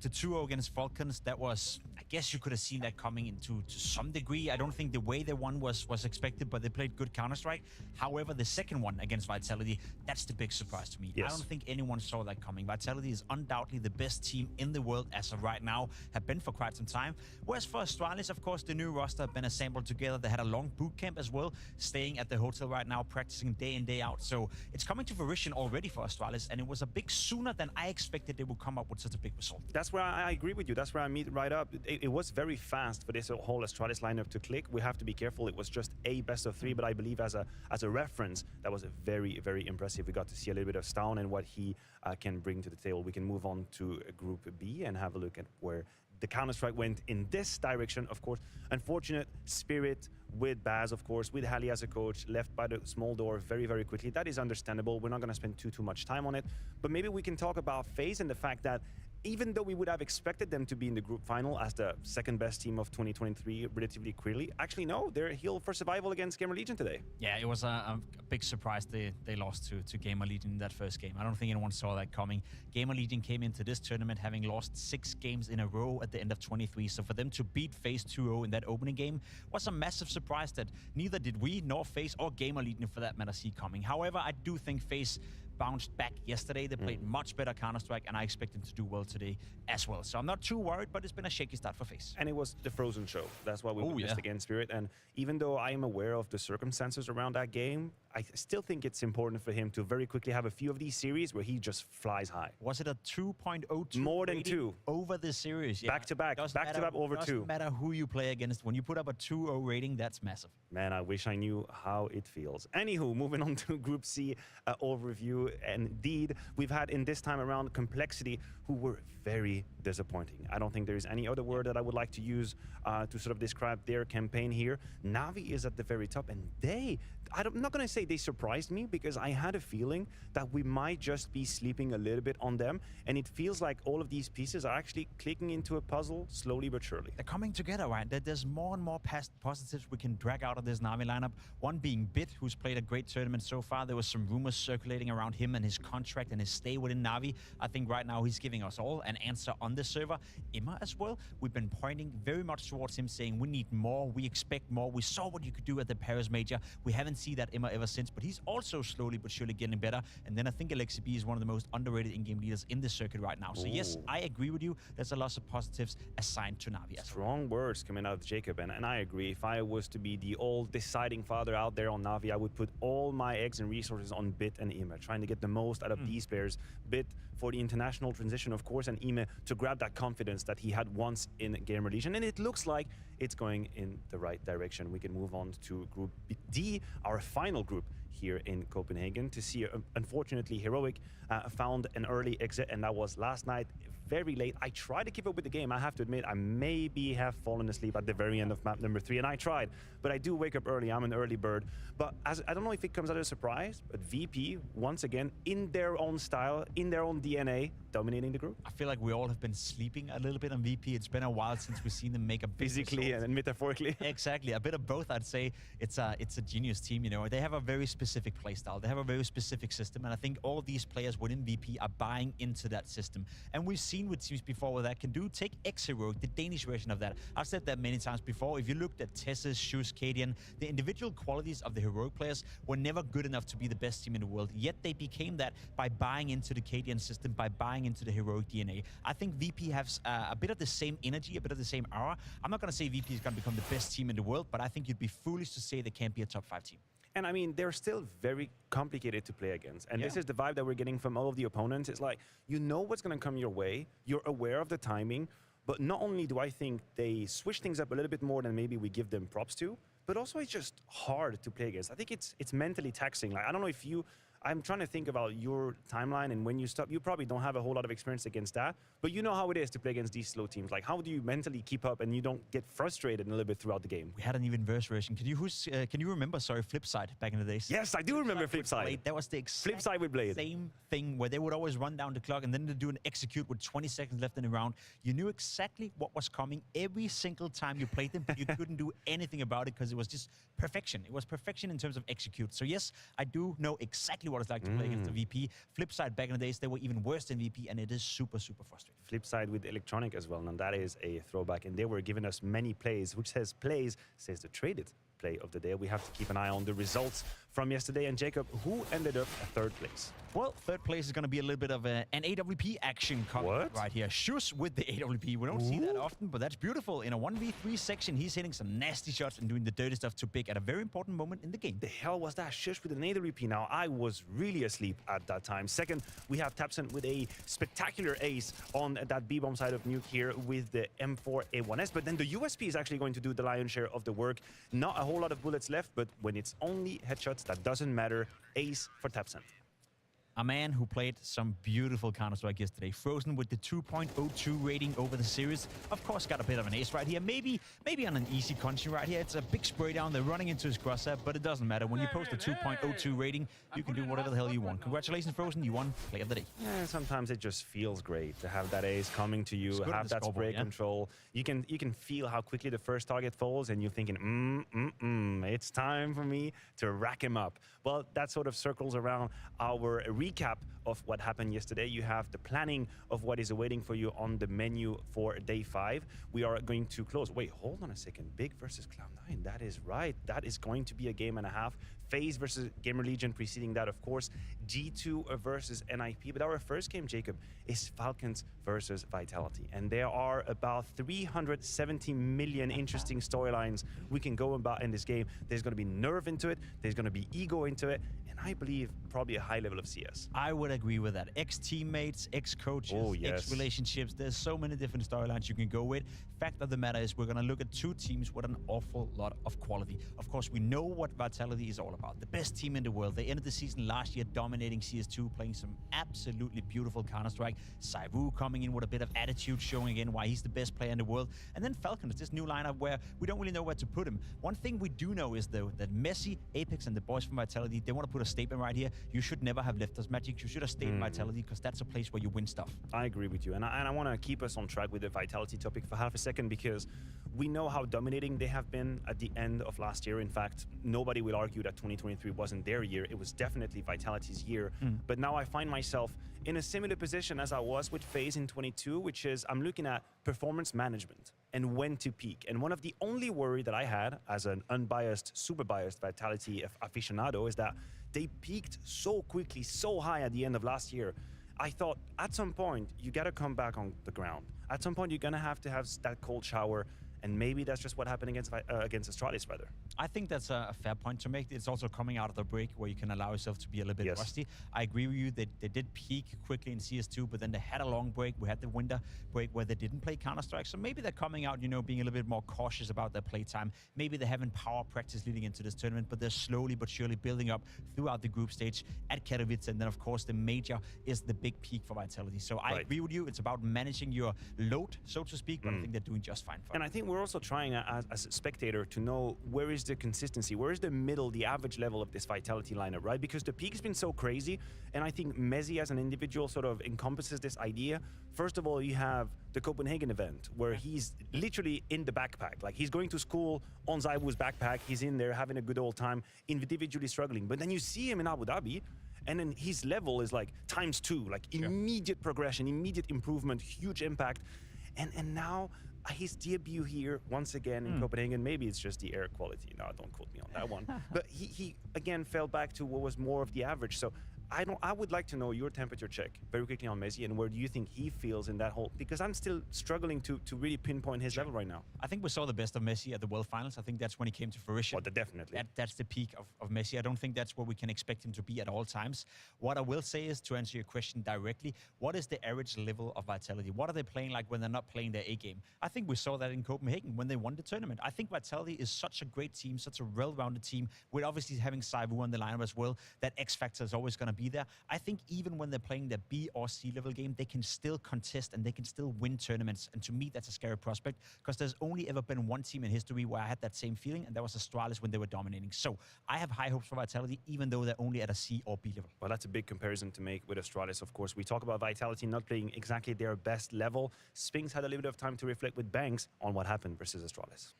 the 2-0 against Falcons, that was, I guess you could have seen that coming into to some degree. I don't think the way they won was expected, but they played good Counter-Strike. However, the second one against Vitality, that's the big surprise to me. Yes. I don't think anyone saw that coming. Vitality is undoubtedly the best team in the world as of right now, have been for quite some time. Whereas for Astralis, of course, the new roster have been assembled together. They had a long boot camp as well, staying at the hotel right now, practicing day in, day out. So it's coming to fruition already for Astralis, and it was a bit sooner than I expected they would come up with such a big result. That's where I agree with you. That's where I meet right up. It was very fast for this whole Astralis lineup to click. We have to be careful. It was just a best of 3, but I believe as a reference, that was very, very impressive. We got to see a little bit of Stown and what he can bring to the table. We can move on to Group B and have a look at where the Counter-Strike went in this direction. Of course, unfortunate Spirit with Baz, of course, with Halley as a coach, left by the small door very, very quickly. That is understandable. We're not going to spend too much time on it. But maybe we can talk about FaZe and the fact that even though we would have expected them to be in the group final as the second best team of 2023 relatively clearly, actually no, they're healed for survival against Gamer Legion today. Yeah, it was a big surprise they lost to Gamer Legion in that first game. I don't think anyone saw that coming. Gamer Legion came into this tournament having lost 6 games in a row at the end of 23, so for them to beat FaZe 2-0 in that opening game was a massive surprise that neither did we nor FaZe or Gamer Legion for that matter see coming. However, I do think FaZe bounced back yesterday. They played much better Counter-Strike, and I expect them to do well today as well. So I'm not too worried, but it's been a shaky start for FaZe. And it was the Frozen show. That's why we witnessed against Spirit. And even though I am aware of the circumstances around that game, I still think it's important for him to very quickly have a few of these series where he just flies high. Was it a 2.02? More than 2. Over this series. Yeah. Back to back over 2. Doesn't matter who you play against. When you put up a 2-0 rating, that's massive. Man, I wish I knew how it feels. Anywho, moving on to Group C overview. Indeed, we've had in this time around Complexity, who were very disappointing. I don't think there is any other word that I would like to use to sort of describe their campaign here. Navi is at the very top, and I'm not going to say they surprised me, because I had a feeling that we might just be sleeping a little bit on them, and it feels like all of these pieces are actually clicking into a puzzle slowly but surely. They're coming together, right? There's more and more past positives we can drag out of this Navi lineup. One being Bit, who's played a great tournament so far. There was some rumors circulating around him and his contract and his stay within Navi. I think right now he's giving us all an answer on this server. Emma as well. We've been pointing very much towards him, saying we need more, we expect more. We saw what you could do at the Paris Major. We haven't seen that Emma ever since, but he's also slowly but surely getting better. And then I think Alexi B is one of the most underrated in-game leaders in the circuit right now. So yes, I agree with you. There's a lot of positives assigned to Navi. Strong words coming out of Jacob, and I agree. If I was to be the old deciding father out there on Navi, I would put all my eggs and resources on Bit and Ime, trying to get the most out of these players. Bit for the international transition, of course, and Ime to grab that confidence that he had once in Gamer Legion. And it looks like it's going in the right direction. We can move on to Group D, our final group here in Copenhagen, to see, unfortunately, Heroic found an early exit, and that was last night, very late. I tried to keep up with the game. I have to admit, I maybe have fallen asleep at the very end of map number 3, and I tried, but I do wake up early. I'm an early bird. But I don't know if it comes as a surprise, but VP, once again, in their own style, in their own DNA, dominating the group. I feel like we all have been sleeping a little bit on VP. It's been a while since we've seen them make a big physically result. And metaphorically. Exactly, a bit of both, I'd say. It's a genius team, you know. They have a very specific playstyle. They have a very specific system, and I think all these players within VP are buying into that system. And we've seen with teams before what that can do. Take X-Heroic, the Danish version of that. I've said that many times before. If you looked at Tessus, Shus, Cadian, the individual qualities of the Heroic players were never good enough to be the best team in the world, yet they became that by buying into the Cadian system, by buying into the Heroic DNA. I think VP has a bit of the same energy, a bit of the same aura. I'm not going to say VP is going to become the best team in the world, but I think you'd be foolish to say they can't be a top 5 team. And I mean, they're still very complicated to play against. And this is the vibe that we're getting from all of the opponents. It's like, you know what's going to come your way. You're aware of the timing. But not only do I think they switch things up a little bit more than maybe we give them props to, but also it's just hard to play against. I think it's mentally taxing. Like, I don't know if I'm trying to think about your timeline and when you stop. You probably don't have a whole lot of experience against that, but you know how it is to play against these slow teams. Like, how do you mentally keep up and you don't get frustrated a little bit throughout the game? We had an even worse version. Can you remember, Flipside back in the days? Yes, I do remember Flipside. That was the exact Flipside with Blade. Same thing, where they would always run down the clock and then they do an execute with 20 seconds left in the round. You knew exactly what was coming every single time you played them, but you couldn't do anything about it because it was just perfection. It was perfection in terms of execute. So yes, I do know exactly what it's like to play against the VP. Flip side, back in the days, they were even worse than VP, and it is super, super frustrating. Flip side with Electronic as well, and that is a throwback. And they were giving us many plays, which says plays, says the traded play of the day. We have to keep an eye on the results from yesterday. And Jacob, who ended up at third place? Well, third place is going to be a little bit of an AWP action coming right here. Shush with the AWP. We don't see that often, but that's beautiful. In a 1v3 section, he's hitting some nasty shots and doing the dirty stuff to Big at a very important moment in the game. The hell was that? Shush with an AWP. Now, I was really asleep at that time. Second, we have Tapson with a spectacular ace on that B-bomb side of Nuke here with the M4A1S. But then the USP is actually going to do the lion's share of the work. Not a whole lot of bullets left, but when it's only headshots, that doesn't matter. Ace for Tapson. A man who played some beautiful Counter-Strike yesterday. Frozen with the 2.02 rating over the series. Of course, got a bit of an ace right here. Maybe on an easy condition right here. It's a big spray down. They're running into his crosshair, but it doesn't matter. When you post a 2.02 rating, you can do whatever the hell you want. Congratulations, Frozen. You won Play of the Day. Yeah, sometimes it just feels great to have that ace coming to you, have that spray control. You can feel how quickly the first target falls, and you're thinking, it's time for me to rack him up. Well, that sort of circles around our recap of what happened yesterday. You have the planning of what is awaiting for you on the menu for day 5. We are going to close. Wait, hold on a second. Big versus Cloud9. That is right. That is going to be a game and a half. FaZe versus Gamer Legion preceding that, of course. G2 versus NIP. But our first game, Jacob, is Falcons versus Vitality. And there are about 370 million interesting storylines we can go about in this game. There's going to be nerve into it. There's going to be ego into it. And I believe probably a high level of CS. I would agree with that. Ex-teammates, ex-coaches, ex-relationships. There's so many different storylines you can go with. Fact of the matter is we're going to look at two teams with an awful lot of quality. Of course, we know what Vitality is all about. The best team in the world. They ended the season last year dominating CS2, playing some absolutely beautiful Counter-Strike. Saivu coming in with a bit of attitude, showing again why he's the best player in the world. And then Falcons, this new lineup where we don't really know where to put him. One thing we do know is, though, that Messi, Apex, and the boys from Vitality, they want to put a statement right here. You should never have left us, Magic. You should have stayed in Vitality, because that's a place where you win stuff. I agree with you. And I want to keep us on track with the Vitality topic for half a second, because we know how dominating they have been at the end of last year. In fact, nobody will argue that 2023 wasn't their year. It was definitely Vitality's year. But now I find myself in a similar position as I was with FaZe in 22, which is I'm looking at performance management and when to peak. And one of the only worry that I had as an unbiased, super biased Vitality aficionado is that they peaked so quickly, so high at the end of last year. I thought at some point you got to come back on the ground. At some point you're going to have that cold shower. And maybe that's just what happened against Astralis, rather. I think that's a fair point to make. It's also coming out of the break where you can allow yourself to be a little bit rusty. I agree with you. They did peak quickly in CS2, but then they had a long break. We had the winter break where they didn't play Counter-Strike. So maybe they're coming out, being a little bit more cautious about their playtime. Maybe they haven't power practice leading into this tournament, but they're slowly but surely building up throughout the group stage at Katowice. And then, of course, the major is the big peak for Vitality. So I agree with you. It's about managing your load, so to speak, but I think they're doing just fine for it. And I think we're also trying as a spectator to know where is the consistency, where is the middle, the average level of this Vitality lineup, right? Because the peak has been so crazy, and I think Messi as an individual sort of encompasses this idea. First of all, you have the Copenhagen event where he's literally in the backpack. Like, he's going to school on Zaibu's backpack, he's in there having a good old time, individually struggling. But then you see him in Abu Dhabi, and then his level is like ×2, like immediate progression, immediate improvement, huge impact. And now his debut here once again in Copenhagen. Maybe it's just the air quality. No, don't quote me on that one. But he again fell back to what was more of the average. So I would like to know your temperature check very quickly on Messi, and where do you think he feels in that whole, because I'm still struggling to really pinpoint his level right now. I think we saw the best of Messi at the World Finals. I think that's when he came to fruition. Oh, definitely. That's the peak of Messi. I don't think that's where we can expect him to be at all times. What I will say is, to answer your question directly, what is the average level of Vitality? What are they playing like when they're not playing their A game? I think we saw that in Copenhagen when they won the tournament. I think Vitality is such a great team, such a well-rounded team, with obviously having Saivu on the lineup as well. That X factor is always going to be there. I think even when they're playing their B or C level game, they can still contest and they can still win tournaments. And to me, that's a scary prospect, because there's only ever been one team in history where I had that same feeling, and that was Astralis when they were dominating. So I have high hopes for Vitality, even though they're only at a C or B level. Well, that's a big comparison to make with Astralis, of course. We talk about Vitality not playing exactly their best level. Spinks had a little bit of time to reflect with Banks on what happened versus Astralis.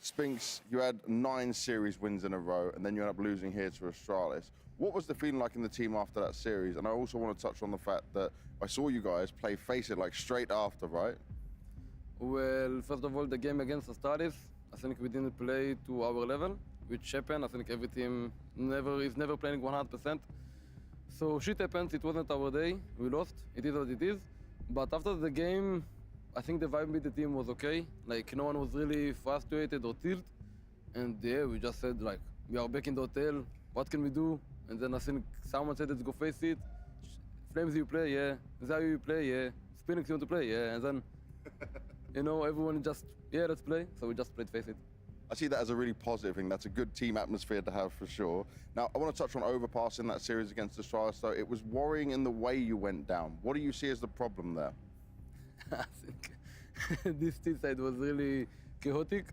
Spinks, you had 9 series wins in a row, and then you end up losing here to Astralis. What was the feeling like in the team after that series? And I also want to touch on the fact that I saw you guys play Face It like straight after, right? Well, first of all, the game against Astralis, I think we didn't play to our level, which happened. I think every team is never playing 100%. So shit happens, it wasn't our day, we lost, it is what it is. But after the game, I think the vibe with the team was okay. Like, no one was really frustrated or tilt. And yeah, we just said, like, we are back in the hotel, what can we do? And then I think someone said, let's go Face It. Flames, you play? Yeah. Zayu, you play? Yeah. Spinix, you want to play? Yeah. And then, you know, everyone just, yeah, let's play. So we just played Face It. I see that as a really positive thing. That's a good team atmosphere to have for sure. Now, I want to touch on Overpass in that series against Astralis, though. It was worrying in the way you went down. What do you see as the problem there? I think this team side was really chaotic.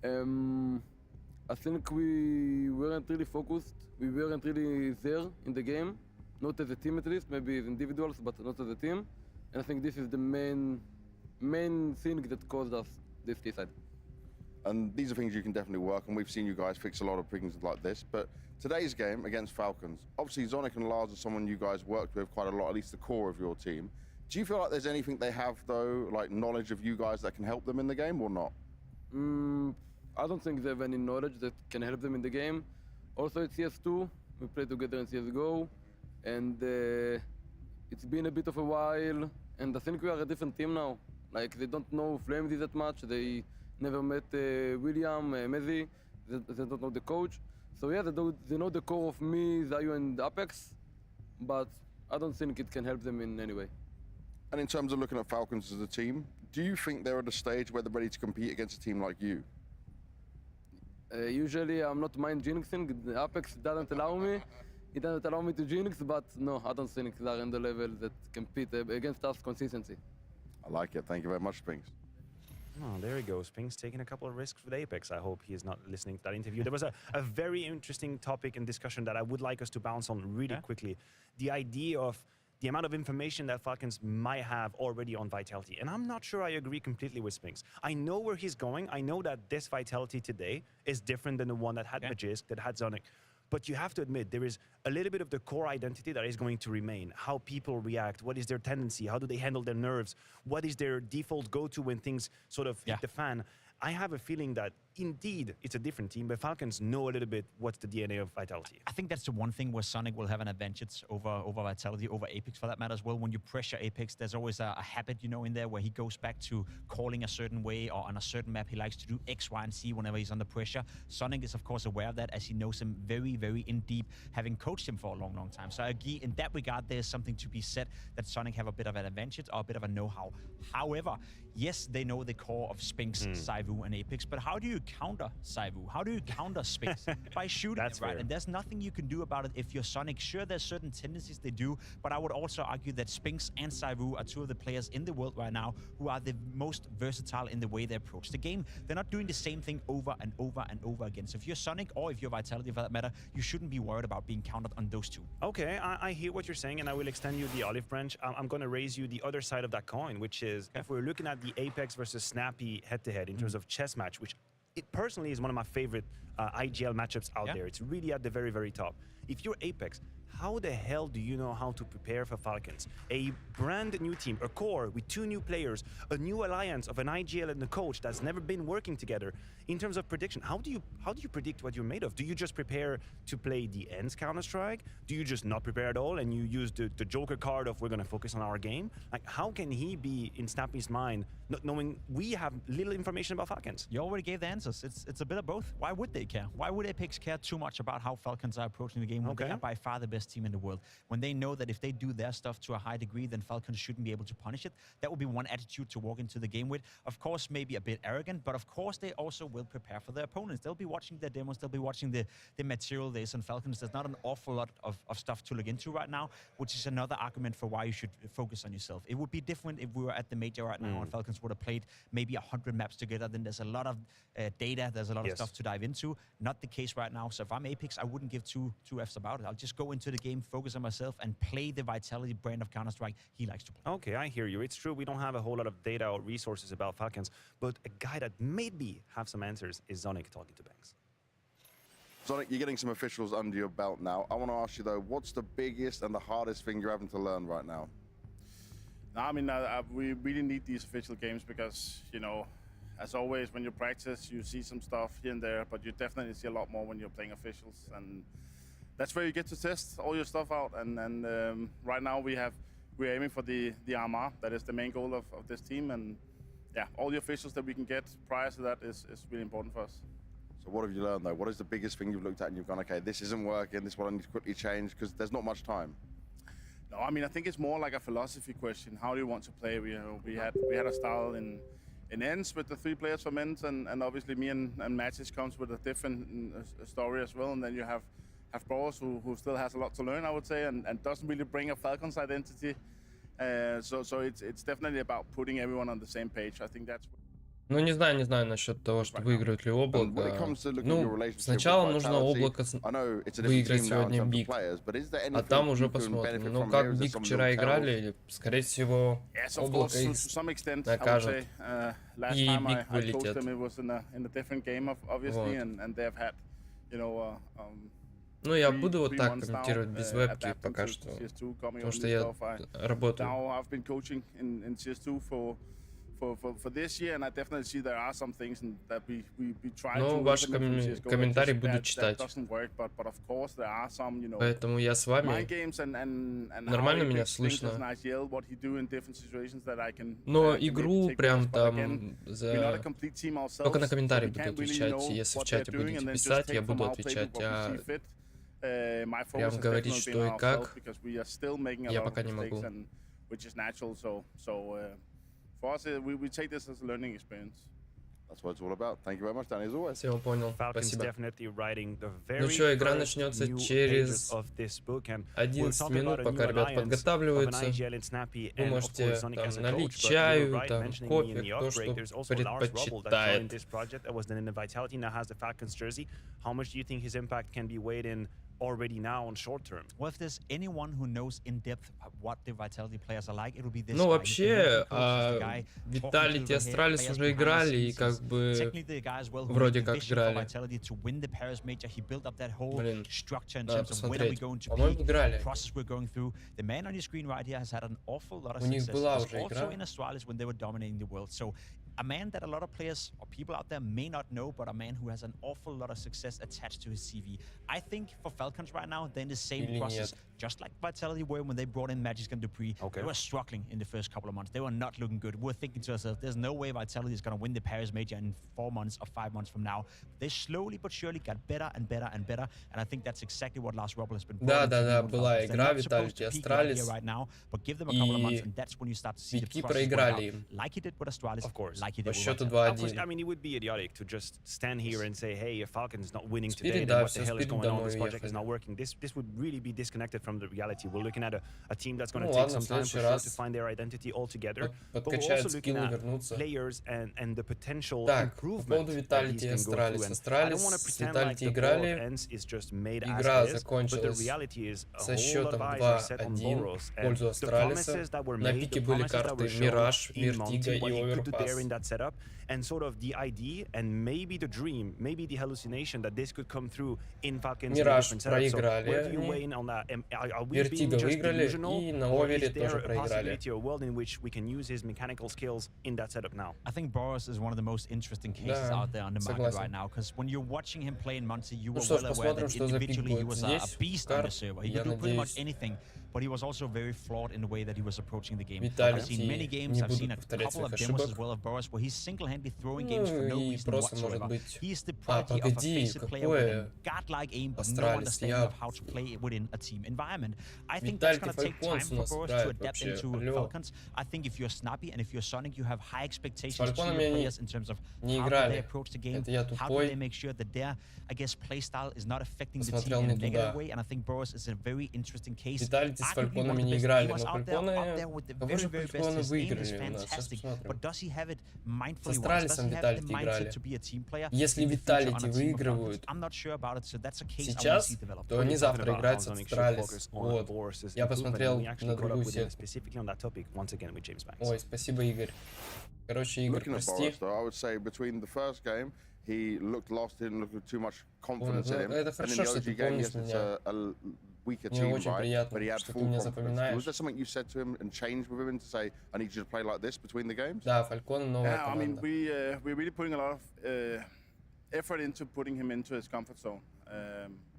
I think we weren't really focused. We weren't really there in the game. Not as a team at least, maybe as individuals, but not as a team. And I think this is the main thing that caused us this T side. And these are things you can definitely work on. We've seen you guys fix a lot of things like this. But today's game against Falcons, obviously Zonic and Lars are someone you guys worked with quite a lot, at least the core of your team. Do you feel like there's anything they have, though, like knowledge of you guys that can help them in the game or not? I don't think they have any knowledge that can help them in the game. Also, it's CS2. We play together in CSGO. And it's been a bit of a while. And I think we are a different team now. Like, they don't know Flames that much. They never met William, Mezzi. They don't know the coach. So yeah, they know the core of me, Zayu, and Apex. But I don't think it can help them in any way. And in terms of looking at Falcons as a team, do you think they're at a stage where they're ready to compete against a team like you? Usually I'm not mind jinxing. The Apex doesn't allow me. It doesn't allow me to jinx, but no, I don't think they're in the level that compete against us consistency. I like it. Thank you very much, Spinks. Oh, there he goes. Pink's taking a couple of risks with Apex. I hope he is not listening to that interview. There was a very interesting topic and discussion that I would like us to bounce on really quickly. The idea of the amount of information that Falcons might have already on Vitality. And I'm not sure I agree completely with Spinks. I know where he's going. I know that this Vitality today is different than the one that had Magisk, that had Zonic. But you have to admit, there is a little bit of the core identity that is going to remain. How people react, what is their tendency, how do they handle their nerves, what is their default go-to when things sort of hit the fan. I have a feeling that indeed it's a different team, but Falcons know a little bit what's the DNA of Vitality. I think that's the one thing where Sonic will have an advantage over Vitality, over Apex for that matter as well. When you pressure Apex, there's always a habit, you know, in there where he goes back to calling a certain way, or on a certain map he likes to do X, Y, and Z whenever he's under pressure. Sonic is of course aware of that, as he knows him very, very in deep, having coached him for a long, long time. So I agree in that regard, there's something to be said that Sonic have a bit of an advantage or a bit of a know-how. However, yes, they know the core of Spinks, Saivu, and Apex, but how do you counter Saivu? How do you counter Spinks? By shooting him, right? And there's nothing you can do about it if you're Sonic. Sure, there's certain tendencies they do, but I would also argue that Spinks and Saivu are two of the players in the world right now who are the most versatile in the way they approach the game. They're not doing the same thing over and over and over again. So if you're Sonic, or if you're Vitality for that matter, you shouldn't be worried about being countered on those two. Okay, I hear what you're saying, and I will extend you the olive branch. I'm going to raise you the other side of that coin, which is if we're looking at the Apex versus Snappy head-to-head in terms of chess match, which it personally is one of my favorite IGL matchups out there. It's really at the very, very top. If you're Apex, how the hell do you know how to prepare for Falcons? A brand new team, a core with 2 new players, a new alliance of an IGL and a coach that's never been working together. In terms of prediction, how do you predict what you're made of? Do you just prepare to play the ends Counter-Strike? Do you just not prepare at all and you use the Joker card of we're going to focus on our game? Like, how can he be in Snappy's mind, not knowing we have little information about Falcons? You already gave the answers. It's a bit of both. Why would they care? Why would Apex care too much about how Falcons are approaching the game when they are by far the best team in the world? When they know that if they do their stuff to a high degree, then Falcons shouldn't be able to punish it. That would be one attitude to walk into the game with. Of course, maybe a bit arrogant, but of course they also will prepare for their opponents. They'll be watching their demos. They'll be watching the material days on Falcons. There's not an awful lot of stuff to look into right now, which is another argument for why you should focus on yourself. It would be different if we were at the major right now and Falcons would have played maybe 100 maps together. Then there's a lot of data. There's a lot of stuff to dive into. Not the case right now. So if I'm Apex, I wouldn't give two Fs about it. I'll just go into into the game, focus on myself, and play the Vitality brand of Counter-Strike he likes to play. Okay, I hear you. It's true we don't have a whole lot of data or resources about Falcons, but a guy that maybe have some answers is Zonic talking to Banks. Sonic, you're getting some officials under your belt now. I want to ask you though, what's the biggest and the hardest thing you're having to learn right now? No, I mean, we really need these official games because, you know, as always, when you practice, you see some stuff here and there, but you definitely see a lot more when you're playing officials, and that's where you get to test all your stuff out. And right now we're aiming for the RMR. That is the main goal of this team, and yeah, all the officials that we can get prior to that is really important for us. So what have you learned though? What is the biggest thing you've looked at and you've gone, okay, this isn't working, this one I need to quickly change, because there's not much time? No, I mean, I think it's more like a philosophy question. How do you want to play? We had a style in ends with the 3 players from ends, and obviously me and Matis comes with a different story as well. And then you have Boris who still has a lot to learn, I would say, and doesn't really bring a Falcons identity. So it's definitely about putting everyone on the same page. I think that's. Ну, не знаю насчет того, что выиграют ли облако. Ну, сначала нужно облако выиграть сегодня Биг, а там уже посмотрим. Ну, как Биг вчера играли, скорее всего, облако их накажет, и Биг вылетит. Вот. Ну, я буду вот так комментировать без вебки пока что, потому что я работаю. Ну, ваши комментарии буду читать. Поэтому я с вами. Нормально меня слышно. Но игру прям там только на комментарии буду отвечать. Если в чате будете писать, я буду отвечать. А прям говорить, что и как, я пока не могу. For us, we take this as a learning experience. That's what it's all about. Thank you very much, Danny, as always. Все, понял. Спасибо. Ну что, игра начнется через 11 минут, пока ребят подготавливаются. Вы можете там налить чаю, там кофе, кто что предпочитает. Already now on short term. Well, if there's anyone who knows in depth what the Vitality players are like, it'll be this. Ну вообще, Vitality Astralis уже играли и как бы вроде как играли. Блин, надо посмотреть. По-моему, играли. У них была уже игра. A man that a lot of players or people out there may not know, but a man who has an awful lot of success attached to his CV. I think for Falcons right now, they're in the same process, just like Vitality were when they brought in Magic and Dupree. They were struggling in the first couple of months. They were not looking good. We're thinking to ourselves, there's no way Vitality is going to win the Paris Major in 4 months or 5 months from now. They slowly but surely got better and better and better, and I think that's exactly what Lars Roble has been. Да, была игра Vitality Astralis, right now, but give them a couple of months, and that's when you start to see the проиграли. Like he did with Astralis, of course. Like he did with Vitality. I mean, it would be idiotic to just stand here and say, hey, if Falcons is not winning today, then what the hell is going on? This project is not working. This would really be disconnected from the reality. We're looking at a team that's going to take some time for sure to find their identity altogether. But we're also looking at players and the potential improvement that these can go through. And I don't want to pretend like the ball ends is just made as it is, but the reality is a whole lot of eyes are set on Boros. And the promises that were made, the promises that were shown in Monty, what he could do there in that setup, and sort of the idea and maybe the dream, maybe the hallucination that this could come through in Falcons. Mirage проиграли. So where do you weigh in on that? Are we being just delusional, or is there a possibility or a world in which we can use his mechanical skills in that setup now? I think Boros is one of the most interesting cases out there on the market right now, because when you're watching him play in Monty, you were well aware that individually he was a beast on the server. He could do pretty much anything, but he was also very flawed in the way that he was approaching the game. I've seen many games, I've seen a couple of demos as well of Boros, where he's single-handedly throwing games for no reason whatsoever. He's the prodigy of a basic player with a godlike aim, but no understanding of how to play within a team environment. I think that's going to take time for Boros to adapt into Falcons. I think if you're Snappy and if you're Sonic, you have high expectations to your players in terms of how they approach the game, how do they make sure that their, I guess, playstyle is not affecting the team in a negative way. And I think Boros is a very interesting case. кстати, с Фальконами не играли, но Фальконы... Кого же Фальконы выиграли у нас? Сейчас посмотрим. С Астралисом Виталити играли. Если Виталити выигрывают сейчас, то они завтра играют с Астралис. Вот. Я посмотрел на другую сетку. Ой, спасибо, Игорь. Короче, Игорь, прости. He looked lost, didn't look with too much confidence in him. Это хорошо, что ты помнишь меня. Мне очень приятно, что ты меня запоминаешь. Was there something you said to him and changed with him to say, I need you to play like this between the games? Да, Фалькон новая команда. I mean, we're really putting a lot of effort into putting him into his comfort zone.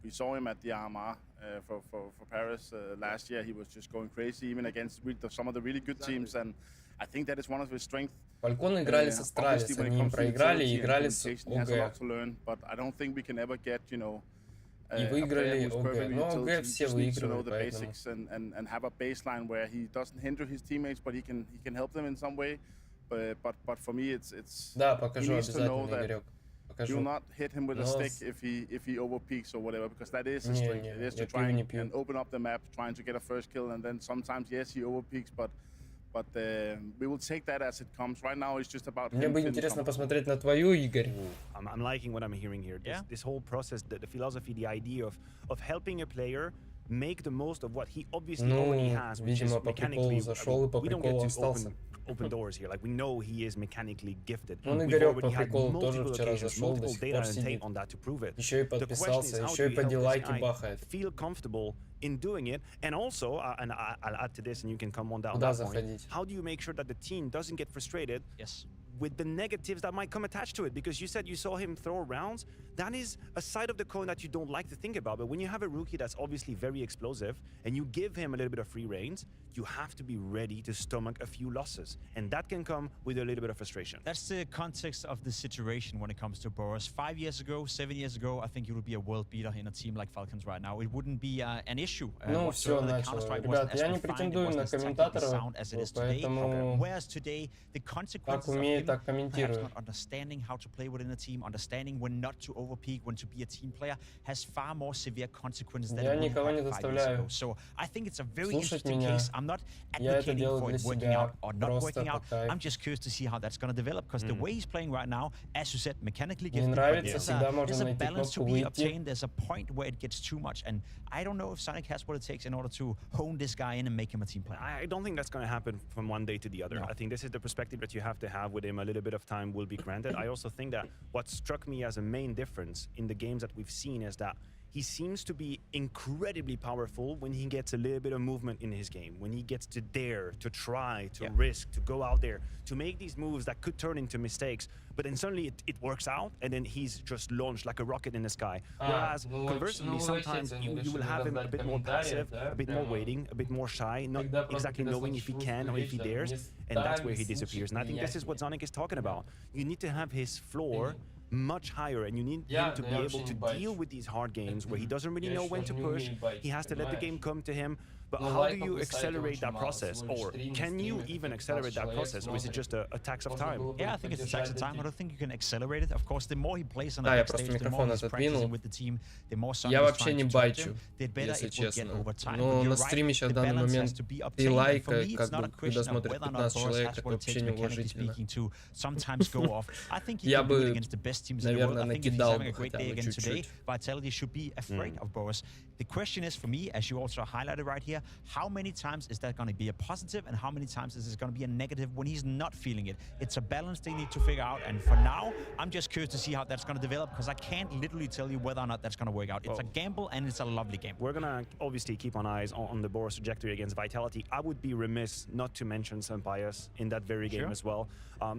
We saw him at the RMR for Paris last year. He was just going crazy, even against some of the really good teams, and I think that is one of his strengths. Фальконы играли с Астралис, они им проиграли и играли с ОГ. И выиграли ОГ. Но ОГ все выигрывают, поэтому... Да, покажу обязательно, Игорек. Покажу. Do not hit him with a stick if he overpeaks or whatever, because that is his strength. It is to try and open up the map, trying to get a first kill, and then sometimes, yes, he overpeaks, but we will take that as it comes. Right now, it's just about. Мне бы интересно посмотреть на твою, Игорь. I'm liking what I'm hearing here. This whole process, the philosophy, the idea of helping a player make the most of what he obviously already has, which is mechanically. We don't get to open doors here. Like, we know he is mechanically gifted. Игорек по приколу тоже вчера зашел, до сих пор сидит. Еще и подписался, еще и по дилайки бахает. Feel comfortable in doing it, and also, and I'll add to this, and you can come on down that point. Заходить? How do you make sure that the team doesn't get frustrated? Yes. With the negatives that might come attached to it, because you said you saw him throw rounds. That is a side of the coin that you don't like to think about. But when you have a rookie that's obviously very explosive and you give him a little bit of free reins, you have to be ready to stomach a few losses, and that can come with a little bit of frustration. That's the context of the situation when it comes to Boros. 5 years ago, 7 years ago, I think he would be a world beater in a team like Falcons right now. It wouldn't be an issue. Ну, все начало. Ребят, я не претендую на комментаторов, поэтому как умею, так комментирую. Understanding how to play within a team, understanding when not to overpeak, when to be a team player, has far more severe consequences than я никого не заставляю. So I think it's a very interesting case. I'm not advocating for it working out or not working out. I'm just curious to see how that's going to develop, because the way he's playing right now, as you said, mechanically gifted, there's a balance to be obtained. There's a point where it gets too much, and I don't know if Sonic has what it takes in order to hone this guy in and make him a team player. I don't think that's going to happen from one day to the other. No. I think this is the perspective that you have to have with him. A little bit of time will be granted. I also think that what struck me as a main difference in the games that we've seen is that he seems to be incredibly powerful when he gets a little bit of movement in his game, when he gets to dare, to try, to risk, to go out there, to make these moves that could turn into mistakes, but then suddenly it works out, and then he's just launched like a rocket in the sky. Whereas, conversely, sometimes you will have him a bit more passive, a bit more waiting, a bit more shy, not exactly knowing if he can or if he dares, and that's where he disappears. And I think this is what Sonic is talking about. You need to have his floor much higher, and you need him to be able to deal with these hard games where he doesn't really know when to push. He has to let the game come to him. But how do you accelerate that process? Or can you even accelerate that process? Or is it just a tax of time? Yeah, I think it's a tax of time. I don't think you can accelerate it. Of course, the more he plays on the big stage, the more he's practicing with the team, the more Sonic is trying to talk to him, the better it will get over time. Но на стриме сейчас в данный момент 3 лайка, как бы, когда смотрит 15 человек, это вообще неуважительно. Я бы, наверное, накидал бы хотя бы чуть-чуть. Vitality should be afraid of Boros. The question is, for me, as you also highlighted right here, how many times is that going to be a positive and how many times is it going to be a negative when he's not feeling it? It's a balance they need to figure out, and for now, I'm just curious to see how that's going to develop, because I can't literally tell you whether or not that's going to work out. It's a gamble, and it's a lovely game. We're going to obviously keep an eyes on the Boros trajectory against Vitality. I would be remiss not to mention Sampayas in that very game as well.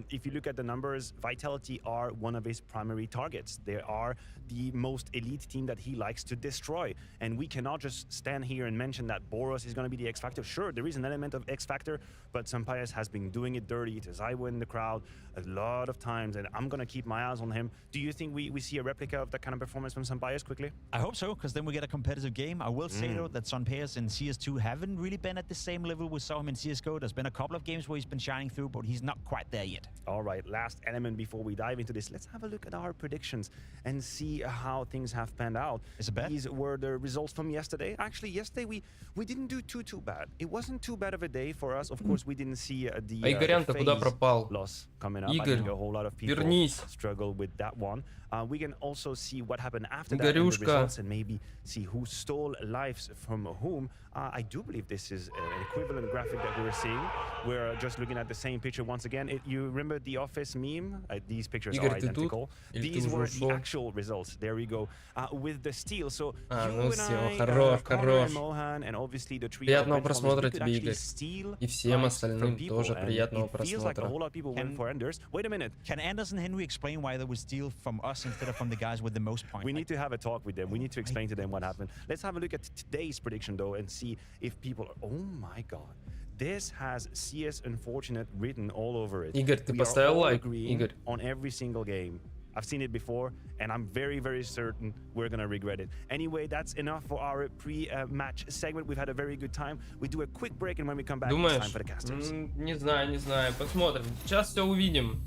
If you look at the numbers, Vitality are one of his primary targets. They are the most elite team that he likes to destroy. And we cannot just stand here and mention that Boros is going to be the X Factor. Sure, there is an element of X Factor, but Sampayas has been doing it dirty to Zaiwo in the crowd a lot of times, and I'm going to keep my eyes on him. Do you think we see a replica of that kind of performance from Sampayas quickly? I hope so, because then we get a competitive game. I will say, though, that Sampayas in CS2 haven't really been at the same level we saw him in CSGO. There's been a couple of games where he's been shining through, but he's not quite there yet. All right, last element before we dive into this. Let's have a look at our predictions and see how things have panned out. Is it bad? These were the results from yesterday. Actually, yesterday we didn't didn't do too bad. It wasn't too bad of a day for us. Of course, we didn't see the Игорян-то куда пропал? loss coming up. Игорь, I think a whole lot of people вернись. struggle with that one. We can also see what happened after that Игорюшка. and the results, and maybe see who stole lives from whom. I do believe this is an equivalent graphic that we're seeing. We're just looking at the same picture once again. You remember the Office meme? These pictures Игорь, are ты тут? identical. Или ты These уже were the ушел? actual results. There we go. With the steal. So Ну you and всё, I, хорош, Connor хорош. and Mohan, and obviously the trio Приятного of bench просмотра warmers, we could тебе, actually Игорь. steal И всем lives остальным from people, тоже and приятного it feels like a просмотра. whole lot of people went for enders. Wait a minute. Can Anders and Henry explain why there was steal from us instead of from the guys with the most points? We need to have a talk with them. We need to explain to them what happened. Let's have a look at today's prediction, though, and see if people are... Oh, my God. This has CS Unfortunate written all over it. Игорь, ты We are поставил all лайк? agreeing Игорь. on every single game. I've seen it before, and I'm very, very certain we're going to regret it. Anyway, that's enough for our pre-match segment. We've had a very good time. We do a quick break, and when we come back, it's Думаешь? time for the casters. Не знаю. Посмотрим. Сейчас все увидим.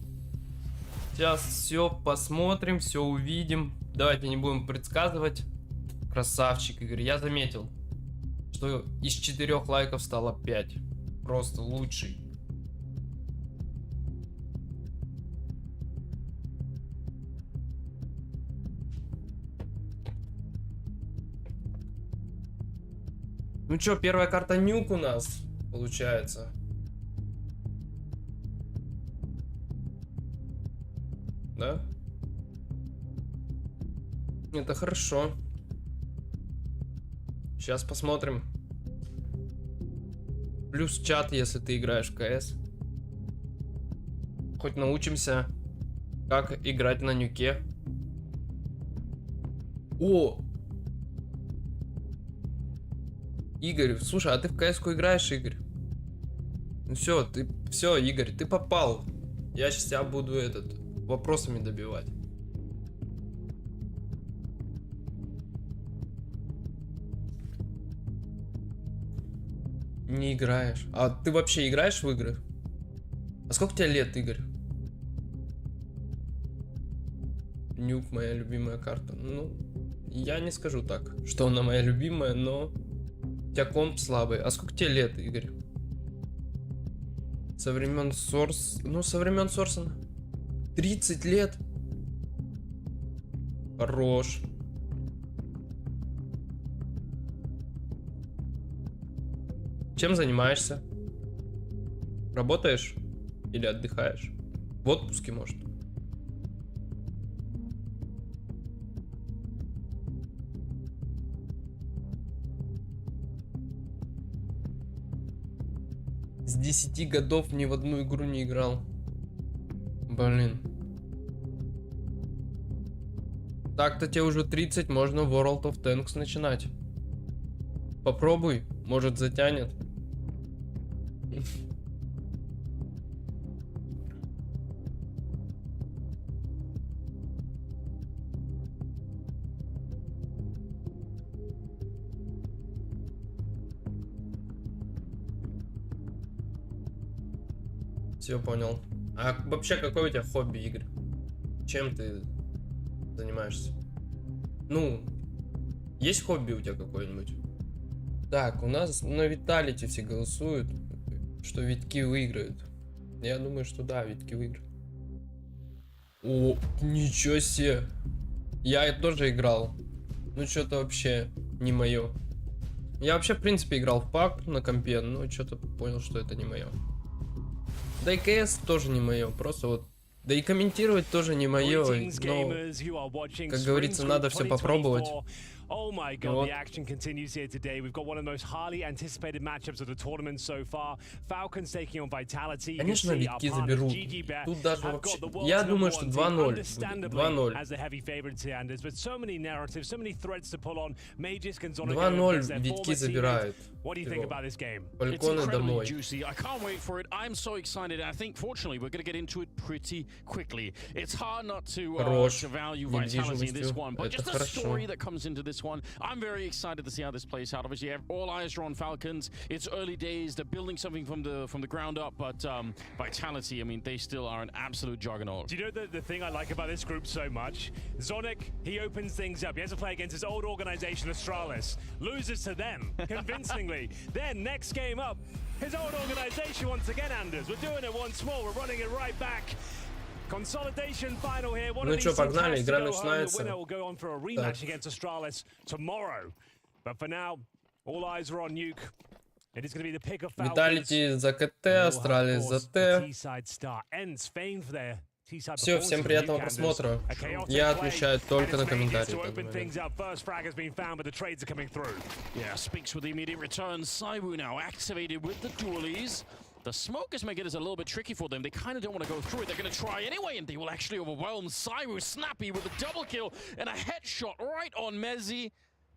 Сейчас все посмотрим, все увидим. Давайте не будем предсказывать. Красавчик, Игорь. Я заметил, что из 4 лайков стало 5. Просто лучший. Ну чё, первая карта нюк у нас получается. Да? Это хорошо. Сейчас посмотрим. Плюс чат, если ты играешь в КС. Хоть научимся, как играть на нюке. О! Игорь, слушай, а ты в КС-ку играешь, Игорь? Ну все, Игорь, ты попал. Я сейчас тебя буду вопросами добивать. Не играешь. А ты вообще играешь в игры? А сколько тебе лет, Игорь? Нюк моя любимая карта. Ну, я не скажу так, что она моя любимая, но у тебя комп слабый. А сколько тебе лет, Игорь? Со времен Сорс... Ну, со времен Сорсона. 30 лет. Хорош. Чем занимаешься? Работаешь? Или отдыхаешь? В отпуске, может? С 10 годов ни в одну игру не играл. Блин. Так-то тебе уже 30, можно World of Tanks начинать. Попробуй, может затянет. Все понял. А вообще какое у тебя хобби, Игорь? Чем ты занимаешься? Ну, есть хобби у тебя какое-нибудь? Так, у нас на Виталити все голосуют, что Витки выиграют. Я думаю, что да, Витки выиграют. О, ничего себе. Я тоже играл. Ну, что-то вообще не мое. Я вообще, в принципе, играл в пак на компе, но что-то понял, что это не мое. Да и КС тоже не мое, просто вот. Да и комментировать тоже не мое, но, как говорится, надо все попробовать. Oh my God, the action continues here today. We've got one of the most highly anticipated matchups of the tournament so far. Falcons taking on Vitality. Конечно, Витки заберут. Тут даже вообще... Я думаю, что 2-0. 2-0. 2-0 Витки забирают. Балконы домой. I can't wait for it. I'm so excited. I think, fortunately, we're going to get into it pretty quickly. It's hard not to value Vitality in this one, but just the story that comes into this this one. I'm very excited to see how this plays out. Obviously, all eyes are on Falcons. It's early days. They're building something from the ground up, but Vitality, I mean, they still are an absolute juggernaut. Do you know the thing I like about this group so much? Zonic, he opens things up. He has to play against his old organization, Astralis. Loses to them, convincingly. Then, next game up, his old organization once again, Anders. We're doing it once more. We're running it right back. Consolidation final here. One Ну что, погнали, игра начинается. The winner will go on for a rematch against Astralis tomorrow. But for now, all eyes are on Nuke. It is going to be the pick of Falcons. Виталити за КТ, Astralis за Т. Все, всем приятного просмотра. Я отвечаю только на комментарии. Yeah, speaks with the immediate return. Saiwu now activated with the dualies. The smokers make it as a little bit tricky for them. They kind of don't want to go through it. They're going to try anyway, and they will actually overwhelm Saiwu. Snappy with a double kill and a headshot right on Mezzi.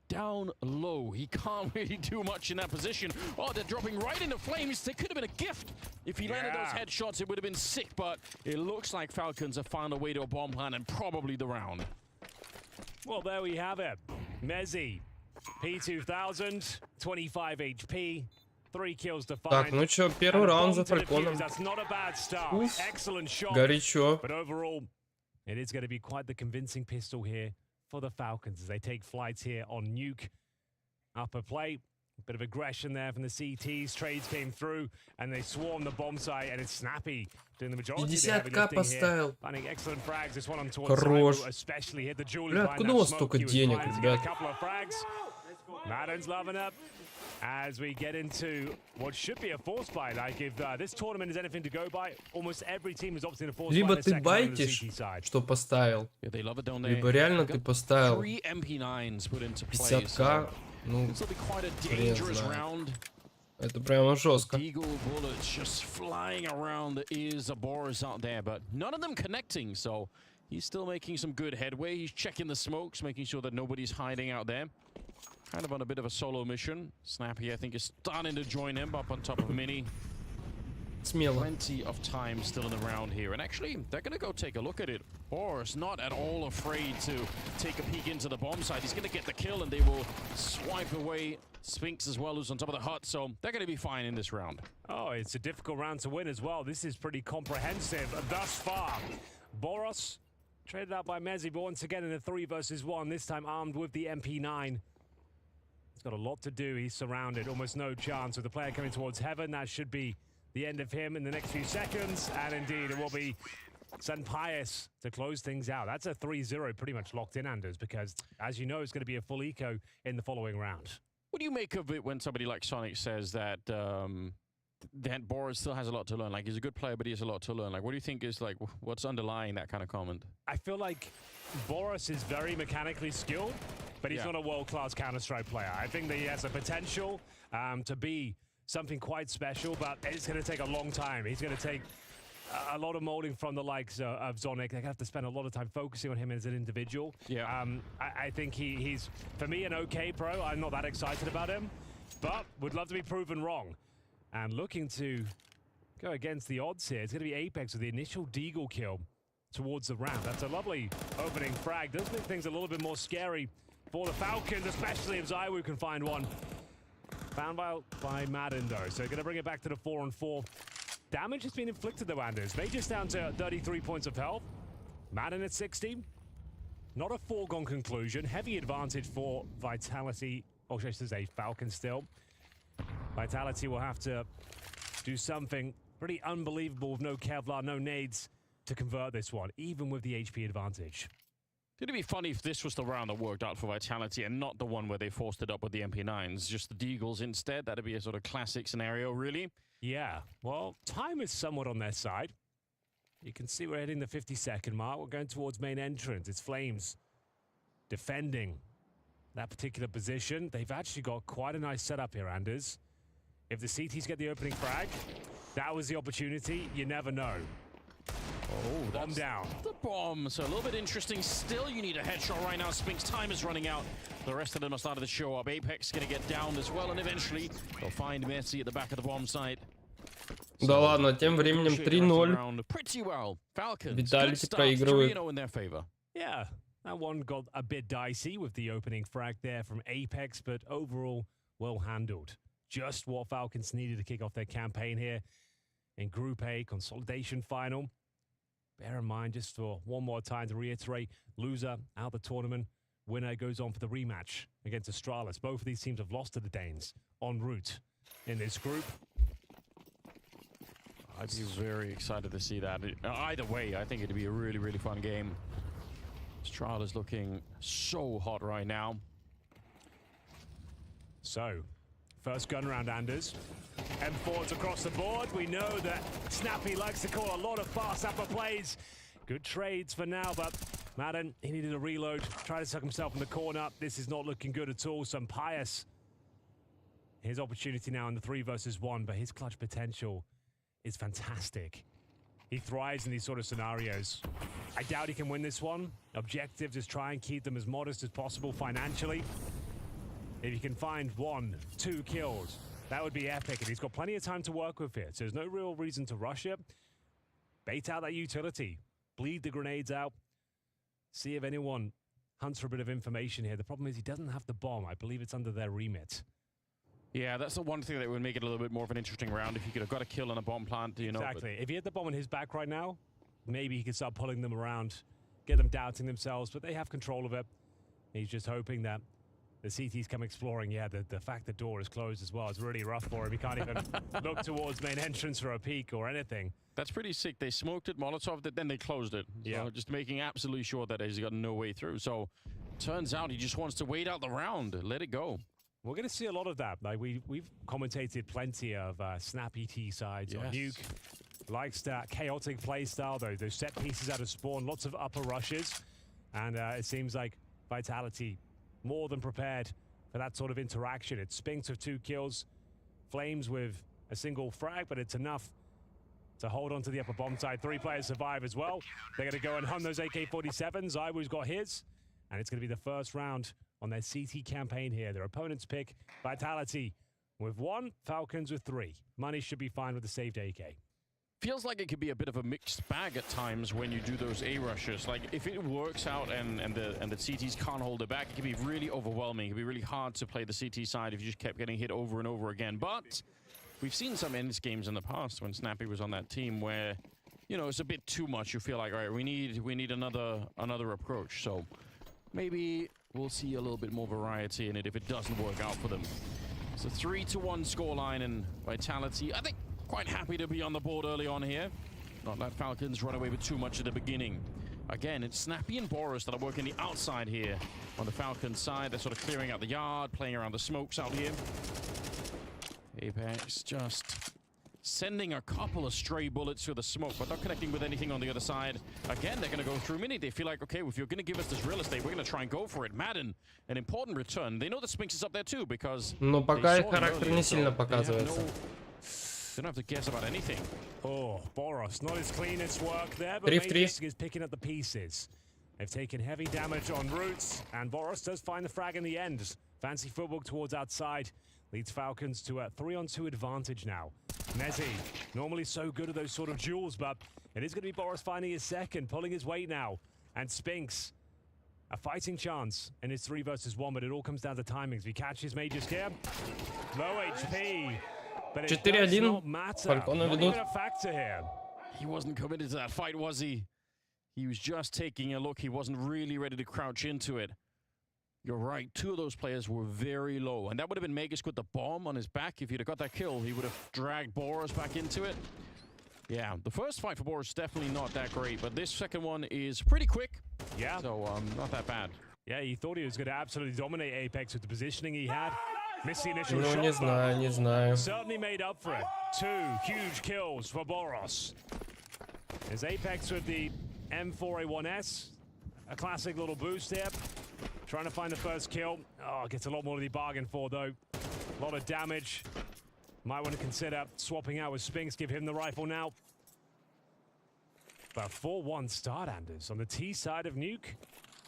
Down low. He can't really do much in that position. Oh, they're dropping right into flames. They could have been a gift. If he landed those headshots, it would have been sick, but it looks like Falcons have found a way to a bomb plan and probably the round. Well, there we have it. Mezzi, P2000, 25 HP, 3 kills to 5. Так, ну чё, первый раунд за Фальконом. Уф, горячо. But overall, it is going to be quite the convincing pistol here for the Falcons as they take flights here on Nuke. Upper plate, a bit of aggression there from the CTs. Trades came through and they swarm the bomb site, and it's Snappy doing the majority of the heavy lifting here. Finding excellent frags. This one on towards Saiwu, especially hit the Julie. Бля, откуда у вас столько денег, ребят? A couple of frags. Madden's loving up. As we get into what should be a force buy, like if this tournament is anything to go by, almost every team is opting to force buy. Либо ты байтишь, что поставил, либо реально ты поставил 50к, ну, хрен знает. Это прямо жестко. Eagle bullets just flying around the ears of Boris out there, but none of them connecting, so he's still making some good headway. He's checking the smokes, making sure that nobody's hiding out there. Kind of on a bit of a solo mission. Snappy, I think, is starting to join him up on top of Mini. Смело. Plenty of time still in the round here. And actually, they're going to go take a look at it. Boris not at all afraid to take a peek into the bomb site. He's going to get the kill, and they will swipe away Sphinx as well, who's on top of the hut. So they're going to be fine in this round. Oh, it's a difficult round to win as well. This is pretty comprehensive thus far. Boros traded out by Mezzi, but once again in a 3 versus 1, this time armed with the MP9. He's got a lot to do. He's surrounded. Almost no chance with the player coming towards Heaven. That should be the end of him in the next few seconds. And indeed, it will be Sun Pius to close things out. That's a 3-0 pretty much locked in, Anders, because, as you know, it's going to be a full eco in the following round. What do you make of it when somebody like Sonic says that that Boris still has a lot to learn? Like, he's a good player, but he has a lot to learn. Like, what do you think is, like, what's underlying that kind of comment? I feel like Boris is very mechanically skilled, but he's not a world-class Counter-Strike player. I think that he has the potential to be something quite special, but it's going to take a long time. He's going to take a lot of molding from the likes of Zonic. They have to spend a lot of time focusing on him as an individual. Yeah. I think he's, for me, an okay pro. I'm not that excited about him, but would love to be proven wrong. And looking to go against the odds here, it's going to be Apex with the initial Deagle kill towards the round. That's a lovely opening frag. Does make things a little bit more scary for the Falcons, especially if Saiwu can find one. Found by Madden, though. So going to bring it back to the 4-on-4. Damage has been inflicted, though, Anders. They just down to 33 points of health. Madden at 60. Not a foregone conclusion. Heavy advantage for Vitality. Or should I say Falcons still. Vitality will have to do something pretty unbelievable with no Kevlar, no nades to convert this one, even with the HP advantage. It'd be funny if this was the round that worked out for Vitality and not the one where they forced it up with the MP9s, just the Deagles instead. That'd be a sort of classic scenario, really. Yeah, well, time is somewhat on their side. You can see we're hitting the 50-second mark. We're going towards main entrance. It's Flames defending that particular position. They've actually got quite a nice setup here, Anders. If the CTs get the opening frag, that was the opportunity. You never know. Oh, bomb down. The bomb. So a little bit interesting. Still, you need a headshot right now. Spink's time is running out. The rest of them are starting to show up. Apex going to get down as well, and eventually they'll find Messi at the back of the bomb site. Да ладно, тем временем 3-0. Pretty well. Falcons. Vitality проигрывает. Yeah, That one got a bit dicey with the opening frag there from Apex, but overall, well handled. Just what Falcons needed to kick off their campaign here in Group A consolidation final. Bear in mind, just for one more time to reiterate, loser out of the tournament, winner goes on for the rematch against Astralis. Both of these teams have lost to the Danes en route in this group. I'd be very excited to see that. Either way, I think it'd be a really, really fun game. Astralis looking so hot right now. So, first gun round, Anders. M4s across the board. We know that Snappy likes to call a lot of fast upper plays. Good trades for now, but Madden, he needed a reload. Tried to suck himself in the corner. This is not looking good at all. Some Pious. His opportunity now in the 3 versus 1, but his clutch potential is fantastic. He thrives in these sort of scenarios. I doubt he can win this one. Objective is try and keep them as modest as possible financially. If you can find 1, 2 kills, that would be epic, and he's got plenty of time to work with it, so there's no real reason to rush it. Bait out that utility, bleed the grenades out, see if anyone hunts for a bit of information here. The problem is he doesn't have the bomb. I believe it's under their remit. Yeah, that's the one thing that would make it a little bit more of an interesting round if you could have got a kill on a bomb plant, you know. Exactly. If he had the bomb on his back right now, maybe he could start pulling them around, get them doubting themselves, but they have control of it. He's just hoping that the CTs come exploring. Yeah, the fact the door is closed as well is really rough for him. He can't even look towards main entrance for a peek or anything. That's pretty sick. They smoked it, Molotoved it, then they closed it. Yeah. So just making absolutely sure that he's got no way through. So turns out he just wants to wait out the round, let it go. We're going to see a lot of that. Like we've commentated plenty of snappy T sides on Nuke. Likes that chaotic play style, though. Those set pieces out of spawn, lots of upper rushes. And it seems like Vitality more than prepared for that sort of interaction. It's Spinks with 2 kills, Flames with a single frag, but it's enough to hold on to the upper bomb side. 3 players survive as well. They're going to go and hunt those AK-47s. Iwu's got his, and it's going to be the first round on their CT campaign here. Their opponent's pick, Vitality with 1, Falcons with 3. Money should be fine with the saved AK. Feels like it could be a bit of a mixed bag at times when you do those A rushes. Like if it works out and the CTs can't hold it back, it can be really overwhelming. It can be really hard to play the CT side if you just kept getting hit over and over again. But we've seen some ends games in the past when Snappy was on that team where, you know, it's a bit too much. You feel like, all right, we need another approach. So maybe we'll see a little bit more variety in it if it doesn't work out for them. It's a 3-1 scoreline, and Vitality, I think, quite happy to be on the board early on here. Not let Falcons run away with too much at the beginning. Again, it's Snappy and Boris that are working the outside here on the Falcons side. They're sort of clearing out the yard, playing around the smokes out here. Apex just sending a couple of stray bullets through the smoke, but not connecting with anything on the other side. Again, they're going to go through mini. They feel like, okay, if you're going to give us this real estate, we're going to try and go for it. Madden, an important return. They know that Spinks is up there too, because... Но пока их характер не сильно показывается. They don't have to guess about anything. Oh, Boros, not his cleanest work there, but Magisk is picking up the pieces. They've taken heavy damage on roots, and Boros does find the frag in the end. Fancy footwork towards outside leads Falcons to a 3-on-2 advantage now. Nezzy, normally so good at those sort of duels, but it is going to be Boros finding his second, pulling his weight now. And Spinks, a fighting chance in his 3 versus 1, but it all comes down to timings. If he catches Magisk here, low HP. But it does not matter. Not even a factor here. He wasn't committed to that fight, was he? He was just taking a look. He wasn't really ready to crouch into it. You're right. 2 of those players were very low. And that would have been Magisk with the bomb on his back. If he'd have got that kill, he would have dragged Boros back into it. Yeah, the first fight for Boros is definitely not that great. But this second one is pretty quick. Yeah. So, not that bad. Yeah, he thought he was going to absolutely dominate Apex with the positioning he had. Missed the initial Ну, shot, не знаю. Certainly made up for it. 2 huge kills for Boros. There's Apex with the M4A1S. A classic little boost here. Trying to find the first kill. Oh, gets a lot more than he bargained for, though. A lot of damage. Might want to consider swapping out with Spinks. Give him the rifle now. But 4-1 start, Anders. On the T side of Nuke,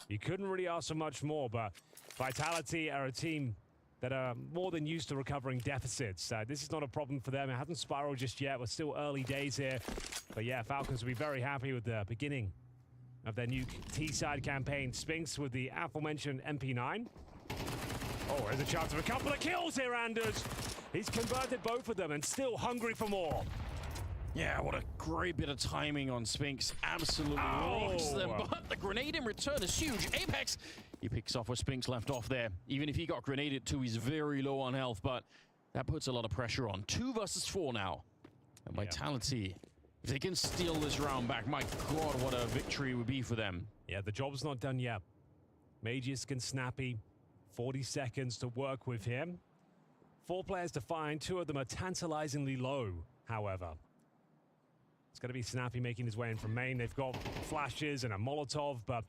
you couldn't really ask for much more, but Vitality are a team that are more than used to recovering deficits. This is not a problem for them. It hasn't spiraled just yet. We're still early days here. But yeah, Falcons will be very happy with the beginning of their new T-side campaign. Spinks with the aforementioned MP9. Oh, there's a chance of a couple of kills here, Anders. He's converted both of them and still hungry for more. Yeah, what a great bit of timing on Spinks. Absolutely rocks them, but the grenade in return is huge. Apex, he picks off where Spinks left off there. Even if he got grenaded too, he's very low on health, but that puts a lot of pressure on. 2 versus 4 now. And Vitality, if they can steal this round back, my God, what a victory it would be for them. Yeah, the job's not done yet. Magisk and Snappy, 40 seconds to work with him. 4 players to find. 2 of them are tantalizingly low, however. It's going to be Snappy making his way in from main. They've got flashes and a Molotov, but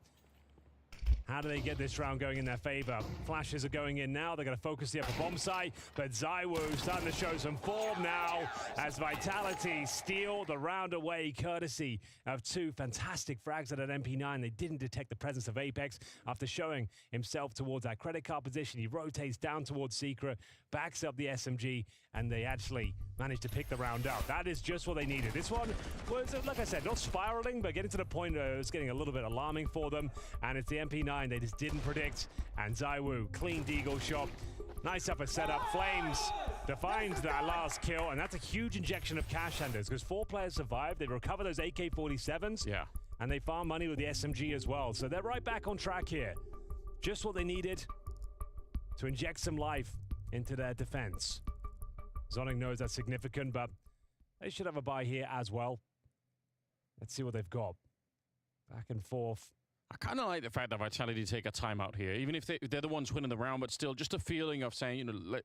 how do they get this round going in their favor? Flashes are going in now. They're going to focus the upper bomb site, but ZywOo starting to show some form now as Vitality steal the round away, courtesy of 2 fantastic frags at an MP9. They didn't detect the presence of Apex after showing himself towards that credit card position. He rotates down towards Secret, backs up the SMG, and they actually managed to pick the round up. That is just what they needed. This one was, like I said, not spiraling, but getting to the point where it was getting a little bit alarming for them. And it's the MP9 they just didn't predict. And ZywOo, clean deagle shot. Nice upper setup. Flames defines that last kill. And that's a huge injection of cash, Anders, because 4 players survived. They recover those AK-47s. Yeah. And they farm money with the SMG as well. So they're right back on track here. Just what they needed to inject some life into their defense. Zonic knows that's significant, but they should have a buy here as well. Let's see what they've got. Back and forth. I kind of like the fact that Vitality take a timeout here, even if they're the ones winning the round, but still just a feeling of saying, you know, let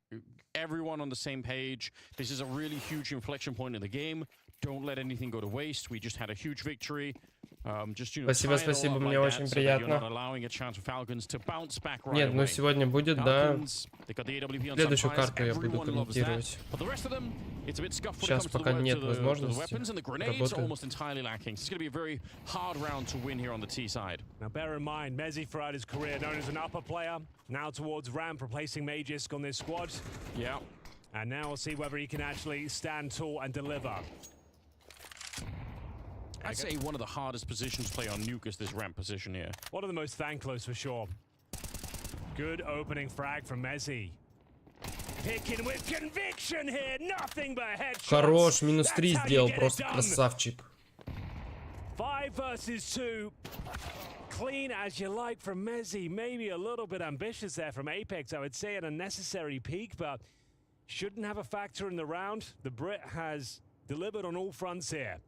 everyone on the same page. This is a really huge inflection point in the game. Don't let anything go to waste. We just had a huge victory. Just, you know, спасибо, мне очень приятно. Нет, ну сегодня будет, да. Следующую карту я буду комментировать. Сейчас пока нет возможности работы. Now bear in mind, Mezzi throughout his career known as an upper player. Now towards ramp, replacing Magisk on this squad. Yeah. And now we'll see whether he can actually stand tall and deliver. I'd say one of the hardest positions to play on Nuke is this ramp position here. One of the most thankless for sure. Good opening frag from Mezzi. Picking with conviction here, nothing but headshots. Хорош, минус 3 сделал, просто красавчик. 5 versus 2. Clean as you like from Mezzi. Maybe a little bit ambitious there from Apex. I would say an unnecessary peak, but shouldn't have a factor in the round. The Brit has delivered on all fronts here.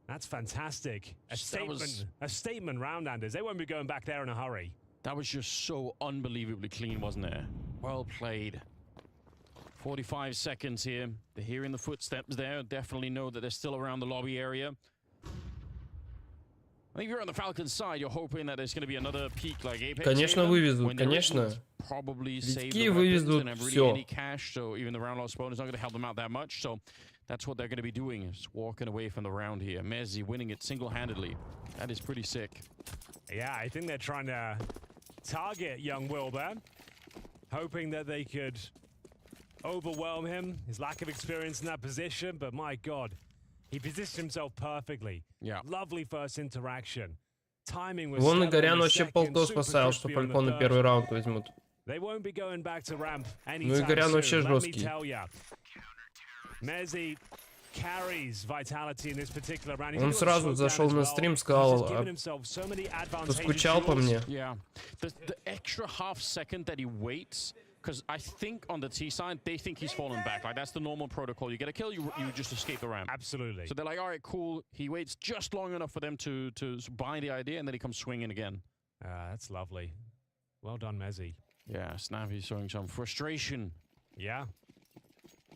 That's fantastic. A statement round, Anders. They won't be going back there in a hurry. That was just so unbelievably clean, wasn't it? Well played. 45 seconds here. They're hearing the footsteps there. Definitely know that they're still around the lobby area. I think if you're on the Falcons side, you're hoping that there's going to be another peak like Apex. Конечно, вывезут, конечно. Витки вывезут все. So even the round loss bonus is not going to help them out that much. So that's what they're going to be doing, is walking away from the round here. Mezzi winning it single-handedly. That is pretty sick. Yeah, I think they're trying to target young Will there, hoping that they could overwhelm him. His lack of experience in that position, but my God, he positioned himself perfectly. Yeah. Lovely first interaction. Timing was Вон и Горян вообще полтос поставил, что Фальконы первый раунд возьмут. They won't be going back to ramp anytime Ну и Горян вообще soon, let me жесткий. tell ya. Mezzi carries Vitality in this particular round. Он сразу зашел на стрим, сказал, поскучал по мне. Yeah. The extra half second that he waits, because I think on the T side, they think he's fallen back. Like, that's the normal protocol. You get a kill, you just escape the ramp. Absolutely. So they're like, all right, cool. He waits just long enough for them to buy the idea, and then he comes swinging again. That's lovely. Well done, Mezzi. Yeah, Snappy's showing some frustration. Yeah.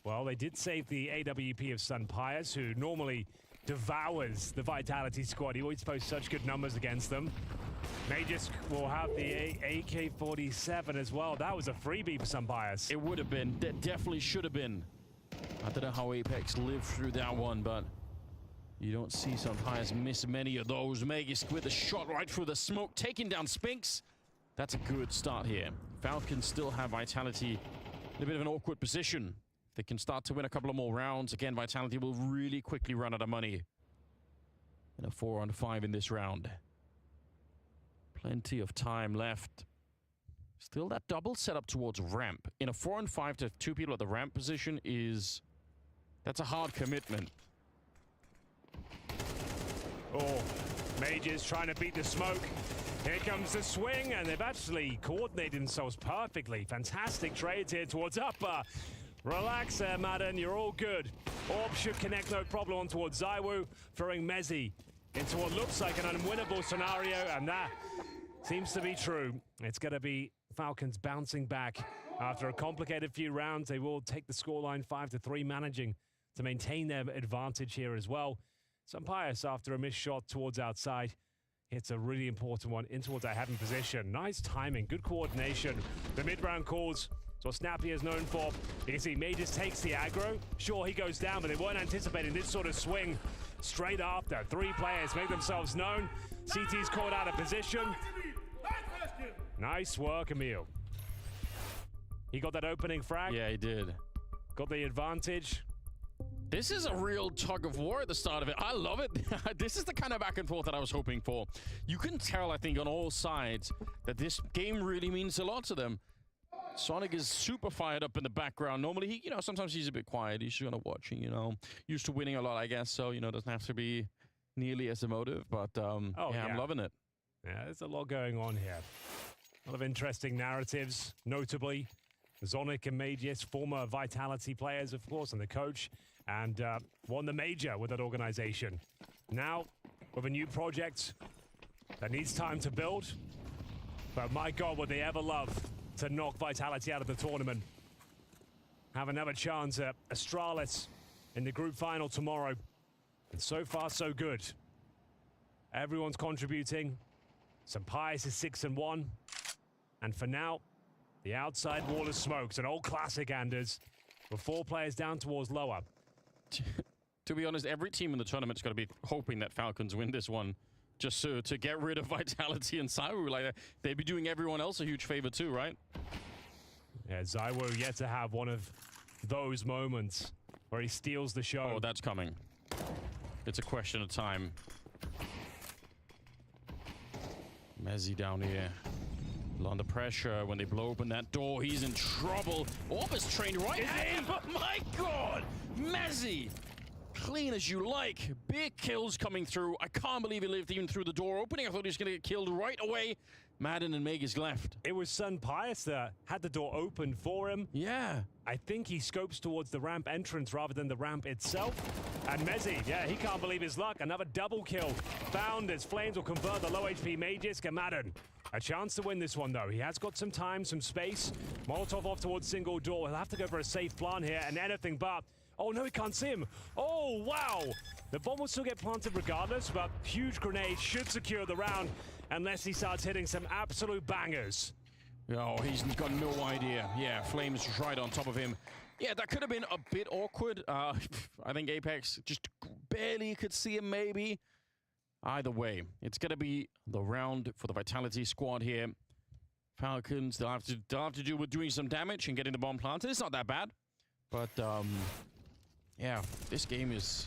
Well, they did save the AWP of Sun Pius, who normally devours the Vitality squad. He always posts such good numbers against them. Magisk will have the AK-47 as well. That was a freebie for Sun Pius. It would have been. That definitely should have been. I don't know how Apex lived through that one, but you don't see Sun Pius miss many of those. Magisk with a shot right through the smoke, taking down Spinks. That's a good start here. Falcons still have Vitality in a bit of an awkward position. They can start to win a couple of more rounds. Again, Vitality will really quickly run out of money. in a 4-on-5 in this round. Plenty of time left. Still that double setup towards ramp. In a 4-on-5 to 2 people at the ramp position that's a hard commitment. Oh, Mages trying to beat the smoke. Here comes the swing, and they've actually coordinated themselves perfectly. Fantastic trades here towards upper. Relax there, Madden, you're all good. Orb should connect no problem on towards Zywoo, throwing Mezzi into what looks like an unwinnable scenario, and that seems to be true. It's going to be Falcons bouncing back. After a complicated few rounds, they will take the scoreline 5-3, managing to maintain their advantage here as well. Pius, after a missed shot towards outside, hits a really important one in towards that heaven position. Nice timing, good coordination. The mid-round calls, it's what Snappy is known for. You can see Mages takes the aggro. Sure, he goes down, but they weren't anticipating this sort of swing. Straight after, 3 players make themselves known. CT's caught out of position. Nice work, Emil. He got that opening frag. Yeah, he did. Got the advantage. This is a real tug of war at the start of it. I love it. This is the kind of back and forth that I was hoping for. You can tell, I think, on all sides that this game really means a lot to them. Sonic is super fired up in the background. Normally, he, sometimes he's a bit quiet. He's just kind of watching, Used to winning a lot, I guess. So, doesn't have to be nearly as emotive. But, yeah, I'm loving it. Yeah, there's a lot going on here. A lot of interesting narratives, notably Zonic and Mages, former Vitality players, of course, and the coach, and won the major with that organization. Now, with a new project that needs time to build, but my God, would they ever love to knock Vitality out of the tournament. Have another chance at Astralis in the group final tomorrow. And so far, so good. Everyone's contributing. Pius is 6-1. And for now, the outside wall of smokes, an old classic, Anders, with 4 players down towards lower. To be honest, every team in the tournament's got to be hoping that Falcons win this one, just to get rid of Vitality and Zywoo. Like, they'd be doing everyone else a huge favor too, right? Yeah, Zywoo yet to have one of those moments where he steals the show. Oh, that's coming. It's a question of time. Mezzi down here. Under pressure. When they blow open that door, he's in trouble. Orb is trained right at him, but my God! Mezzi! Clean as you like. Big kills coming through. I can't believe he lived even through the door opening. I thought he was going to get killed right away. Madden and Meg is left. It was Pius that had the door open for him. Yeah. I think he scopes towards the ramp entrance rather than the ramp itself. And Mezzi, yeah, he can't believe his luck. Another double kill found as Flames will convert the low HP Mages. Madden, a chance to win this one, though. He has got some time, some space. Molotov off towards single door. He'll have to go for a safe plant here and anything but. Oh, no, he can't see him. Oh, wow. The bomb will still get planted regardless, but huge grenade should secure the round unless he starts hitting some absolute bangers. Oh, he's got no idea. Yeah, Flames right on top of him. Yeah, that could have been a bit awkward. I think Apex just barely could see him, maybe. Either way, it's going to be the round for the Vitality squad here. Falcons, they'll have to do with doing some damage and getting the bomb planted. It's not that bad. But, yeah, this game is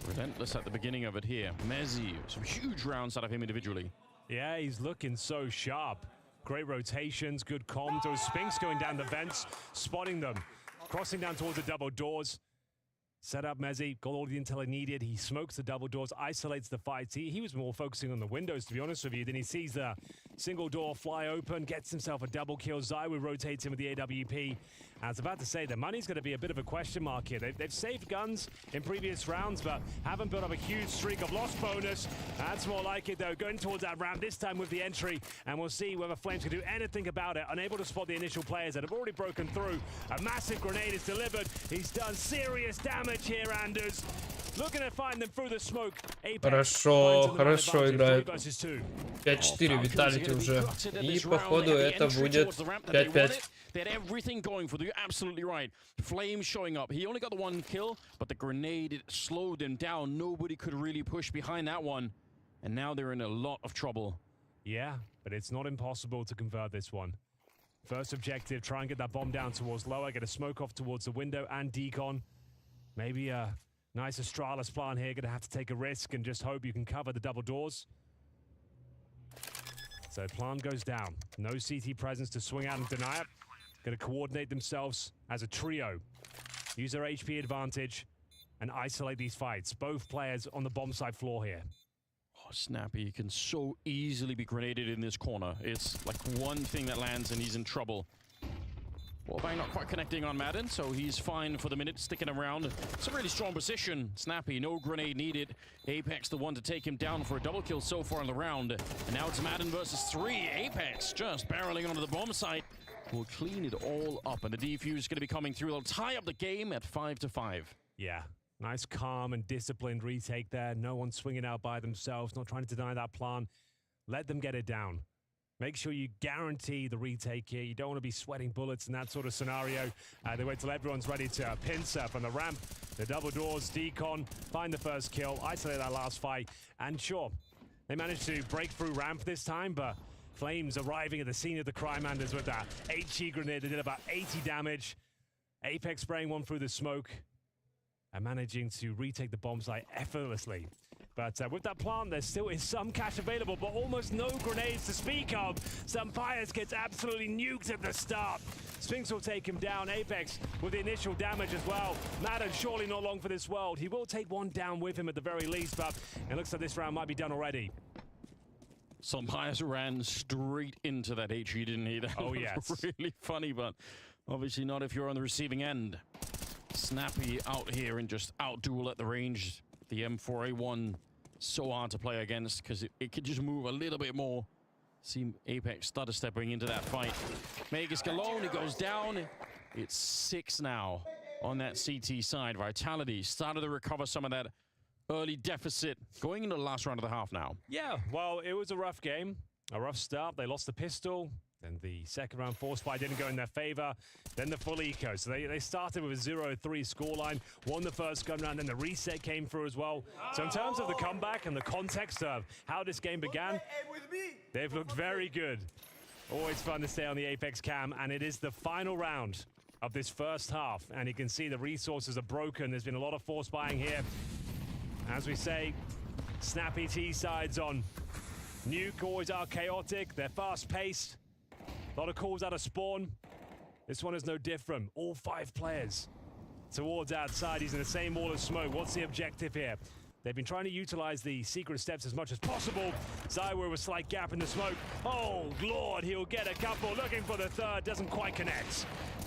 relentless at the beginning of it here. Mezzi, some huge rounds out of him individually. Yeah, he's looking so sharp. Great rotations, good comms. Those Spinks going down the vents, spotting them, crossing down towards the double doors. Set up Mezzi, got all the intel he needed. He smokes the double doors, isolates the fights. He was more focusing on the windows, to be honest with you. Then he sees the single door fly open, gets himself a double kill. Zywoo rotates him with the AWP. I was about to say, the money's going to be a bit of a question mark here. They've saved guns in previous rounds, but haven't built up a huge streak of lost bonus. That's more like it, though. Going towards that round, this time with the entry, and we'll see whether Flames can do anything about it. Unable to spot the initial players that have already broken through. A massive grenade is delivered. He's done serious damage here, Anders. Looking to find them through the smoke. Хорошо, хорошо играет. 5-4 Vitality уже. И походу это будет 5-5. They had everything going for them. You're absolutely right. Flames showing up. He only got the 1 kill, but the grenade, it slowed him down. Nobody could really push behind that one. And now they're in a lot of trouble. Yeah, but it's not impossible to convert this one. First objective, try and get that bomb down towards lower, get a smoke off towards the window and decon. Maybe Nice Astralis plan here. Going to have to take a risk and just hope you can cover the double doors. So plan goes down. No CT presence to swing out and deny it. Going to coordinate themselves as a trio. Use their HP advantage and isolate these fights. Both players on the bomb site floor here. Oh, Snappy can so easily be grenaded in this corner. It's like one thing that lands and he's in trouble. Wallbang not quite connecting on Madden, so he's fine for the minute, sticking around. It's a really strong position. Snappy, no grenade needed. Apex the one to take him down for a double kill so far in the round. And now it's Madden versus 3. Apex just barreling onto the bomb site. Will clean it all up, and the defuse is going to be coming through. They'll tie up the game at 5-5. Yeah, nice, calm and disciplined retake there. No one swinging out by themselves, not trying to deny that plan. Let them get it down. Make sure you guarantee the retake here. You don't want to be sweating bullets in that sort of scenario. They wait till everyone's ready to pincer from the ramp. The double doors, decon, find the first kill, isolate that last fight. And sure, they managed to break through ramp this time, but Flames arriving at the scene of the Crymanders with that HE grenade. They did about 80 damage. Apex spraying one through the smoke and managing to retake the bomb site effortlessly. But with that plant, there still is some cash available, but almost no grenades to speak of. Sampires gets absolutely nuked at the start. Sphinx will take him down. Apex with the initial damage as well. Madden surely not long for this world. He will take one down with him at the very least, but it looks like this round might be done already. Sampires ran straight into that HE, didn't he? That oh, was yes. really funny, but obviously not if you're on the receiving end. Snappy out here and just out-duel at the range. The M4A1, so hard to play against because it could just move a little bit more. See Apex stutter stepping into that fight. Magus Galone, goes down. It's 6 now on that CT side. Vitality started to recover some of that early deficit going into the last round of the half now. Yeah, well, it was a rough game, a rough start. They lost the pistol. Then the second round force fight didn't go in their favor. Then the full eco. So they started with a 0-3 scoreline, won the first gun round, then the reset came through as well. So in terms of the comeback and the context of how this game began, they've looked very good. Always fun to stay on the Apex cam, and it is the final round of this first half. And you can see the resources are broken. There's been a lot of force buying here. As we say, snappy T sides on. Nuke always are chaotic. They're fast-paced. A lot of calls out of spawn. This one is no different. All 5 players towards outside. He's in the same wall of smoke. What's the objective here? They've been trying to utilize the secret steps as much as possible. Zywer with a slight gap in the smoke. Oh, Lord, he'll get a couple. Looking for the third. Doesn't quite connect.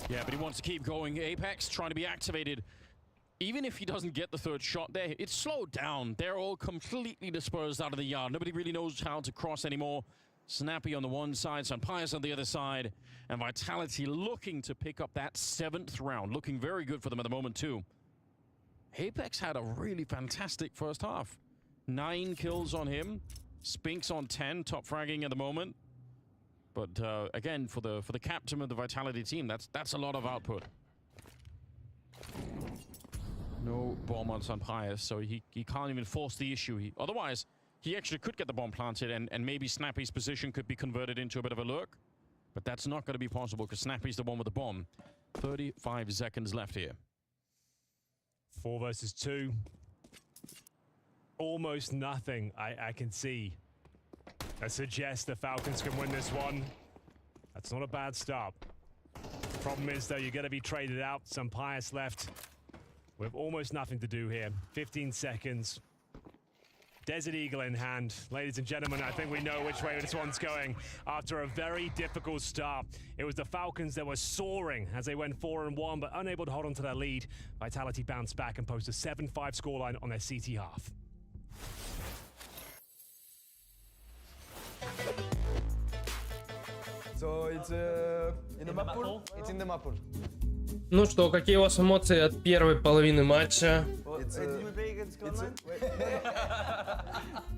Yeah, but he wants to keep going. Apex trying to be activated. Even if he doesn't get the third shot there, it's slowed down. They're all completely dispersed out of the yard. Nobody really knows how to cross anymore. Snappy on the one side, Sampires on the other side, and Vitality looking to pick up that 7th round. Looking very good for them at the moment, too. Apex had a really fantastic first half. 9 kills on him. Spinks on 10, top fragging at the moment. But again, for the captain of the Vitality team, that's a lot of output. No bomb on Sampires, so he can't even force the issue. Otherwise, he actually could get the bomb planted, and maybe Snappy's position could be converted into a bit of a lurk. But that's not going to be possible because Snappy's the one with the bomb. 35 seconds left here. 4 versus 2. Almost nothing I can see that suggests the Falcons can win this one. That's not a bad start. Problem is, though, you're going to be traded out. Sampires left with almost nothing to do here. 15 seconds. Desert Eagle in hand. Ladies and gentlemen, I think we know which way this one's going. After a very difficult start, it was the Falcons that were soaring as they went 4-1, but unable to hold on to their lead. Vitality bounced back and posted a 7-5 scoreline on their CT half. So it's in the map pool? It's in the map pool. Ну что, какие у вас эмоции от первой половины матча?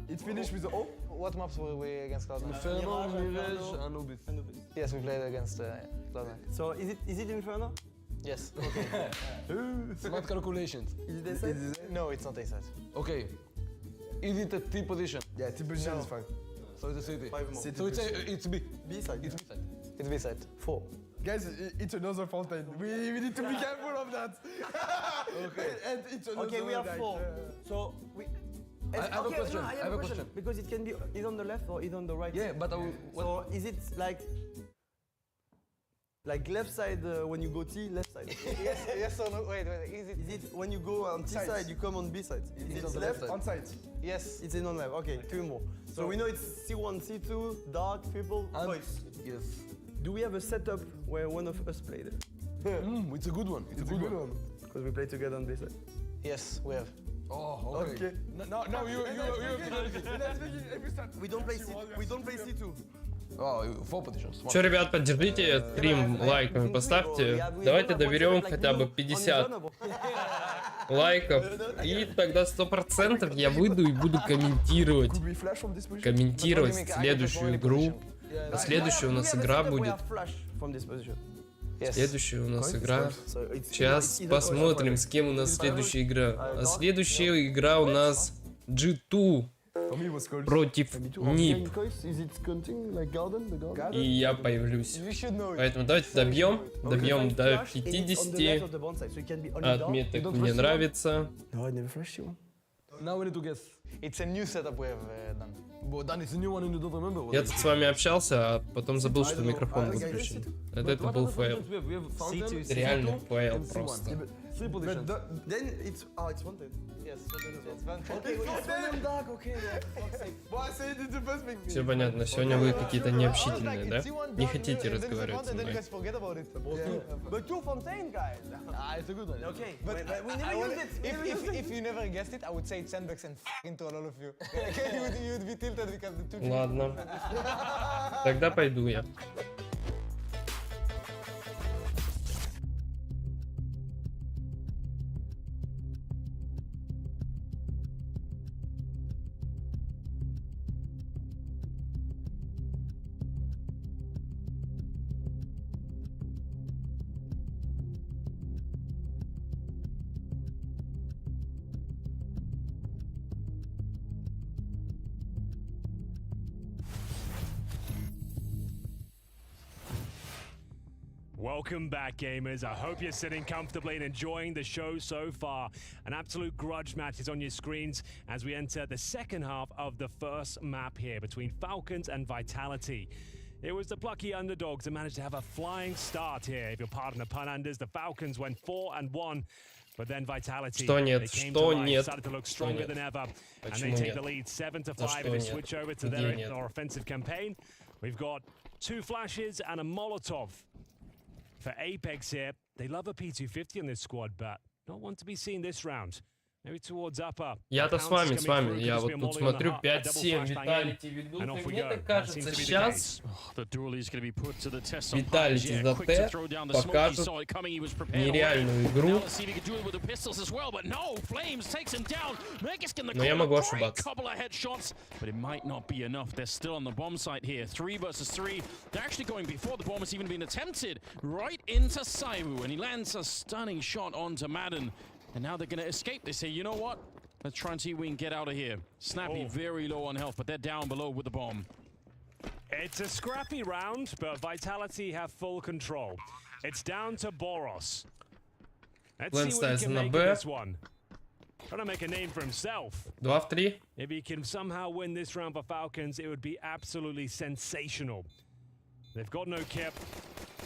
It's finished with the O. What maps were we against Cloud9? Inferno, Mirage, and Obit. Yes, we played against Cloud9. So is it Inferno? Yes. Okay. Smart calculations. Is it A side? No, it's not A side. Okay. Is it a T position? Yeah, T position is fine. So it's a city. 5 more. So it's B. B side. It's B side. It's B side. 4. Guys, it's another fountain. We need to be careful of that. Okay, we have 4. So we. I have a question. No, I have a question. Because it can be either on the left or either on the right. Yeah, but so is it like left side when you go T, left side? Yes or no? Wait. Is it when you go on T side, you come on B side? Is it left? On side. Yes. It's in on left. Okay, 2 more. So we know it's C1, C2, dark, purple, voice. Yes. Do we have a setup where one of us played it? It's a good one. It's a good one. Because we play together on B side. Yes, we have. Oh, okay. Now you We don't play C2. Oh, 4 positions. Че, ребят, поддержите стрим лайками, поставьте. Давайте доберем хотя бы 50 лайков. И тогда 100% я выйду и буду комментировать следующую игру. А следующая у нас игра будет. Следующая у нас игра. Сейчас посмотрим, с кем у нас следующая игра. А следующая игра у нас G2 против нип. И я появлюсь. Поэтому давайте добьем до 50 отметок. Мне нравится. Я тут с вами общался, а потом забыл, что микрофон выключен. Это был фейл. Реальный фейл просто. Все понятно, сегодня вы какие-то необщительные, да? Не хотите разговаривать со мной. Ладно. Тогда пойду я. Welcome back, gamers. I hope you're sitting comfortably and enjoying the show so far. An absolute grudge match is on your screens as we enter the second half of the first map here between Falcons and Vitality. It was the plucky underdogs that managed to have a flying start here. If you'll pardon the pun, Anders, the Falcons went 4-1. But then Vitality, they came to life, started to look stronger than ever. And they take the lead 7-5 and they switch over to their offensive campaign. We've got 2 flashes and a Molotov. For Apex here, they love a P250 on this squad, but not want to be seen this round. Maybe towards upper. Я-то с вами. Я вот тут смотрю 5-7 Виталити ведут. И мне так кажется, сейчас Виталити за Т покажут нереальную игру. Но я могу ошибаться. But it might not be enough. They're still on the bomb site here. 3 versus 3. They're actually going before the bomb has even been attempted. Right into Saiwu. And he lands a stunning shot onto Madden. And now they're going to escape. They say, you know what? Let's try and see if we can get out of here. Snappy very low on health, but they're down below with the bomb. It's a scrappy round, but Vitality have full control. It's down to Boros. Let's see what he can make of this one. Trying to make a name for himself. 2-3. If he can somehow win this round for Falcons, it would be absolutely sensational. They've got no kip,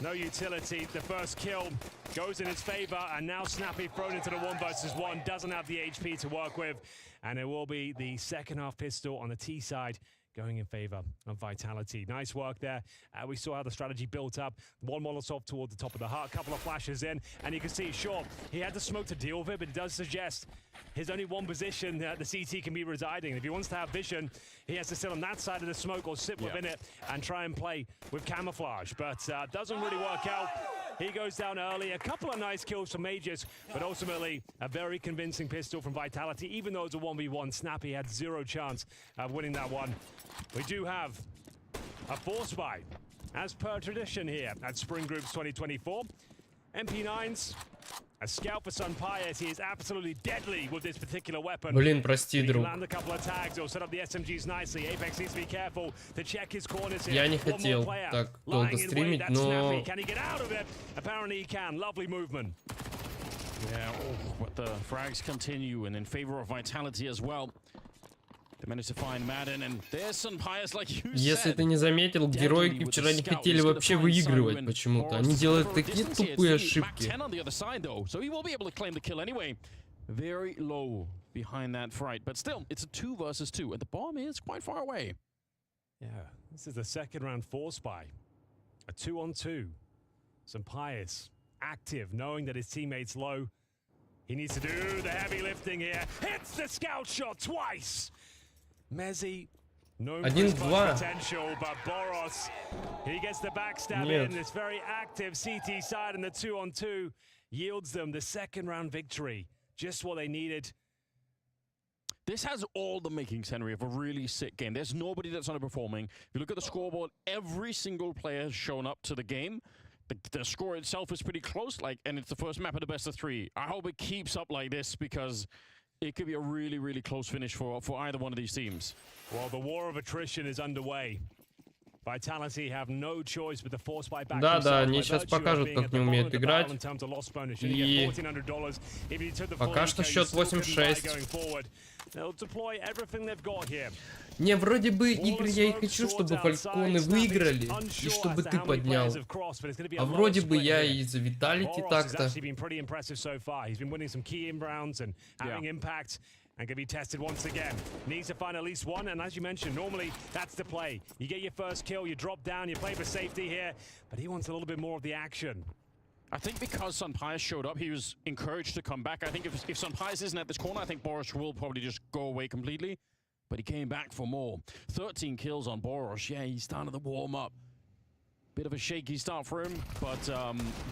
no utility. The first kill goes in his favor, and now Snappy thrown into the 1 versus 1, doesn't have the HP to work with, and it will be the second half pistol on the T side going in favor of Vitality. Nice work there. We saw how the strategy built up. 1 Molotov toward the top of the heart, a couple of flashes in, and you can see, sure, he had the smoke to deal with it, but it does suggest his only one position the CT can be residing. If he wants to have vision, he has to sit on that side of the smoke or sit within it and try and play with camouflage, but doesn't really work out. He goes down early. A couple of nice kills from Mages, but ultimately a very convincing pistol from Vitality. Even though it's a 1v1, Snappy had 0 chance of winning that one. We do have a force buy, as per tradition here at Spring Groups 2024. MP9s, a scout for Sun Pious. He is absolutely deadly with this particular weapon. Блин, прости, друг. Land a couple of tags. He'll set up the SMGs nicely. Apex needs to be careful to check his corners here. Я не хотел так долго стримить, но... Can he get out of it? Apparently he can. Lovely movement. Yeah, but the frags continue, and in favor of Vitality as well. They managed to find Madden, and there's some pious, like you said. Если ты не заметил, героики вчера не хотели вообще выигрывать почему-то. Они делают такие тупые ошибки. So he will be able to claim the kill anyway. Very low behind that fright, but still, it's a 2 versus 2, and the bomb is quite far away. Yeah, this is the second round for Spy. A 2-on-2. Some pious, active, knowing that his teammate's low. He needs to do the heavy lifting here. Hits the scout shot twice. Mezzi, no potential, but Boros, he gets the backstab in. This very active CT side, and the 2-on-2 yields them the second round victory. Just what they needed. This has all the makings, Henry, of a really sick game. There's nobody that's underperforming. If you look at the scoreboard, every single player has shown up to the game. The score itself is pretty close, and it's the first map of the best of 3. I hope it keeps up like this, because it could be a really, really close finish for either one of these teams. Well, the war of attrition is underway. Vitality have no choice but to force by back. Да, они сейчас покажут, как не умеют играть. И пока что счет 8-6. Не, вроде бы игры я и хочу, чтобы Фальконы выиграли, и чтобы ты поднял. А вроде бы я и за Виталити так-то. And can be tested once again. Needs to find at least one, and as you mentioned, normally that's the play. You get your first kill, you drop down, you play for safety here, but he wants a little bit more of the action. I think because Sunpius showed up, he was encouraged to come back. I think if Sunpius isn't at this corner, I think Boros will probably just go away completely. But he came back for more. 13 kills on Boros. Yeah, he started the warm-up. Bit of a shaky start for him, but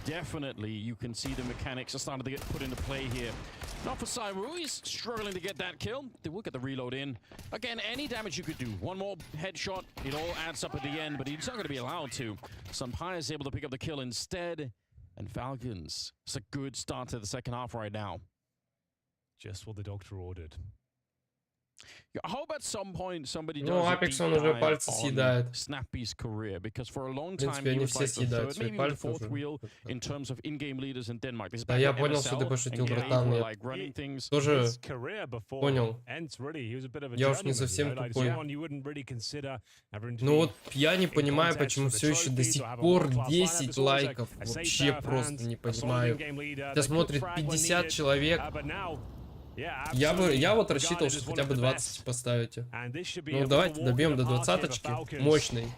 definitely you can see the mechanics are starting to get put into play here. Not for Sairu, he's struggling to get that kill. They will get the reload in. Again, any damage you could do. One more headshot, it all adds up at the end, but he's not going to be allowed to. Sunpius is able to pick up the kill instead. And Falcons, it's a good start to the second half right now. Just what the doctor ordered. I hope at some point somebody does Apex он уже пальцы съедает. Snappy's career, because for a long time he was like the third, maybe the fourth wheel in terms of in-game leaders in Denmark. Да, я понял, что ты пошутил, братан. Я тоже понял. Я уж не совсем тупой. Ну вот я не понимаю, почему все еще до сих пор 10 лайков. Вообще просто не понимаю. Тебя смотрит 50 человек. Я вот рассчитывал, что хотя бы 20 поставите. Ну давайте добьем до 20-очки мощной.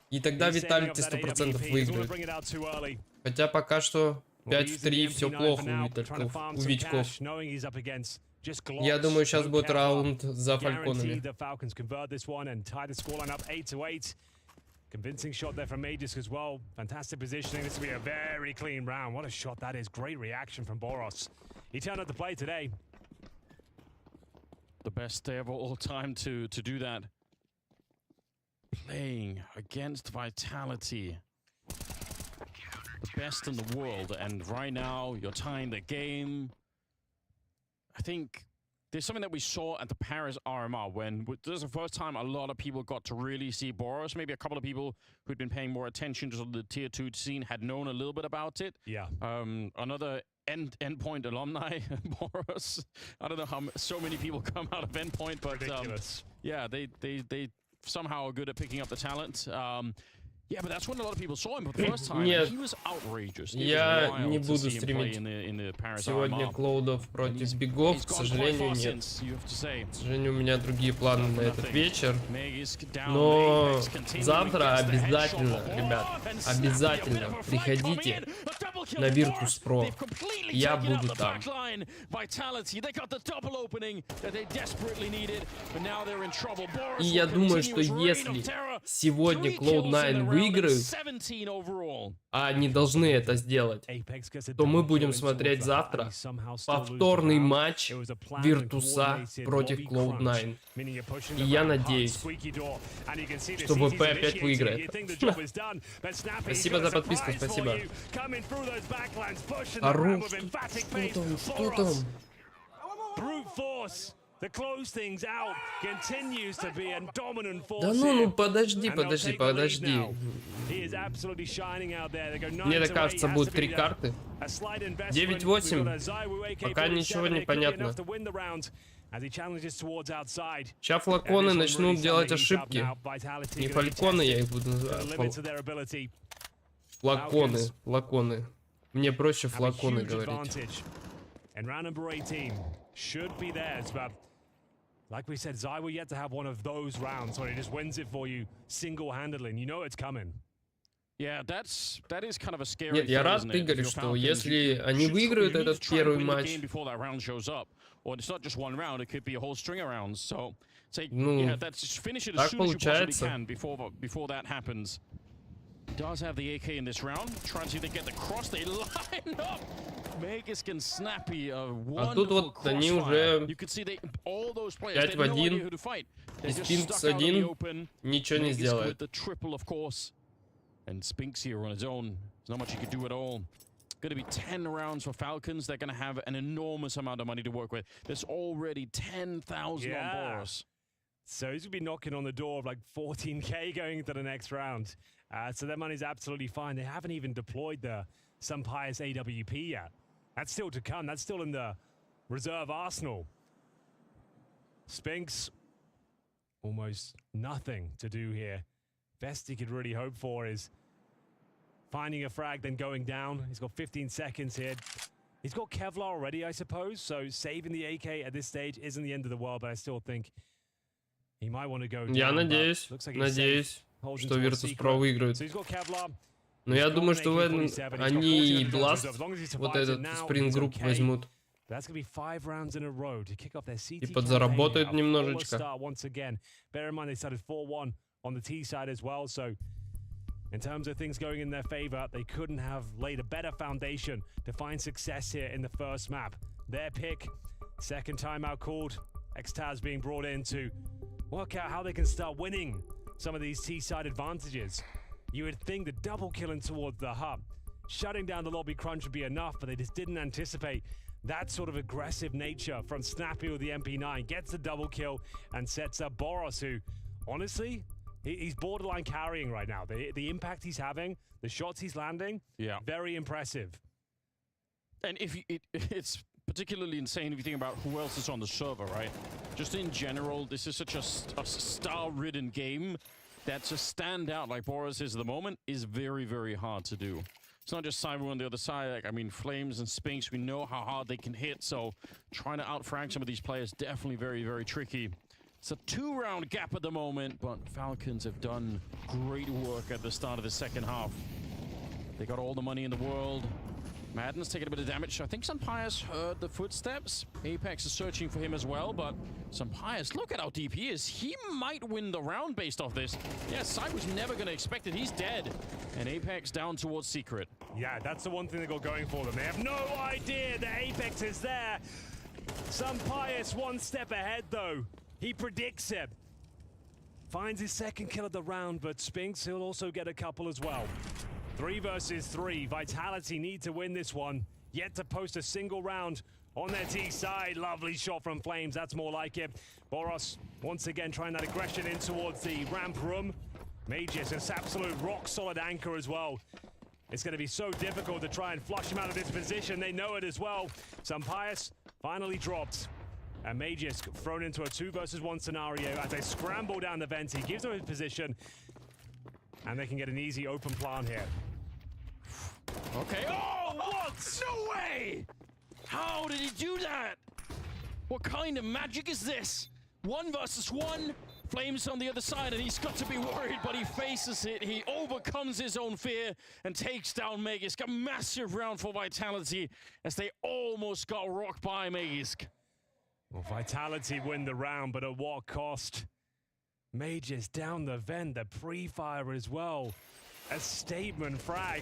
И тогда Виталити 100% выиграет. Хотя пока что 5-3 все плохо у Витьков. Я думаю, сейчас будет раунд за Фальконами. Convincing shot there from Magus as well. Fantastic positioning. This will be a very clean round. What a shot that is. Great reaction from Boros. He turned out to play today. The best day of all time to do that. Playing against Vitality. The best in the world. And right now, you're tying the game. I think there's something that we saw at the Paris RMR when this was the first time a lot of people got to really see Boros. Maybe a couple of people who'd been paying more attention to the tier 2 scene had known a little bit about it. Yeah. Another Endpoint alumni, Boros. I don't know how so many people come out of Endpoint, but yeah, they somehow are good at picking up the talent. Yeah, but that's when a lot of people saw him for the first time. Нет, he was outrageous. Я не буду стримить сегодня Клоудов против Бигов, к сожалению, нет. К сожалению, у меня другие планы на этот вечер. Но завтра обязательно, ребят, обязательно приходите на Virtus Pro. Я буду там. И я думаю, что если сегодня Cloud9 выиграют, а они должны это сделать, то мы будем смотреть завтра повторный матч Виртуса против Cloud9. И я надеюсь, что ВП опять выиграет. Спасибо за подписку, спасибо. Ару, что там? to close things out continues to be a dominant force. Да ну подожди. He is absolutely shining out there. They go 9 Мне to 8, кажется, has будет to be 3 карты. a slight investment. 9-8. We've got a Zywoo AK-47. Пока ничего не It could be понятно. enough to win the round as he challenges towards outside. Сейчас флаконы And this one начнут really делать starting to heat up ошибки. now. Vitality Не gonna be фальконы, я tested их буду to the называть. limits of their ability. Флаконы. Мне проще Have a флаконы huge говорить. advantage. And round number 18 should be theirs, but like we said, Zywoo yet to have one of those rounds where he just wins it for you single-handedly, and you know it's coming. Yeah, that is kind of a scary Нет, я thing, рад, isn't it? Игорь, If you're что Falcons, если you они should- выиграют you need этот to try and первый win the матч, game before that round shows up. Or it's not just one round, it could be a whole string of rounds. So, say, Ну, yeah, that's just finish it as так soon as you possibly получается. can before that happens. Does have the AK in this round. Trying to see if they get the cross. They line up. Megisk and Snappy, a тут wonderful вот они crossfire. уже You can see all those players, 5 they в have no 1. idea who to fight. They're И just Spinks stuck out in the 1 open. ничего не Megisk сделает. with the triple, of course. And Spinks here on his own. There's not much he could do at all. Going to be 10 rounds for Falcons. They're going to have an enormous amount of money to work with. There's already 10,000 on Boros. So he's going to be knocking on the door of like 14K going into the next round. So their money's absolutely fine. They haven't even deployed the some pious AWP yet. That's still to come. That's still in the reserve arsenal. Spinks, almost nothing to do here. Best he could really hope for is finding a frag, then going down. He's got 15 seconds here. He's got Kevlar already, I suppose. So saving the AK at this stage isn't the end of the world, but I still think he might want to go down. Я надеюсь, что Virtus.pro выиграют. So he's got Kevlar. Но я думаю, что они и Blast, вот этот Spring Group возьмут. That's going to be 5 rounds in a row to kick off their CT И подзаработают немножечко. once again. Bear in mind they started 4-1 on the T side as well, so in terms of things going in their favor, they couldn't have laid a better foundation to find success here in the first map. Their pick, second timeout called. Xtaz being brought in to work out how they can start winning some of these T-side advantages. You would think the double killing towards the hub, shutting down the lobby crunch would be enough, but they just didn't anticipate that sort of aggressive nature from Snappy with the MP9. Gets the double kill and sets up Boros, who, honestly, he's borderline carrying right now. The impact he's having, the shots he's landing, very impressive. And it's particularly insane if you think about who else is on the server, right? Just in general, this is such a star-ridden game that to stand out like Boros is at the moment is very, very hard to do. It's not just Cyber on the other side. Like, I mean, Flames and Spinks, we know how hard they can hit, so trying to outfrag some of these players definitely very, very tricky. It's a 2-round gap at the moment, but Falcons have done great work at the start of the second half. They got all the money in the world. Madden's taking a bit of damage. I think Sampaio's heard the footsteps. Apex is searching for him as well, but Sampaio, look at how deep he is. He might win the round based off this. Yeah, Sai was never going to expect it. He's dead. And Apex down towards Secret. Yeah, that's the one thing they got going for them. They have no idea that Apex is there. Sampaio one step ahead, though. He predicts it. Finds his second kill of the round, but Spinks, he'll also get a couple as well. 3 versus 3. Vitality need to win this one. Yet to post a single round on their T side. Lovely shot from Flames. That's more like it. Boros once again trying that aggression in towards the ramp room. Magus, an absolute rock solid anchor as well. It's going to be so difficult to try and flush him out of this position. They know it as well. Sampaio finally dropped. And Magus thrown into a 2 versus 1 scenario as they scramble down the vent. He gives them his position. And they can get an easy open plan here. Okay. Oh, what? No way! How did he do that? What kind of magic is this? 1 versus 1. Flames on the other side, and he's got to be worried, but he faces it. He overcomes his own fear and takes down Megisk. A massive round for Vitality as they almost got rocked by Megisk. Well, Vitality win the round, but at what cost? Magus down the vent, the pre-fire as well. A statement frag.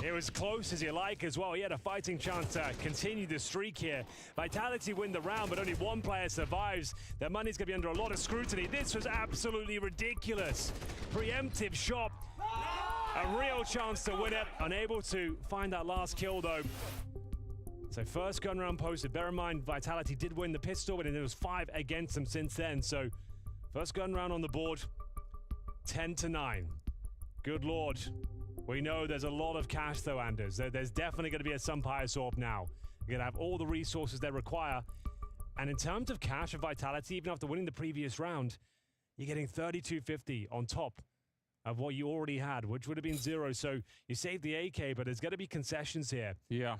It was close as you like as well. He had a fighting chance to continue the streak here. Vitality win the round, but only 1 player survives. Their money's going to be under a lot of scrutiny. This was absolutely ridiculous. Preemptive shot. A real chance to win it. Unable to find that last kill, though. So first gun round posted. Bear in mind, Vitality did win the pistol, and there was 5 against them since then. So first gun round on the board, 10-9. Good lord. We know there's a lot of cash though, Anders. There's definitely going to be a Sumpire Sword now. You're going to have all the resources they require. And in terms of cash for Vitality, even after winning the previous round, you're getting 3250 on top of what you already had, which would have been 0. So you saved the AK, but there's going to be concessions here. Yeah.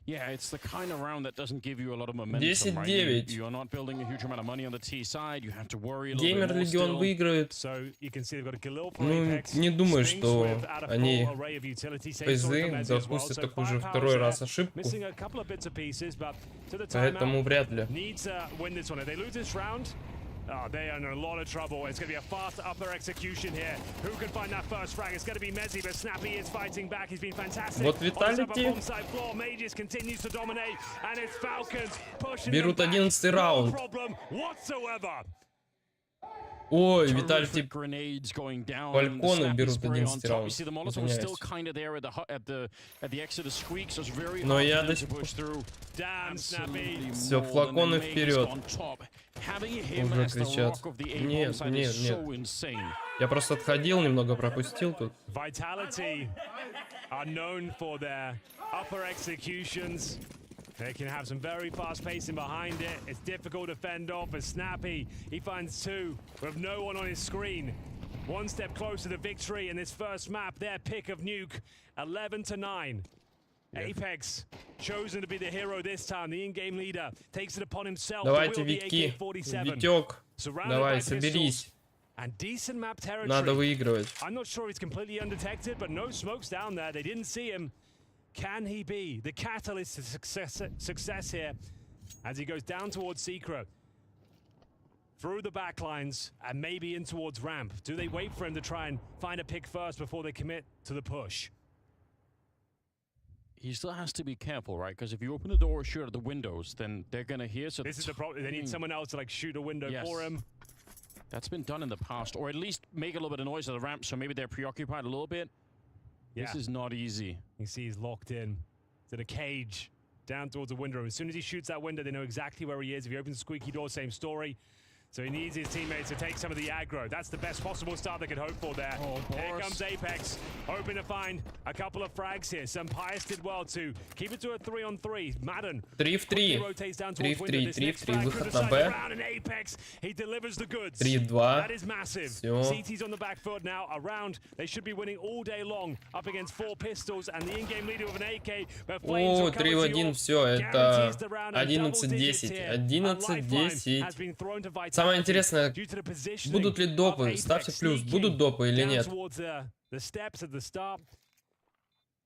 Yeah, it's the kind of round that doesn't give you a lot of momentum, 10-9. right? You're not building a huge amount of money on the T side. You have to worry a little Геймер bit more Легион still. выиграет. So you can see they've got a Galil for Ну, Apex, не думаю, Sphinx что with out a они full array of utility, same ПЗ sort of Mezzi as well. допустят So такую же firepower's второй there, раз ошибку. missing a couple of bits and pieces, but to the Поэтому timeout, вряд ли. needs to win this one. If they lose this round, they are in a lot of trouble. It's going to be a fast upper execution here. Who can find that first frag? It's going to be Mezzi, but Snappy is fighting back. He's been fantastic. Вот On the Vitality bomb side floor, Mages continues to dominate, and it's Falcons pushing берут them back. 11-й No раунд. problem whatsoever. Ой, Terrific Виталий, grenades going down. Falcons The берут spray on 11 top. раунд. You see the Molotov still Извиняюсь. kind of there at the exit of Squeak, so it's very Но hard я for до them to сих пор... push through. Damn, Snappy. Absolutely Всё, more флаконы than the вперед. on top. Having him Уже as the кричат. rock of the A Нет, bomb side нет, is нет. so insane. Я просто отходил, немного пропустил тут. Vitality are known for their upper executions. They can have some very fast pacing behind it. It's difficult to fend off as Snappy. He finds 2 with no one on his screen. One step closer to victory in this first map. Their pick of nuke, 11-9. Apex chosen to be the hero this time. The in-game leader takes it upon himself. Давайте, to wield the Витки. AK-47. Витек, Surrounded давай, by соберись. pistols and decent map territory. Надо выигрывать. I'm not sure he's completely undetected, but no smokes down there. They didn't see him. Can he be the catalyst to success here as he goes down towards Secret? Through the backlines and maybe in towards ramp. Do they wait for him to try and find a pick first before they commit to the push? He still has to be careful, right? Because if you open the door or shoot at the windows, then they're going to hear. So This is the problem. They need someone else to like shoot a window for him. That's been done in the past, or at least make a little bit of noise at the ramp, so maybe they're preoccupied a little bit. Yeah. This is not easy. You see he's locked in to the cage down towards the window. As soon as he shoots that window, they know exactly where he is. If he opens the squeaky door, same story. So he needs his teammates to take some of the aggro. That's the best possible start they could hope for there. Oh, Here comes Apex, hoping to find a couple of frags here. Some Pius did well to keep it to a 3-on-3. Madden 3 в 3. 3 в 3, 3 в 3. Выход на Б. 3 в 2. That is massive. Всё. CT's on the back foot now. Around, they should be winning all day long up against 4 pistols and the in-game leader with an AK. But Flames О, will 3 в 1, все, это 11-10. 11-10. Самое интересное, будут ли допы? Ставьте плюс, будут допы или нет?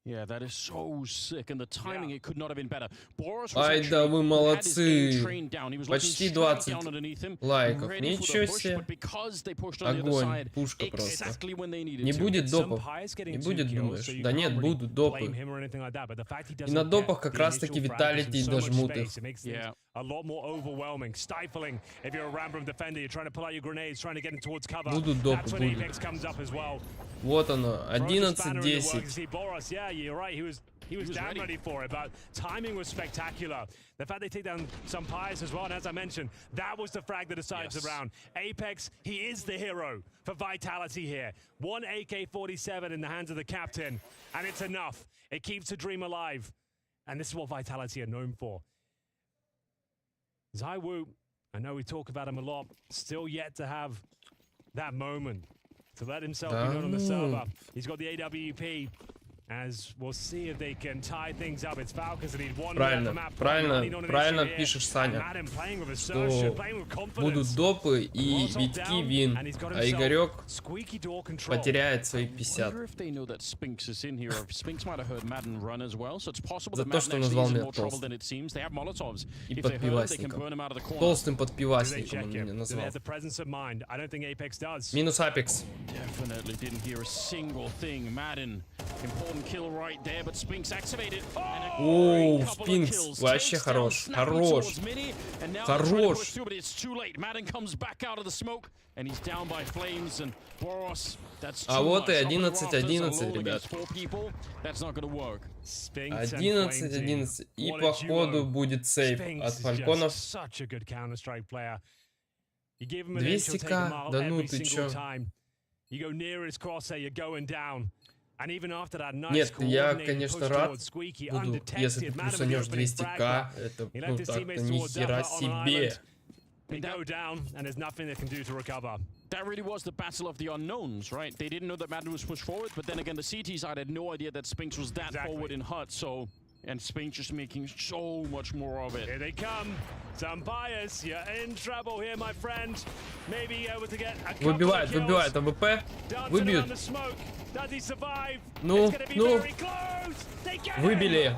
Yeah, that is so sick, and the timing, it could not have been better. Boris was Ай да вы молодцы. Почти 20 лайков. Ничего себе. Огонь, пушка просто. Не будет допов. Не будет, думаешь? Да нет, будут допы. И на допах как раз таки Vitality дожмут их. A lot more overwhelming, stifling. If you're a random defender, you're trying to pull out your grenades, trying to get in towards cover. Будут допы, That's when будут. Apex comes up as well. Вот оно, 11-10. Boris, yeah, you're right. He was damn ready for it, but timing was spectacular. The fact they take down some Pies as well, and as I mentioned, that was the frag that decides the round. Apex, he is the hero for Vitality here. One AK-47 in the hands of the captain, and it's enough. It keeps the dream alive, and this is what Vitality are known for. Zaiwu, I know we talk about him a lot, still yet to have that moment to let himself be known on the server. He's got the AWP, as we'll see if they can tie things up. It's Falcons that need one Правильно пишешь, Саня, что будут допы и Витки вин, а Игорек потеряет свои 50. За то, что назвал меня толстым. И подпивасником. Толстым подпивасником он меня назвал. Минус Апекс. One kill right there, but Spinks activated. Оу, Спинкс, вообще хорош, хорош, хорош. But it's too late. Madden comes back out of the smoke, and he's down by Flames and Boros. That's А вот и 11-11, ребят. 11-11. И походу будет сейф от Фальконов. 200к, да ну ты чё? Нет, я, конечно, рад буду, если ты плюсанешь 200к. Это, ну так-то ни хера себе. They go down, and there's nothing they can do to recover. That really was the battle of the unknowns, right? They didn't know that Madden was pushed forward, but then again, the CT side had no idea that Spinks was that forward in HUD, so... And Spinks just making so much more of it. Here they come. Some bias. You're in trouble here, my friend. Maybe able to get a couple Выбивает, выбивает АВП. Выбьют. Ну, ну. Выбили.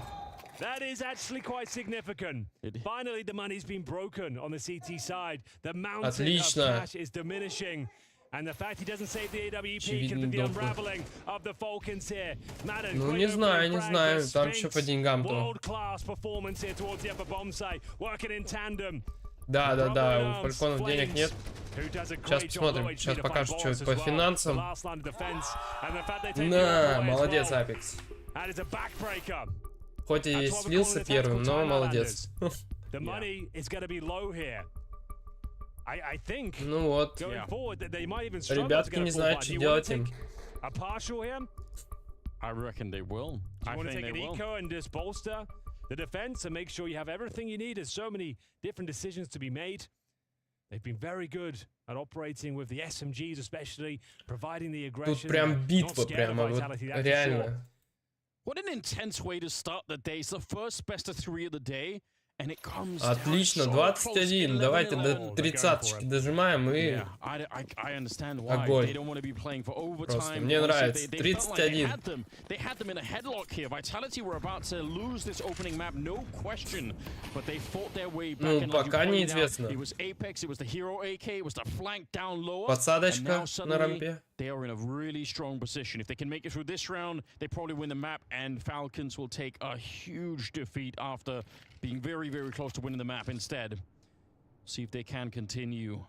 That is actually quite significant. Finally, the money's been broken on the CT side. The mountain of cash is diminishing. And the fact he doesn't save the AWP can be the unraveling of the Falcons here. Madden, ну, не знаю, не знаю. Там еще по деньгам-то. World-class performance here towards the upper bomb site. Working in tandem. Да, да, да, у Фальконов денег нет. Сейчас посмотрим, сейчас покажу, что по финансам. На, молодец, Апекс. Хоть и слился первым, но молодец. Ну вот. Ребятки не знают, что делать им. I reckon they will. I want to take an eco and just bolster the defense and make sure you have everything you need. There's so many different decisions to be made. They've been very good at operating with the SMGs, especially providing the aggression. Тут прям битва, прямо вот реально. What an intense way to start the day. It's the first best of 3 of the day. Отлично, 21. Давайте до 30-очки дожимаем и огонь. Просто мне нравится. 31. Ну, пока неизвестно. Подсадочка на рампе. They are in a really strong position. If they can make it through this round, they probably win the map, and Falcons will take a huge defeat after being very, very close to winning the map instead. See if they can continue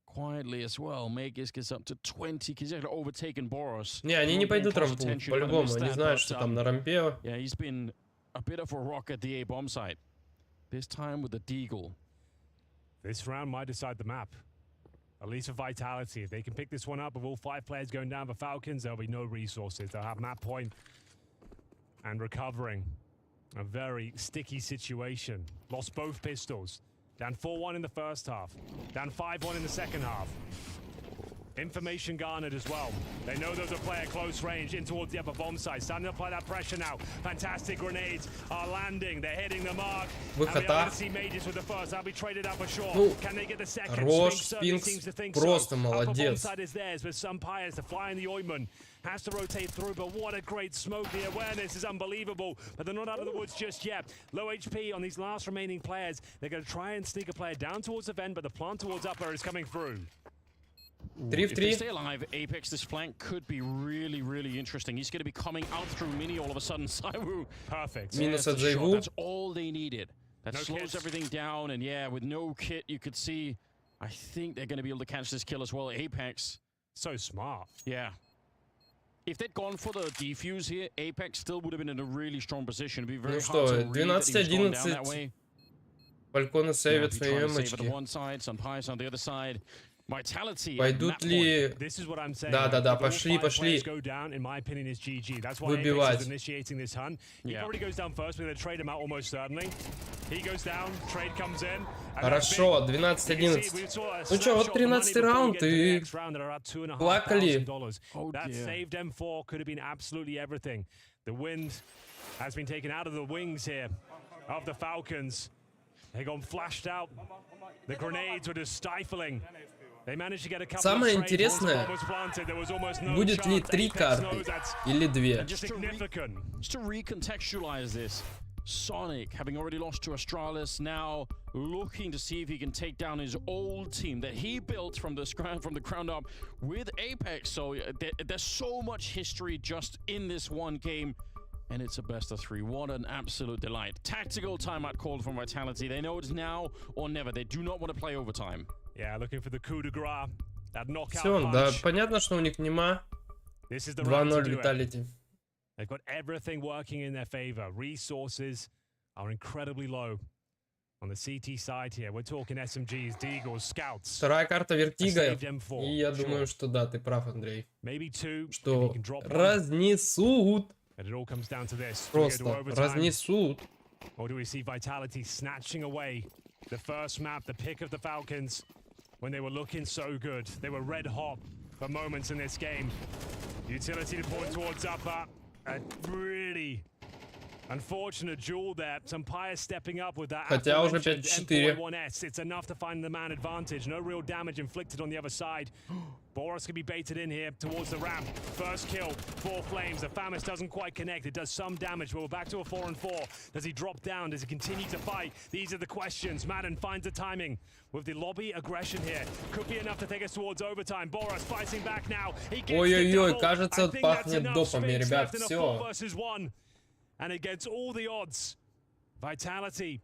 quietly as well. Megis gets up to 20. He's actually overtaken Boros. Не, они не пойдут рампу, по-любому. Они знают, что там на рампе. Yeah, he's been a bit of a rock at the A bomb site. This time with the Deagle. This round might decide the map. At least for Vitality. If they can pick this one up with all 5 players going down for Falcons, there'll be no resources. They'll have map point and recovering. A very sticky situation. Lost both pistols. Down 4-1 in the first half. Down 5-1 in the second half. Information garnered as well. They know there's a player close range in towards the upper bomb site. Starting to apply that pressure now. Fantastic grenades are landing. They're hitting the mark. Выход А. Ну, хорош, Спинкс, просто молодец. Has to rotate through, but what a great smoke. The awareness is unbelievable, but they're not out of the woods just yet. Low HP on these last remaining players. They're going to try and sneak a player down towards the vent, but the plant towards upper is coming through. 3 If they stay alive, Apex, this flank could be really, really interesting. He's going to be coming out through Mini all of a sudden. Saiwu. Perfect. Minus от Зайву. That's all they needed. That slows everything down, and yeah, with no kit, you could see, I think they're going to be able to catch this kill as well. Apex. So smart. Yeah. If they'd gone for the defuse here, Apex still would have been in a really strong position. It'd be very hard to read that he was going down that way. Фальконы сейвят свои эмочки. Пойдут ли... Да, пошли, пошли. Выбивать. Хорошо, 12-11. Ну что, вот 13-й раунд и плакали. They got flashed out. The grenades were just stifling. Самое интересное, будет ли 3 карты или 2. Just to recontextualize this, Sonic, having already lost to Astralis, now looking to see if he can take down his old team that he built from the ground up with Apex. So there's so much history just in this one game, and it's a best of 3. What an absolute delight. Tactical timeout called from Vitality. They know it's now or never. They do not want to play overtime. Yeah, looking for the coup de grace. That knockout Все, да, punch. понятно, что у них нема. This is the round to 2-0 do it. Vitality. They've got everything working in their favor. Resources are incredibly low. On the CT side here, we're talking SMGs, Deagles, Scouts. Вторая карта Вертига. И я думаю, что да, ты прав, Андрей. Что разнесут. Просто разнесут. Or do we see Vitality snatching away the first map, the pick of the Falcons, when they were looking so good? They were red hot for moments in this game. Utility to point towards upper. A really unfortunate duel there. Sampire stepping up with that. Хотя уже 5-4. It's enough to find the man advantage. No real damage inflicted on the other side. Boros can be baited in here towards the ramp. First kill, 4 flames. The Famis doesn't quite connect. It does some damage, but we're back to a 4-4. Does he drop down? Does he continue to fight? These are the questions. Madden finds the timing with the lobby aggression here. Could be enough to take us towards overtime. Boros fighting back now. Ой-ой-ой, кажется, пахнет допами, ребят, все. And against all the odds, Vitality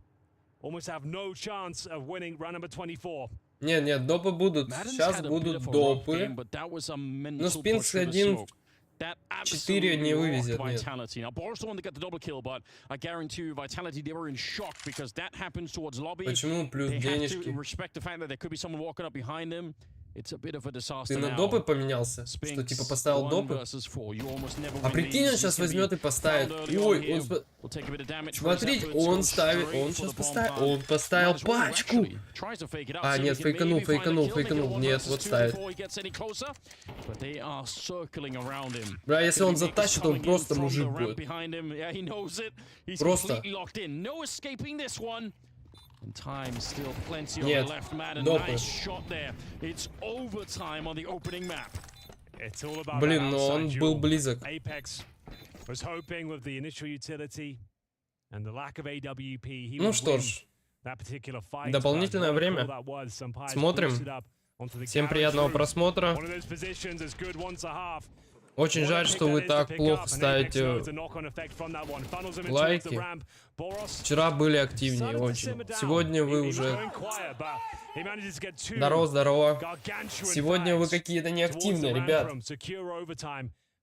almost have no chance of winning round number 24. Нет, допы будут. Сейчас будут допы. Но Спинкс 1-4 не вывезет. Now, Boris the one that got the double kill, but I guarantee you, Vitality, they were in shock because that happens towards lobby. Почему плюс денежки? They have to respect the fact that there could be someone walking up behind them. It's a bit of a disaster. Ты на допы поменялся? Что типа поставил допы? А прикинь, он сейчас возьмет и поставит. Ой, он... Смотрите, он ставит, он сейчас поставит. Он поставил пачку. А, нет, фейканул. Нет, вот ставит. Бля, если он затащит, он просто мужик будет. Просто. And time still plenty on Нет, the left, man. A допы. nice shot there. It's overtime on the opening map. It's all about Блин, но он был близок. Apex was hoping with the initial utility and the lack of AWP, he Ну что ж, дополнительное время. Смотрим. Всем приятного просмотра. Очень жаль, что вы так плохо ставите лайки. Вчера были активнее очень. Сегодня вы уже... Здорово. Сегодня вы какие-то неактивные, ребят.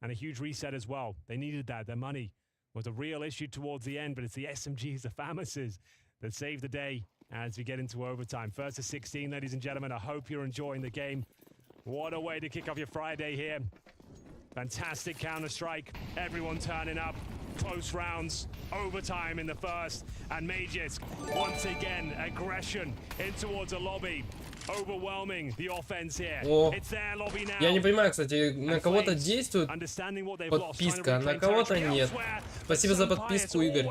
And a huge reset as well. They needed that. Their money was a real issue towards the end, but it's the SMGs, the Famises, that saved the day as we get into overtime. First to 16, ladies and gentlemen. I hope you're enjoying the game. What a way to kick off your Friday here. Fantastic Counter-Strike. Everyone turning up. Close rounds. Overtime in the first. And Mages, once again, aggression in towards a lobby. Overwhelming the offense here. It's their lobby now. Я не понимаю, кстати, на кого-то действует подписка, а на кого-то нет. Спасибо за подписку, Игорь.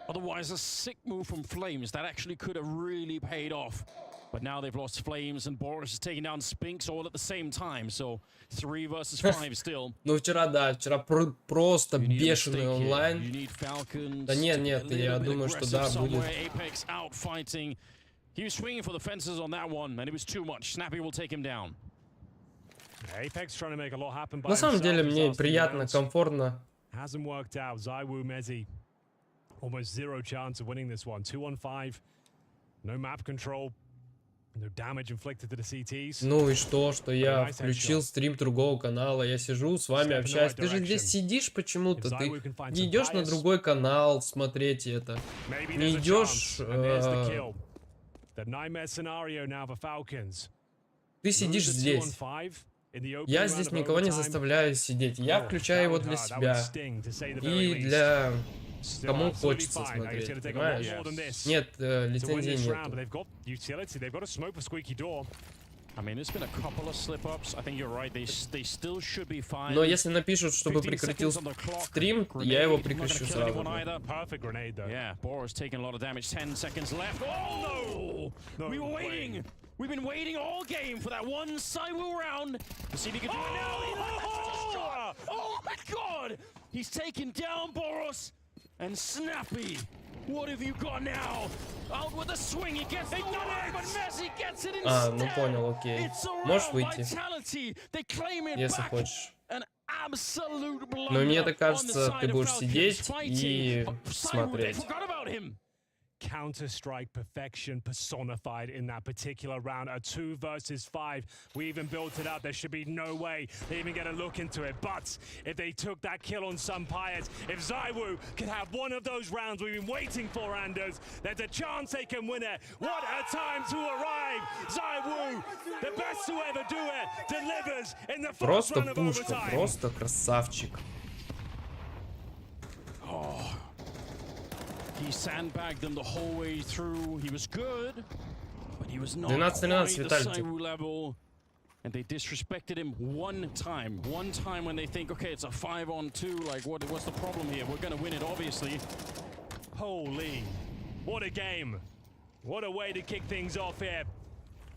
Otherwise, a sick move from Flames that actually could have really paid off. But now they've lost Flames and Boris is taking down Spinks all at the same time. So 3 versus 5 still. Ну вчера, да, вчера просто бешеный онлайн. Да нет, я думаю, что да, будет. Apex out fighting. He was swinging for the fences on that one, and it was too much. Snappy will take him down. Apex trying to make a lot happen by На самом деле мне приятно, комфортно. Hasn't worked out. Zywoo, Mezzi, almost zero chance of winning this one. 2-on-5, no map control, no damage inflicted to the CTs. Ну и что я включил стрим другого канала, я сижу с вами общаюсь. Ты же здесь сидишь почему-то, ты не идешь на другой канал смотреть это, не идешь. Ты сидишь здесь. Я здесь никого не заставляю сидеть. Я включаю его для себя и для кому хочется смотреть, понимаешь? Нет, лицензии нет. Но если напишут, чтобы прекратил стрим, я его прекращу сразу. We've been waiting all game for that one Zywoo round to see if he can do it now. Oh my god! He's taken down Boros and Snappy What have you got now? Out with a swing, he gets the one, but Messi gets it instead. Ну понял, окей. Можешь выйти, если хочешь. Но мне так кажется, ты будешь сидеть и смотреть. Counter-Strike perfection personified in that particular round. A 2 versus 5. We even built it up. There should be no way they even get a look into it. But if they took that kill on some Pirates, if ZywOo could have one of those rounds we've been waiting for, Anders, there's a chance they can win it. What a time to arrive! ZywOo, the best to ever do it, delivers in the first round of overtime. Просто красавчик. Oh. He sandbagged them the whole way through. He was good, but he was not quite the ZywOo level. And they disrespected him one time. One time when they think, okay, it's a 5-on-2. Like, what's the problem here? We're going to win it, obviously. Holy, what a game. What a way to kick things off here.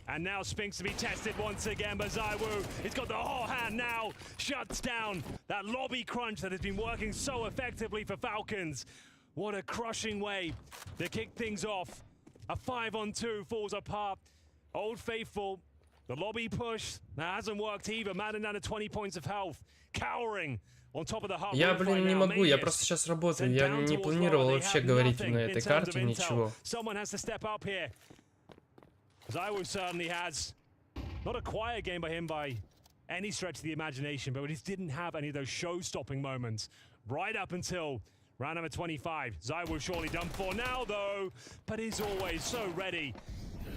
And now Spinks to be tested once again by ZywOo. He's got the whole hand now. Shuts down that lobby crunch that has been working so effectively for Falcons. What a crushing way to kick things off. A 5-on-2 falls apart. Old Faithful, the lobby push, that hasn't worked either. Madden down to 20 points of health. Cowering on top of the hub. Я, блин, не могу, я просто сейчас работаю. Я не планировал вообще говорить на этой карте ничего. Someone has to step up here. ZywOo certainly has. Not a quiet game by him by any stretch of the imagination, but he didn't have any of those show-stopping moments right up until round number 25. ZywOo surely done for now, though, but he's always so ready.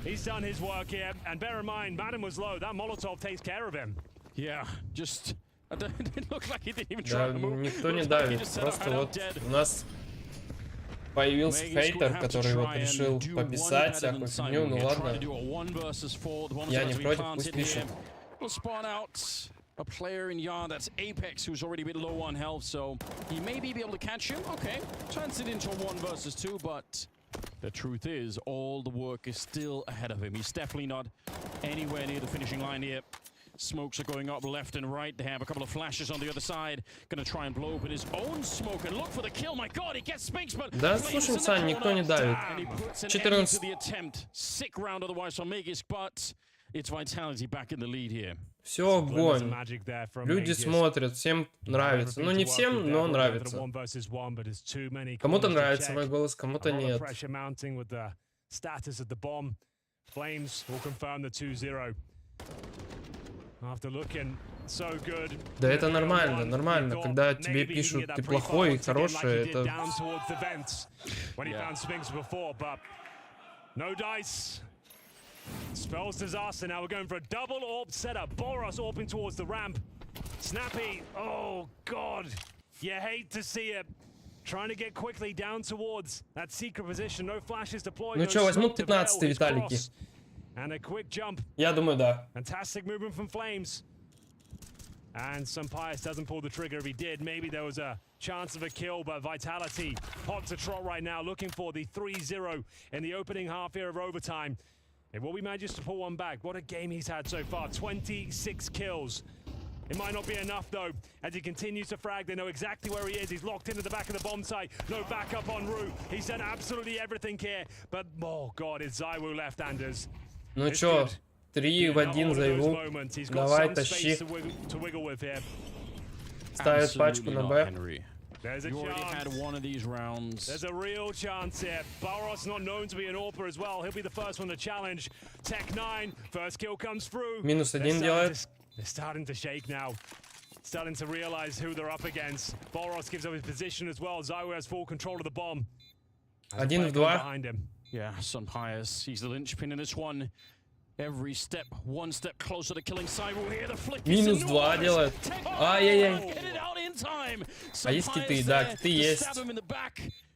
He's done his work here, and bear in mind, Madden was low. That Molotov takes care of him. Yeah, just... It looked like he didn't even try to move. Никто не давит, просто вот у нас появился хейтер, который вот решил пописать всякую фигню, ну ладно. Я не против, пусть пишет. A player in Yard, that's Apex, who's already a bit low on health, so he may be able to catch him. Okay, turns it into a 1 versus 2, but the truth is, all the work is still ahead of him. He's definitely not anywhere near the finishing line here. Smokes are going up left and right. They have a couple of flashes on the other side. Gonna try and blow open his own smoke and look for the kill. My God, he gets Spinks, but да, слушай, Сань, никто не давит. 14. Sick round otherwise for Megis, but it's Vitality back in the lead here. Все огонь. Люди смотрят, всем нравится. Ну не всем, но нравится. Кому-то нравится мой голос, кому-то нет. Да это нормально, нормально. Когда тебе пишут, ты плохой и хороший, это... Spells disaster. Now we're going for a double AWP setup. Boros AWPing towards the ramp. Snappy. Oh, God. You hate to see it. Trying to get quickly down towards that secret position. No flashes deployed. Ну что, возьмут 15-й Виталики? And a quick jump. Я думаю, да. Fantastic movement from Flames. And Pius doesn't pull the trigger. If he did, maybe there was a chance of a kill, but Vitality pops a trot right now, looking for the 3-0 in the opening half here of overtime. It will be manages to pull one back. What a game he's had so far. 26 kills. It might not be enough, though. As he continues to frag, they know exactly where he is. He's locked into the back of the bomb site. No backup en route. He's done absolutely everything here. But, oh, God, it's ZywOo left, Anders. Ну чё, 3 в 1 ZywOo. Давай, тащи. Ставит пачку на Б. There's a chance. There's a real chance here. Boros not known to be an AWPer as well. He'll be the first one to challenge. Tech 9, first kill comes through. -1 делает. They're starting to shake now. Starting to realize who they're up against. Boros gives up his position as well. ZywOo has full control of the bomb. 1 в 2. Behind him. Yeah, Pius, he's the linchpin in this one. Every step, one step closer to killing ZywOo here. The flick is -2 делает. Ай-яй-яй. А есть киты, да, киты есть.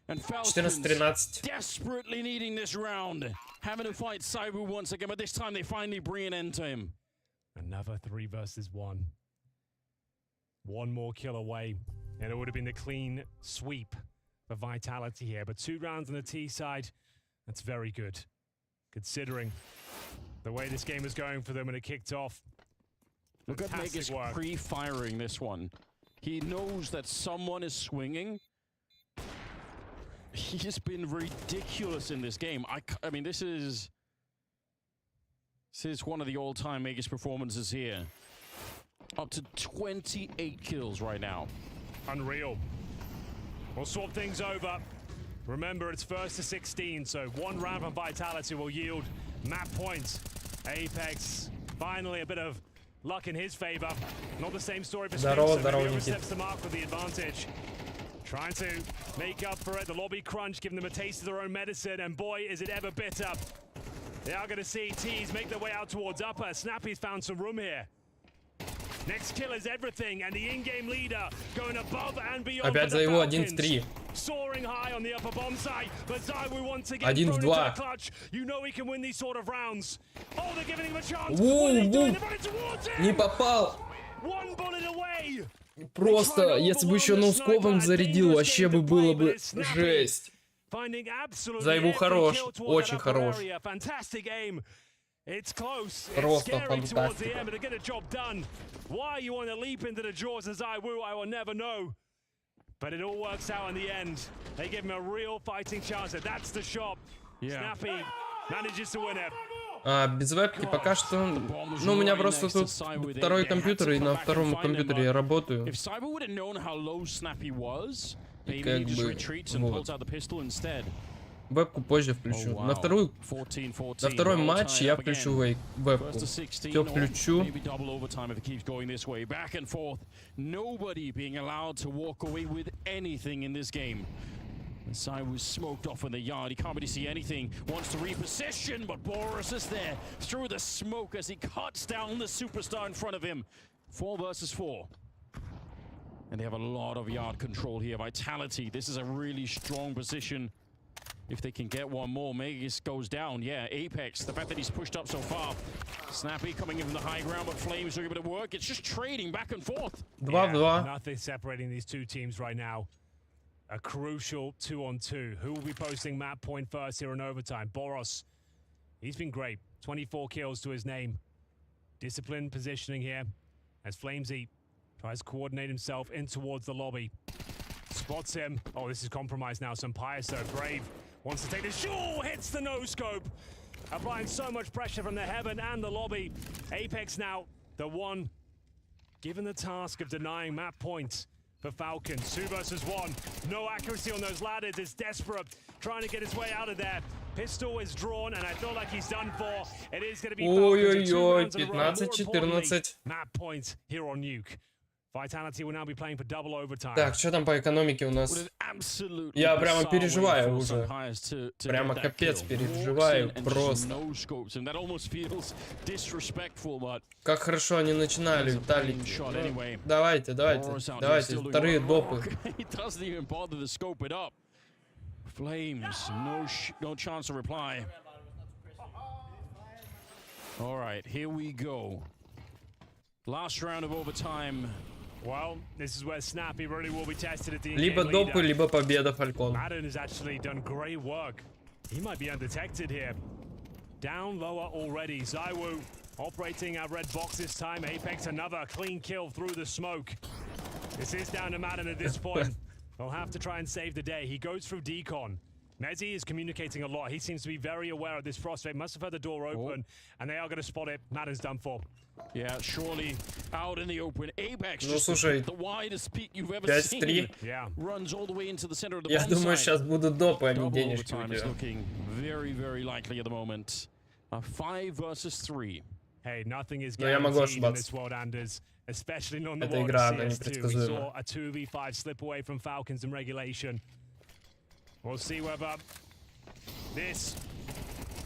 14-13. Desperately needing this round. Having to fight ZywOo once again, but this time they finally bring an end to him. Another 3 versus 1. One more kill away, and it would have been the clean sweep for Vitality here. But 2 rounds on the T side, that's very good, considering the way this game is going for them when it kicked off. Look at Megas pre-firing this one. He knows that someone is swinging. He has been ridiculous in this game. I mean, this is one of the all-time biggest performances here. Up to 28 kills right now. Unreal. We'll swap things over. Remember, it's first to 16, so one round from Vitality will yield map points. Apex, finally a bit of luck in his favor. Not the same story for Spin, so maybe oversteps the mark with the advantage. Trying to make up for it. The lobby crunch, giving them a taste of their own medicine, and boy, is it ever bitter. They are going to see Tees make their way out towards upper. Snappy's found some room here. Next kill is everything, and the in-game leader going above and beyond. Опять за его 1-3. Soaring high on the upper bomb site, but ZywOo once again thrown into the clutch. You know he can win these sort of rounds. Oh, they're giving him a chance. Не попал. One bullet away. Просто, если бы еще ноускопом зарядил, вообще бы было бы жесть. ZywOo хорош, очень хорош. It's close. Просто it's scary towards the фантастика. end, but to get a job done. Why you want to leap into the jaws of ZywOo, I will never know. But it all works out in the end. They give him a real fighting chance. And that's the shot. Snappy manages to win it. Без вебки пока что... Ну, у меня просто тут второй компьютер, и на втором компьютере я работаю. И как бы... Вебку позже включу. На второй матч я включу вебку. Все включу. ZywOo smoked off in the yard. He can't really see anything. Wants to reposition, but Boris is there through the smoke as he cuts down the superstar in front of him. 4 versus 4. And they have a lot of yard control here. Vitality. This is a really strong position. If they can get one more, Magus goes down. Yeah, Apex, the fact that he's pushed up so far. Snappy coming in from the high ground, but Flames doing a bit of work. It's just trading back and forth. 2-2. Nothing separating these two teams right now. A crucial 2-on-2. Who will be posting map point first here in overtime? Boros. He's been great. 24 kills to his name. Disciplined positioning here as Flamesy tries to coordinate himself in towards the lobby. Spots him. Oh, this is compromised now. Sampaiso, brave. Wants to take the shot. Hits the no-scope. Applying so much pressure from the heaven and the lobby. Apex now, the one given the task of denying map points for Falcons. 2 versus 1. No accuracy on those ladders. It's desperate. Trying to get his way out of there. Pistol is drawn, and I feel like he's done for. It is going to be Falcons. 15-14. Map points here on Nuke. Vitality will now be playing for double overtime. Так, что там по экономике у нас? Я прямо переживаю уже. Прямо капец переживаю. Просто. Как хорошо они начинали, Виталики. Ну, давайте. Вторые допы. Flames, no chance to reply. All right, here we go. Last round of overtime. Well, this is where Snappy really will be tested at the Либо допы, либо победа Falcon. Madden has actually done great work. He might be undetected here. Down lower already. ZywOo operating our red box this time. Apex another clean kill through the smoke. This is down to Madden at this point. They'll have to try and save the day. He goes through decon. Mezzy is communicating a lot. He seems to be very aware of this frostbite. Must have heard the door open, and they are going to spot it. Madden's done for. Yeah, surely out in the open. Apex, ну, слушай, the widest peak you've ever seen. Yeah. Runs all the way into the center of the Я думаю, сейчас будут допы, а не денежки у тебя. Looking very, very likely at the moment. 5 versus 3. Hey, nothing is guaranteed in this world, Anders. Especially not in the world of CS2. We saw a 2v5 slip away from Falcons in regulation. We'll see whether this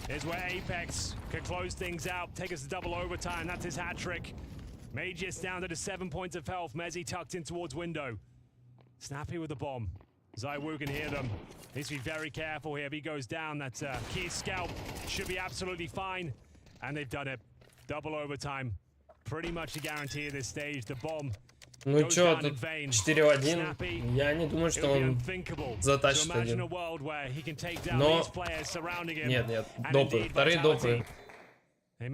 is where Apex can close things out, take us to double overtime. That's his hat trick. Magus down to the 7 points of health. Mezzy tucked in towards window. Snappy with the bomb. ZywOo can hear them. Needs to be very careful here. If he goes down, that key scout should be absolutely fine. And they've done it. Double overtime. Pretty much a guarantee at this stage. The bomb. Ну чё, тут 4-1. Я не думаю, что он затащит один. Но... Нет, допы. Вторые допы. Как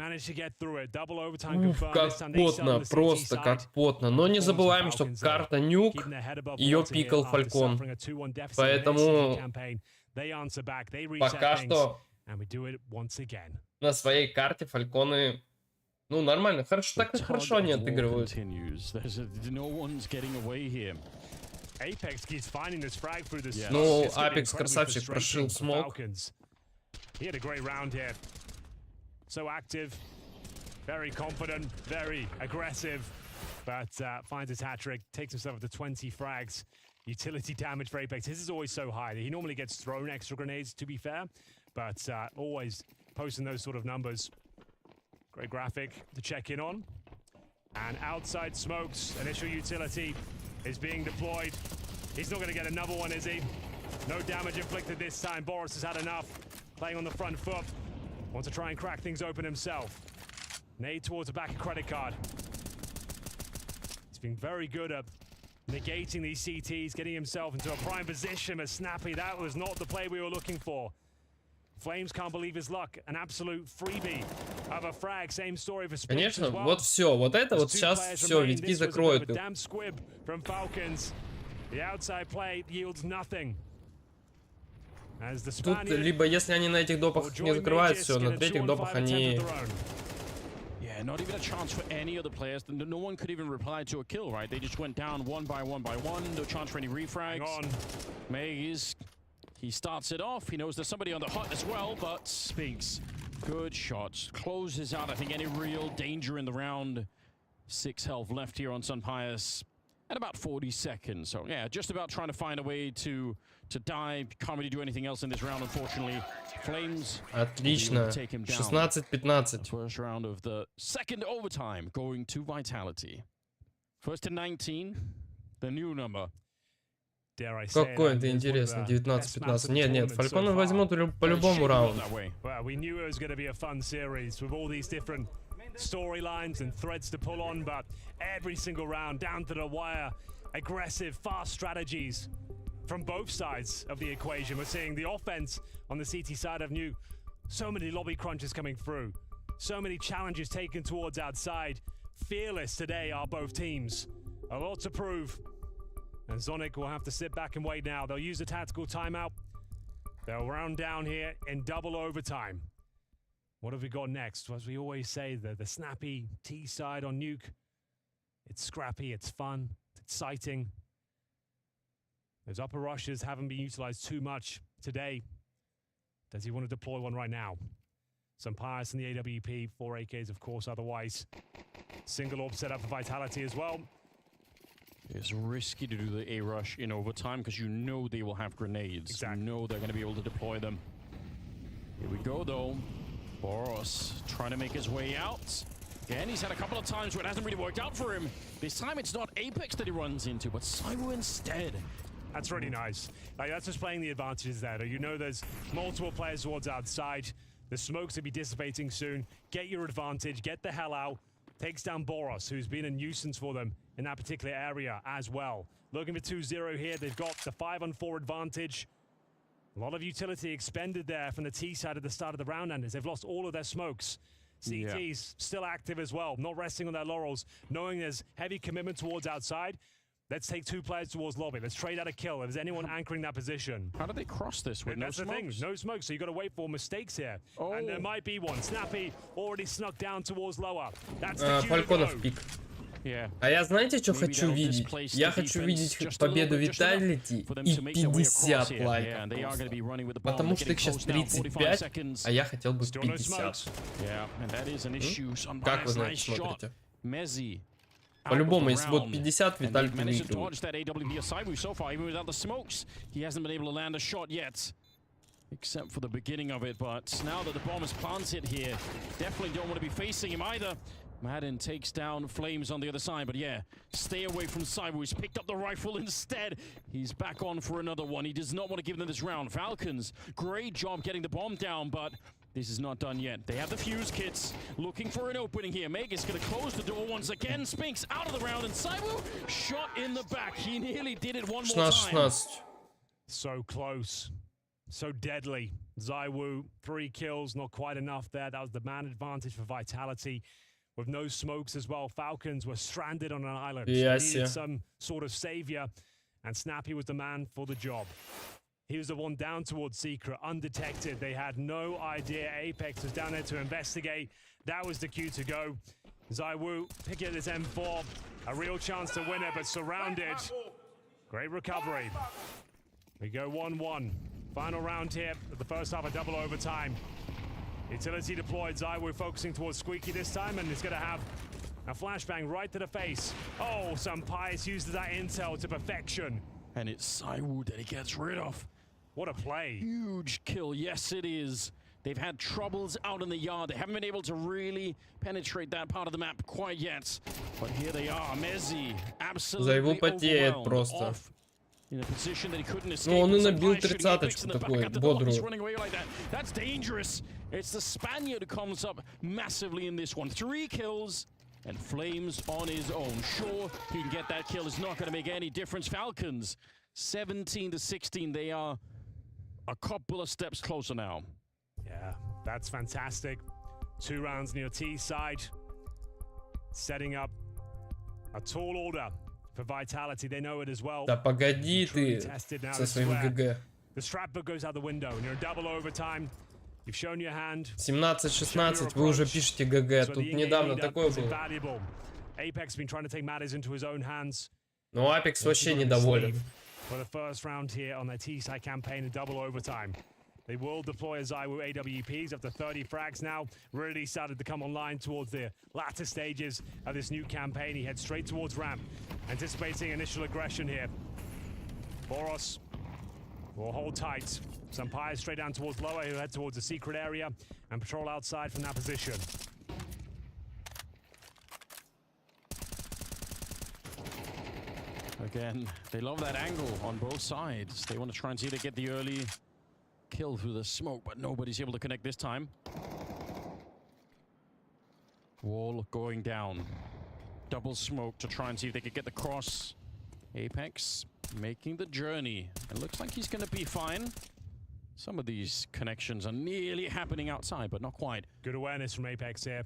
потно, просто как потно. Но не забываем, что карта нюк, ее пикал Фалькон. Поэтому пока что на своей карте Фальконы, ну, нормально. Хорошо, так и хорошо они отыгрывают. Ну, Апекс красавчик прошил смог. So active, very confident, very aggressive, but finds his hat trick, takes himself up to 20 frags. Utility damage for Apex. His is always so high. He normally gets thrown extra grenades, to be fair, but always posting those sort of numbers. Great graphic to check in on. And outside smokes, initial utility is being deployed. He's not going to get another one, is he? No damage inflicted this time. Boris has had enough. Playing on the front foot. Wants to try and crack things open himself. Nade towards the back of credit card. He's been very good at negating these CTs, getting himself into a prime position as Snappy. That was not the play we were looking for. Flames can't believe his luck. An absolute freebie of a frag. Same story for Spinks. Конечно, вот все. Вот это вот сейчас все. Витки закроют. Damn squib from Falcons. The outside play yields nothing. Тут либо если они на этих допах не закрывают, все, на третьих допах они... Yeah, not even a chance for any of the players. No one could even reply to a kill, right? They just went down one by one. No chance for any refrags. Maze, he starts it off. He knows there's somebody on the hut as well, but Spinks, good shots. Closes out, I think, any real danger in the round. 6 health left here on Sunpius. At about 40 seconds. So, yeah, just about trying to find a way to die. Can't really do anything else in this round, unfortunately. Flames. Отлично. 16-15. First round of the second overtime going to Vitality. First to 19. The new number. Какой это интересно, 19-15. Нет, Фальконы возьмут по-любому раунду. Storylines and threads to pull on, but every single round down to the wire, aggressive, fast strategies from both sides of the equation. We're seeing the offense on the CT side of Nuke. So many lobby crunches coming through, so many challenges taken towards outside. Fearless today are both teams. A lot to prove. And Zonic will have to sit back and wait now. They'll use a tactical timeout. They'll round down here in double overtime. What have we got next? As we always say, the snappy T side on Nuke. It's scrappy, it's fun, it's exciting. Those upper rushes haven't been utilized too much today. Does he want to deploy one right now? Some Pius in the AWP, 4 AKs of course, otherwise. Single orb set up for Vitality as well. It's risky to do the A-rush in overtime because you know they will have grenades. Exactly. You know they're going to be able to deploy them. Here we go though. Boros trying to make his way out. Again, he's had a couple of times where it hasn't really worked out for him. This time it's not Apex that he runs into, but Cyber instead. That's really nice. Like, that's just playing the advantages there. You know there's multiple players towards outside. The smokes will be dissipating soon. Get your advantage. Get the hell out. Takes down Boros, who's been a nuisance for them in that particular area as well. Looking for 2-0 here. They've got the 5-on-4 advantage. A lot of utility expended there from the T side at the start of the round, Anders. They've lost all of their smokes. CT's still active as well, not resting on their laurels, knowing there's heavy commitment towards outside. Let's take 2 players towards lobby. Let's trade out a kill if there's anyone anchoring that position. How do they cross this with no smokes? That's the thing, no smoke, so you've got to wait for mistakes here. Oh. And there might be one. Snappy already snuck down towards lower. That's the Фальконов пик. А я знаете, что хочу видеть? Я хочу видеть победу Vitality и 50 лайков. Потому что их сейчас 35, а я хотел бы 50. Как вы на это смотрите? По-любому, если будет 50, Vitality выигрывает. Except for the beginning of it, but now that the bomb is planted here, definitely don't want to be facing him either. Madden takes down Flames on the other side, but yeah, stay away from Cyber. He's picked up the rifle instead. He's back on for another one. He does not want to give them this round. Falcons, great job getting the bomb down, but this is not done yet. They have the fuse kits, looking for an opening here. Mega's going to close the door once again. Spinks out of the round, and Cyber shot in the back. He nearly did it one more time. So close. so deadly. ZywOo, 3 kills, not quite enough there. That was the man advantage for Vitality. With no smokes as well, Falcons were stranded on an island. Yes, They needed some sort of savior, and Snappy was the man for the job. He was the one down towards Secret, undetected. They had no idea Apex was down there to investigate. That was the cue to go. ZywOo picking at his M4. A real chance to win it, but surrounded. Great recovery. We go 1-1. Final round here at the first half of double overtime. Utility deployed. ZywOo focusing towards Squeaky this time, and he's going to have a flashbang right to the face. Oh, some Pious uses that intel to perfection. And it's ZywOo that he gets rid of. What a play. Huge kill. Yes, it is. They've had troubles out in the yard. They haven't been able to really penetrate that part of the map quite yet. But here they are. Mezzi absolutely потеет просто. Off in a position that he couldn't escape. Ну, он и набил 30-очку такой, бодрую. He's running away like that. That's dangerous. It's the Spaniard who comes up massively in this one. 3 kills and Flames on his own. Sure, he can get that kill. It's not going to make any difference. Falcons, 17-16. They are a couple of steps closer now. Yeah, that's fantastic. 2 rounds near T side. Setting up a tall order for Vitality. They know it as well. Да погоди ты со своим ГГ. The strap book goes out the window and you're in double overtime. You've shown your hand. 17-16, вы уже пишете ГГ. Тут недавно такое было. Apex has been trying to take matters into his own hands. Но Apex вообще недоволен. For the first round here on their T-side campaign in double overtime. They will deploy a ZywOo AWPs up to 30 frags now. Really started to come online towards the latter stages of this new campaign. He heads straight towards ramp, anticipating initial aggression here. Boros will hold tight. Sampire straight down towards lower, who head towards the secret area and patrol outside from that position. Again, they love that angle on both sides. They want to try and see if they get the early kill through the smoke, but nobody's able to connect this time. Wall going down. Double smoke to try and see if they could get the cross. Apex making the journey. It looks like he's going to be fine. Some of these connections are nearly happening outside, but not quite. Good awareness from Apex here.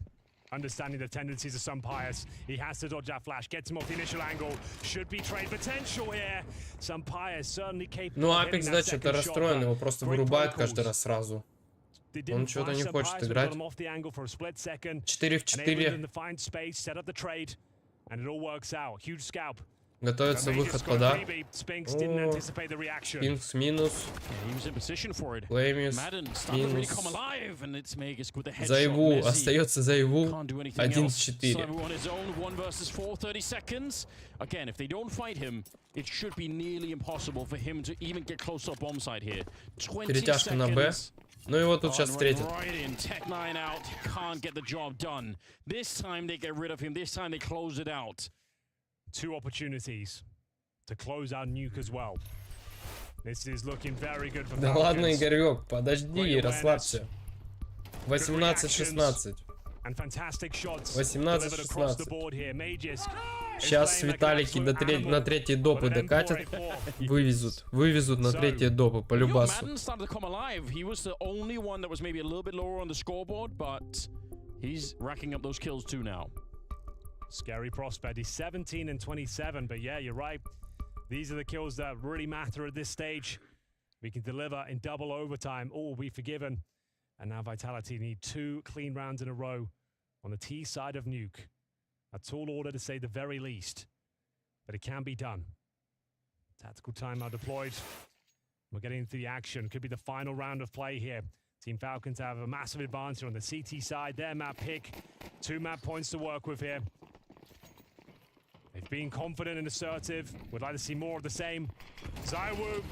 Understanding the tendencies of some Pious. He has to dodge that flash, gets him off the initial angle. Should be trade potential here. Some Pious certainly capable. Ну, Apex, да, что-то расстроен, его просто вырубают каждый раз сразу. Он что-то не хочет играть. 4 в 4. Готовится выход пода. Спинкс минус. Флеймис минус. ZywOo. Остается ZywOo. 11-4. Again, if they don't fight him, it should be nearly impossible for him to even get close to bomb site here. 20 Перетяжка на Б. Ну его тут сейчас встретят. Tech9 out, can't get the job done. This time they get rid of him. This time they close it out. 2 opportunities to close out Nuke as well. This is looking very good for Falcons. Да ладно, Игорек, подожди, расслабься. 18-16. 18-16. Сейчас Виталики на 3-й допы докатят. Вывезут на 3-е допы по любасу. Scary prospect. He's 17 and 27, but yeah, you're right. These are the kills that really matter at this stage. We can deliver in double overtime. All will be forgiven. And now Vitality need 2 clean rounds in a row on the T side of Nuke. A tall order to say the very least, but it can be done. Tactical timeout deployed. We're getting into the action. Could be the final round of play here. Team Falcons have a massive advantage on the CT side. Their map pick. 2 map points to work with here. They've been confident and assertive. Would like to see more of the same. ZywOo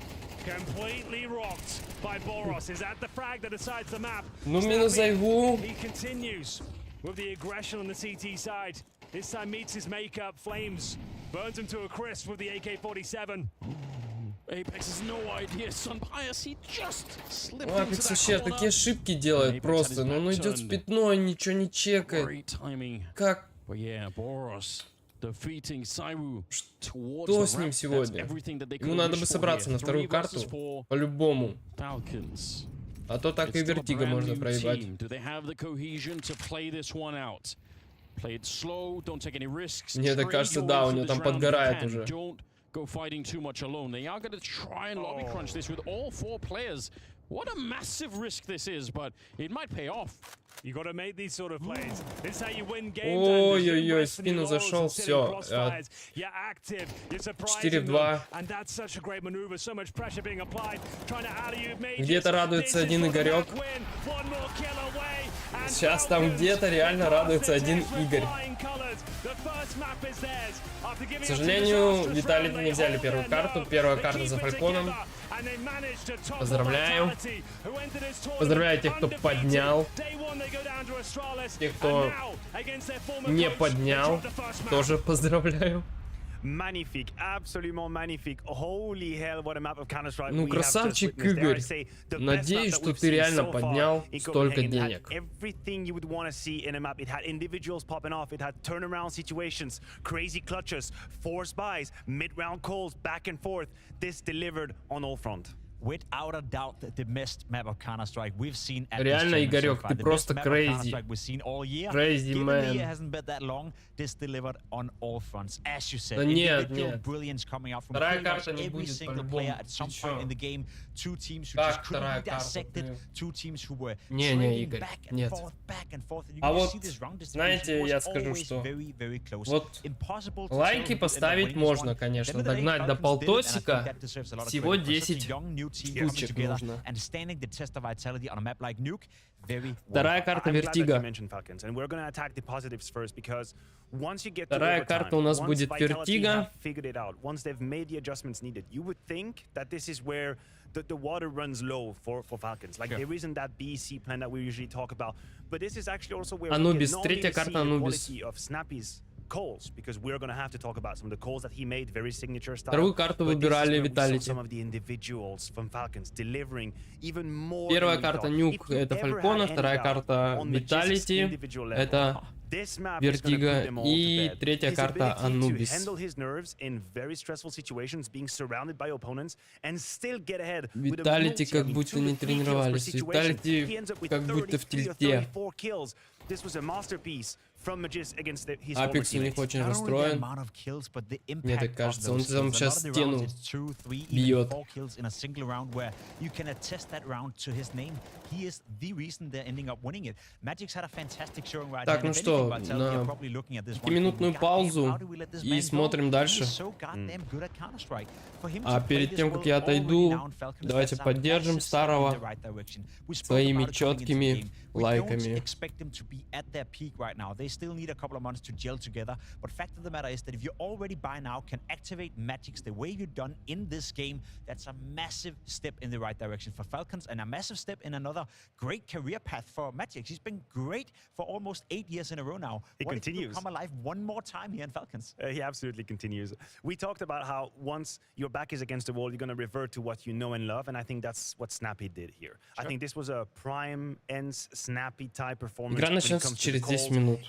completely rocked by Boros. Is that the frag that decides the map? Ну, минус ZywOo. He continues with the aggression on the CT side. This time meets his makeup. Flames burns him to a crisp with the AK-47. Apex has no idea. Sunpious, he just slipped Apex into that вообще corner. такие ошибки делает просто. Но он идет в пятно, ничего не чекает. Как? But yeah, Boros defeating Saiwu towards Что the с ним ramp. That's сегодня? everything that they Ему could надо wish бы for собраться here. на вторую 3 карту versus 4 по-любому. Falcons. А то так It's и still a вертига brand можно new проебать. team. Do they have the cohesion to play this one out? Play it slow, don't take any risks. Мне так Trade кажется, your да, way у through него this там round if you подгорает can. уже. Don't go fighting too much alone. They are going to try and lobby crunch this with all 4 players. What a massive risk this is, but it might pay off. You got to make these sort of plays. This is how you win games. Ой-ой-ой, спину зашел, все. 4-2. Где-то радуется один Игорек. Сейчас там где-то реально радуется один Игорь. К сожалению, Виталий не взяли первую карту. Первая карта за Фальконом. Поздравляю. Поздравляю тех, кто поднял. Тех, кто не поднял, тоже поздравляю. Magnifique, absolument magnifique. Holy hell, what a map of Counter-Strike. Ну, красавчик Игорь. Надеюсь, что ты реально поднял столько денег. Everything you would want to see in a map. It had individuals popping off. It had turnaround situations, crazy clutches, force buys, mid-round calls, back and forth. This delivered on all front. Without a doubt, the best map of Counter-Strike we've seen at Реально, this Игорек, so far. ты The просто best map of crazy. Counter-Strike we've seen all year. Crazy Given man. the year hasn't been that long, this delivered on all fronts. As you said, Да нет, individual нет. brilliance coming out from Вторая pretty much карта не every будет single по-любому. player at some Ты point чё? in the game. Two teams who Как just couldn't вторая be карта? dissected. Two teams who were Не, trading Игорь, back and нет. forth, back and forth. And you А can вот, see this round distribution знаете, was я скажу, always что very, very close. вот Impossible to лайки tell who ended up поставить winning this можно, one. конечно, At the end of the day, догнать до Falcons did it, and I think полтосика. that deserves a lot of Всего credit for such a 10 young new team coming штучек together нужно. and standing the test of vitality on a map like Nuke. Very Вторая well. карта I'm glad that you Вертига. mentioned Falcons, and we're going to attack the positives first because once you get to Вторая overtime, карта у нас once будет Vitality Вертига. have figured it out, once they've made the adjustments needed, you would think that this is where the water runs low for Falcons. Like there isn't that B-C plan that we usually talk about, but this is actually also where we Anubis, can not only третья see карта the Anubis. quality of Snappy's calls, because we're going to have to talk about some of the calls that he made, very signature style. Вторую карту But this is выбирали where we saw Vitality. some of the individuals from Falcons delivering even more. Первая than we карта thought. Нюк If you это ever Фалькона, had any вторая doubt карта on Magic's Vitality individual level, это this map is gonna Вертига put them all и to bed. третья His карта ability to Анубис. handle his nerves in very stressful situations, being surrounded by opponents, and still get ahead with a Виталити multi, как I mean, будто 2 не to 3 kills per тренировались. situation. Виталити He ends up with как будто в 33 or тильте. 34 kills. This was a masterpiece from Magis against his former Апекс у них teammates. очень Not only the расстроен. amount of kills, but the Мне impact так of кажется, он those там kills. A сейчас lot of the стену rounds, it's 2, 3, бьет. even 4 kills in a single round where you can attest that round to his name. He is the reason they're ending up winning it. Magic's had a fantastic showing right Так, now. ну что, на пятиминутную паузу и смотрим дальше. А перед тем, как я отойду, давайте поддержим старого своими четкими лайками. They still need a couple of months to gel together, but fact of the matter is that if you already by now can activate Magic's the way you've done in this game, that's a massive step in the right direction for Falcons and a massive step in another great career path for Magic's. He's been great for almost 8 years in a row now. He What continues. if he come alive one more time here in Falcons? He absolutely continues. We talked about how once your back is against the wall, you're going to revert to what you know and love, and I think that's what Snappy did here. I think this was a prime ends Snappy type performance. Игра начнется через 10 минут.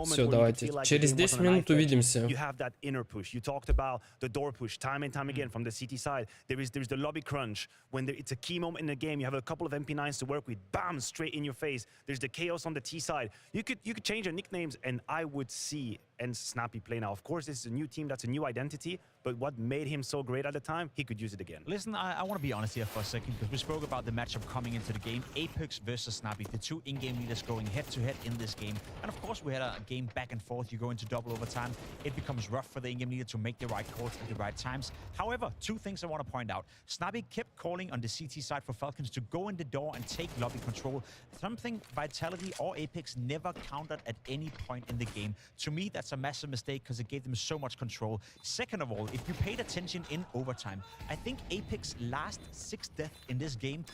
Все, давайте. Через 10 минут увидимся. You have that inner push. You talked about the door push time and time again from the CT side. There's the lobby crunch. When it's a key moment in the game, you have a couple of MP9s to work with. Bam, straight in your face. There's the chaos on the T side. You could change your nicknames, and I would see and Snappy play now. Of course, this is a new team, that's a new identity, but what made him so great at the time, he could use it again. Listen, I want to be honest here for a second, because we spoke about the matchup coming into the game. Apex versus Snappy, the two in-game leaders going head-to-head in this game. And of course, we had a game back and forth. You go into double overtime. It becomes rough for the in-game leader to make the right calls at the right times. However, two things I want to point out. Snappy kept calling on the CT side for Falcons to go in the door and take lobby control. Something Vitality or Apex never countered at any point in the game. To me, that's a massive mistake because it gave them so much control. Second of all, if you paid attention in overtime, I think Apex last 6 deaths in this game,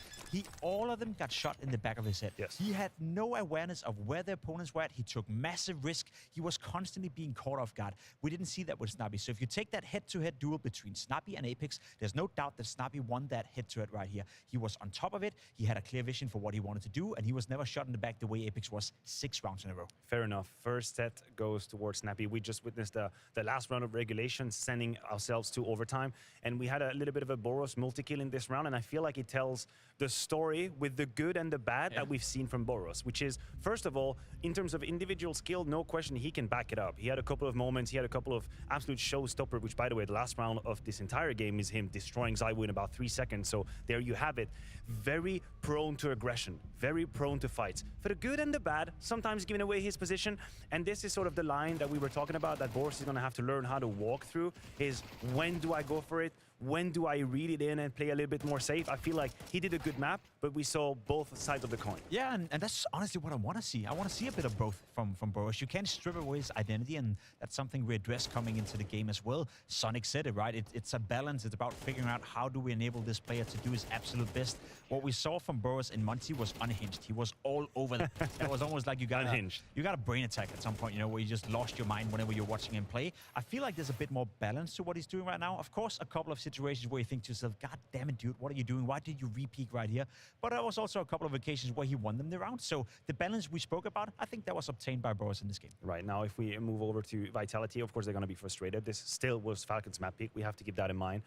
all of them got shot in the back of his head. Yes. He had no awareness of where the opponents were at. He took massive risk. He was constantly being caught off guard. We didn't see that with Snappy. So if you take that head-to-head duel between Snappy and Apex, there's no doubt that Snappy won that head-to-head right here. He was on top of it. He had a clear vision for what he wanted to do, and he was never shot in the back the way Apex was 6 rounds in a row. Fair enough. First set goes towards Snappy. We just witnessed the last round of regulation, sending ourselves to overtime. And we had a little bit of a Boros multi-kill in this round. And I feel like it tells the story with the good and the bad that we've seen from Boros, which is, first of all, in terms of individual skill, no question, he can back it up. He had a couple of moments, he had a couple of absolute showstopper, which, by the way, the last round of this entire game is him destroying ZywOo in about 3 seconds. So there you have it. Very prone to aggression, very prone to fights. For the good and the bad, sometimes giving away his position. And this is sort of the line that we were talking about that Boros is going to have to learn how to walk through, is when do I go for it? When do I read it in and play a little bit more safe? I feel like he did a good map, but we saw both sides of the coin. Yeah, and that's honestly what I want to see. I want to see a bit of both from Boros. You can't strip away his identity, and that's something we address coming into the game as well. Sonic said it, right? It's a balance. It's about figuring out how do we enable this player to do his absolute best. What we saw from Boros in Monty was unhinged. He was all over the place. It was almost like you got a brain attack at some point, you know, where you just lost your mind whenever you're watching him play. I feel like there's a bit more balance to what he's doing right now. Of course, a couple of situations where you think to yourself, God damn it, dude, what are you doing? Why did you re-peak right here? But there was also a couple of occasions where he won them the round. So the balance we spoke about, I think that was obtained by Boros in this game. Right, now if we move over to Vitality, of course they're going to be frustrated. This still was Falcons map pick. We have to keep that in mind.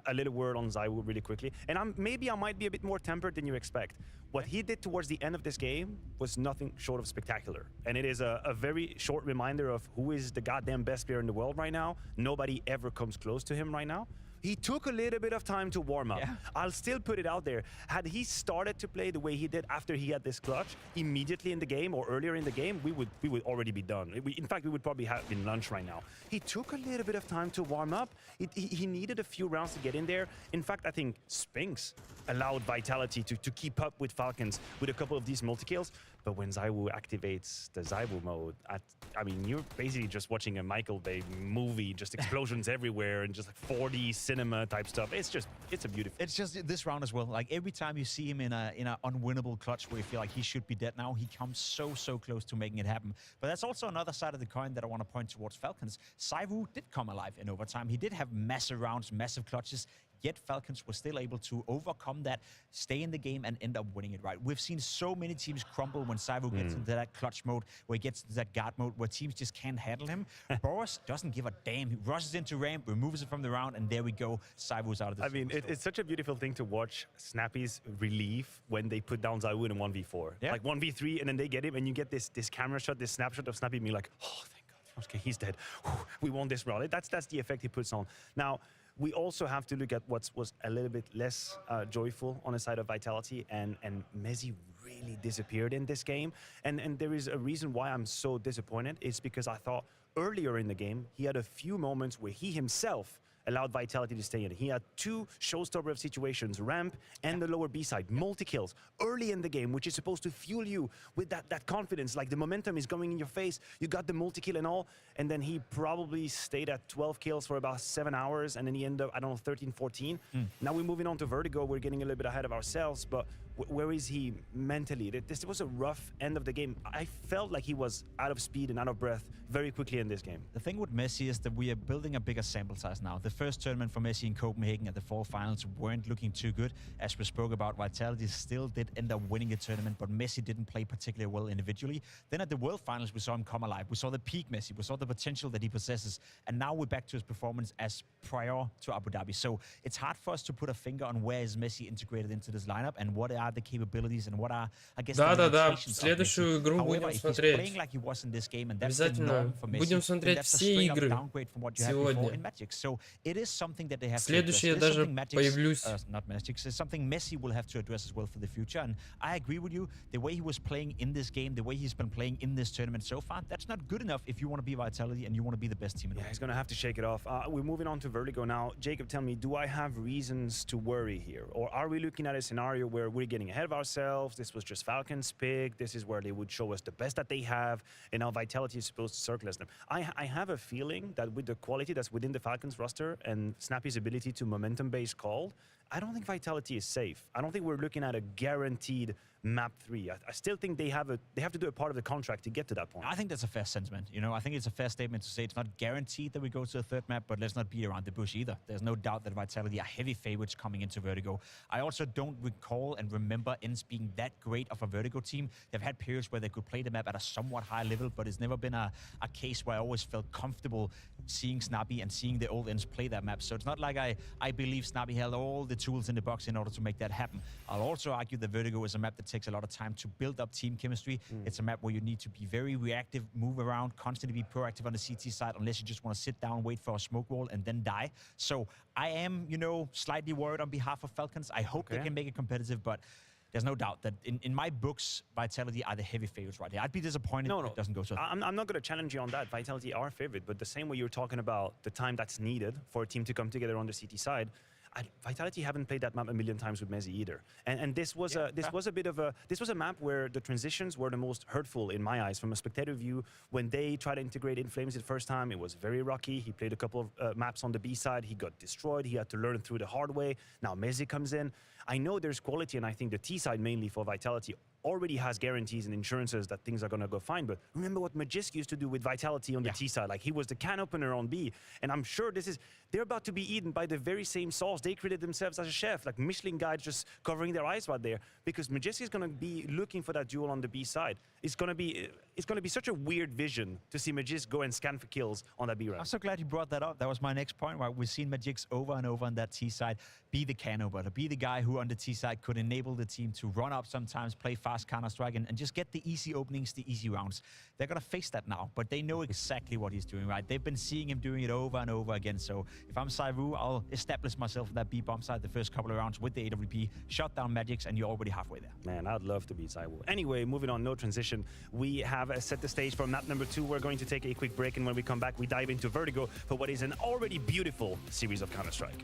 A little word on ZywOo really quickly. And maybe I might be a bit more tempered than you expect. What he did towards the end of this game was nothing short of spectacular. And it is a very short reminder of who is the goddamn best player in the world right now. Nobody ever comes close to him right now. He took a little bit of time to warm up. Yeah. I'll still put it out there. Had he started to play the way he did after he had this clutch immediately in the game or earlier in the game, we would already be done. In fact, we would probably have been lunch right now. He took a little bit of time to warm up. He needed a few rounds to get in there. In fact, I think Spinks allowed Vitality to keep up with Falcons with a couple of these multi-kills. But when ZywOo activates the ZywOo mode, I mean, you're basically just watching a Michael Bay movie, just explosions everywhere and just like 4D cinema type stuff. It's a beautiful. It's just this round as well. Like every time you see him in a unwinnable clutch where you feel like he should be dead now, he comes so close to making it happen. But that's also another side of the coin that I want to point towards Falcons. ZywOo did come alive in overtime. He did have massive rounds, massive clutches. Yet Falcons were still able to overcome that, stay in the game, and end up winning it, right? We've seen so many teams crumble when ZywOo gets into that clutch mode, where he gets into that guard mode, where teams just can't handle him. Boros doesn't give a damn. He rushes into ramp, removes it from the round, and there we go. ZywOo's out of this. I mean, it's such a beautiful thing to watch Snappy's relief when they put down ZywOo in 1v4. Yeah. Like 1v3, and then they get him, and you get this camera shot, this snapshot of Snappy being like, oh, thank God. Okay, he's dead. We won this round. That's the effect he puts on. Now, we also have to look at what was a little bit less joyful on the side of Vitality, and Messi really disappeared in this game. And there is a reason why I'm so disappointed. It's because I thought earlier in the game, he had a few moments where he himself allowed Vitality to stay in. He had two showstopper of situations, ramp and the lower B side, multi-kills early in the game, which is supposed to fuel you with that confidence, like the momentum is going in your face. You got the multi-kill and all, and then he probably stayed at 12 kills for about 7 hours, and then he ended up, I don't know, 13, 14. Now we're moving on to Vertigo. We're getting a little bit ahead of ourselves, but where is he mentally? This was a rough end of the game. I felt like he was out of speed and out of breath very quickly in this game. The thing with Messi is that we are building a bigger sample size now. The first tournament for Messi in Copenhagen at the fall finals weren't looking too good. As we spoke about, Vitality still did end up winning the tournament, but Messi didn't play particularly well individually. Then at the World Finals, we saw him come alive. We saw the peak Messi. We saw the potential that he possesses. And now we're back to his performance as prior to Abu Dhabi. So it's hard for us to put a finger on where is Messi integrated into this lineup and what are the capabilities and what are, I guess, да. Следующую игру будем смотреть. Обязательно будем смотреть все игры сегодня. Следующий я даже появлюсь. Something Messi will have to address as well for the future. And I agree with you. The way he was playing in this game, the way he's been playing in this tournament so far, that's not good enough if you want to be Vitality and you want to be the best team in the world. He's going to have to shake it off. We're moving on to Vertigo now. Jacob, tell me, do I have reasons to worry here? Or are we looking at a scenario where we're getting ahead of ourselves? This was just Falcons' pick. This is where they would show us the best that they have. And now Vitality is supposed to circle as them. I have a feeling that with the quality that's within the Falcons roster and Snappy's ability to momentum-based call, I don't think Vitality is safe. I don't think we're looking at a guaranteed map 3. I still think they have to do a part of the contract to get to that point. I think that's a fair sentiment. You know, I think it's a fair statement to say it's not guaranteed that we go to the third map, but let's not beat around the bush either. There's no doubt that Vitality are heavy favorites coming into Vertigo. I also don't recall and remember ENCE being that great of a Vertigo team. They've had periods where they could play the map at a somewhat high level, but it's never been a case where I always felt comfortable seeing Snappy and seeing the old ENCE play that map. So it's not like I believe Snappy held all the tools in the box in order to make that happen. I'll also argue that Vertigo is a map that takes a lot of time to build up team chemistry. It's a map where you need to be very reactive, move around, constantly be proactive on the CT side, unless you just want to sit down, wait for a smoke wall, and then die. So I am, you know, slightly worried on behalf of Falcons. I hope they can make it competitive, but there's no doubt that in my books, Vitality are the heavy favorites right here. I'd be disappointed if it doesn't go so. I'm not going to challenge you on that. Vitality are favorite, but the same way you're talking about the time that's needed for a team to come together on the CT side, Vitality haven't played that map a million times with Mezzi either, and this was a map where the transitions were the most hurtful in my eyes from a spectator view. When they tried to integrate In Flames the first time, it was very rocky. He played a couple of maps on the B side. He got destroyed. He had to learn through the hard way. Now Mezzi comes in. I know there's quality, and I think the T side mainly for Vitality already has guarantees and insurances that things are going to go fine. But remember what Magisk used to do with Vitality on the T side. Like, he was the can opener on B. And I'm sure they're about to be eaten by the very same sauce they created themselves as a chef. Like Michelin guides just covering their eyes right there. Because Magisk is going to be looking for that duel on the B side. It's going to be such a weird vision to see Magisk go and scan for kills on that B round. I'm so glad you brought that up. That was my next point, right? We've seen Magisk over and over on that T side be the can opener, be the guy who on the T side could enable the team to run up sometimes, play fast Counter-Strike, and just get the easy openings, the easy rounds. They're going to face that now, but they know exactly what he's doing, right? They've been seeing him doing it over and over again. So if I'm Saivu, I'll establish myself in that B bomb side the first couple of rounds with the AWP, shut down Magics, and you're already halfway there. Man, I'd love to beat Saivu. Anyway, moving on, no transition. We have set the stage for map number 2. We're going to take a quick break, and when we come back, we dive into Vertigo for what is an already beautiful series of Counter-Strike.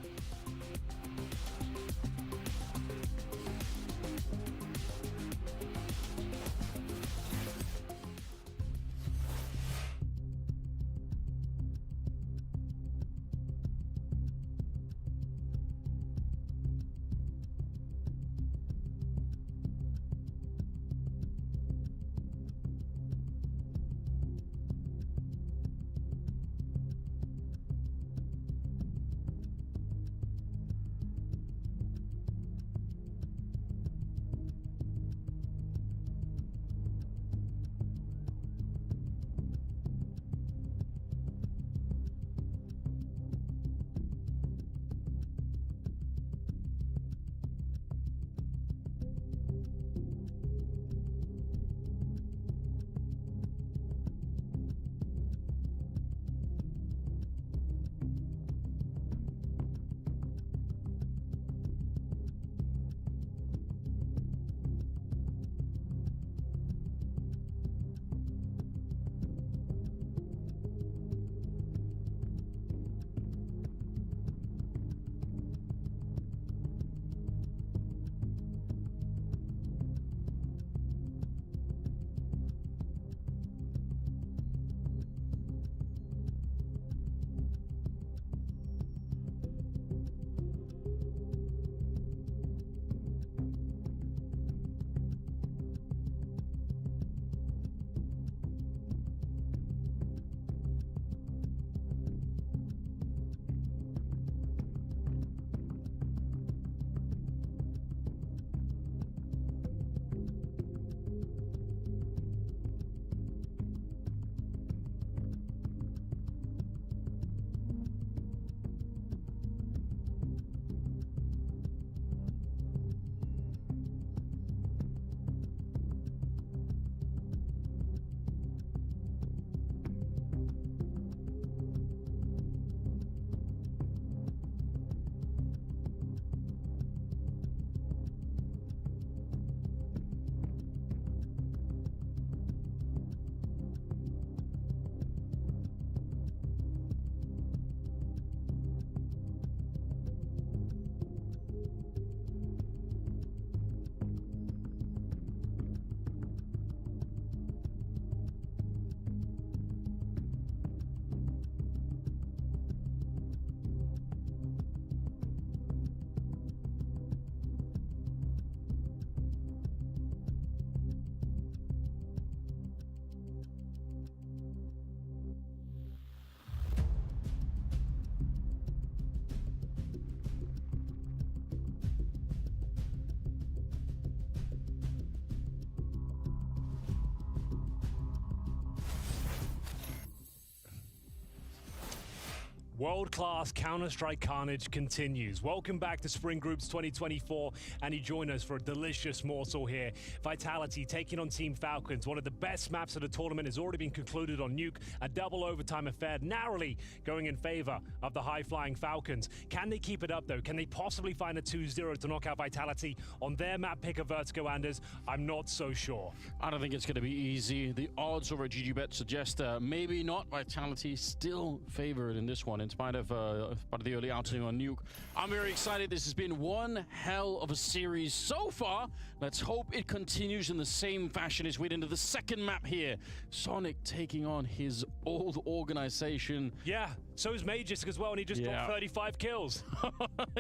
World-class Counter-Strike carnage continues. Welcome back to Spring Groups 2024, and you join us for a delicious morsel here. Vitality taking on Team Falcons. One of the best maps of the tournament has already been concluded on Nuke. A double overtime affair, narrowly going in favor of the high-flying Falcons. Can they keep it up, though? Can they possibly find a 2-0 to knock out Vitality on their map pick of Vertigo, Anders? I'm not so sure. I don't think it's going to be easy. The odds over at GGBet suggest maybe not. Vitality still favored in this one, in spite of the early outing on Nuke. I'm very excited. This has been one hell of a series so far. Let's hope it continues in the same fashion as we head into the second map here. Sonic taking on his old organization. Yeah, so is Magisk as well, and he just got 35 kills.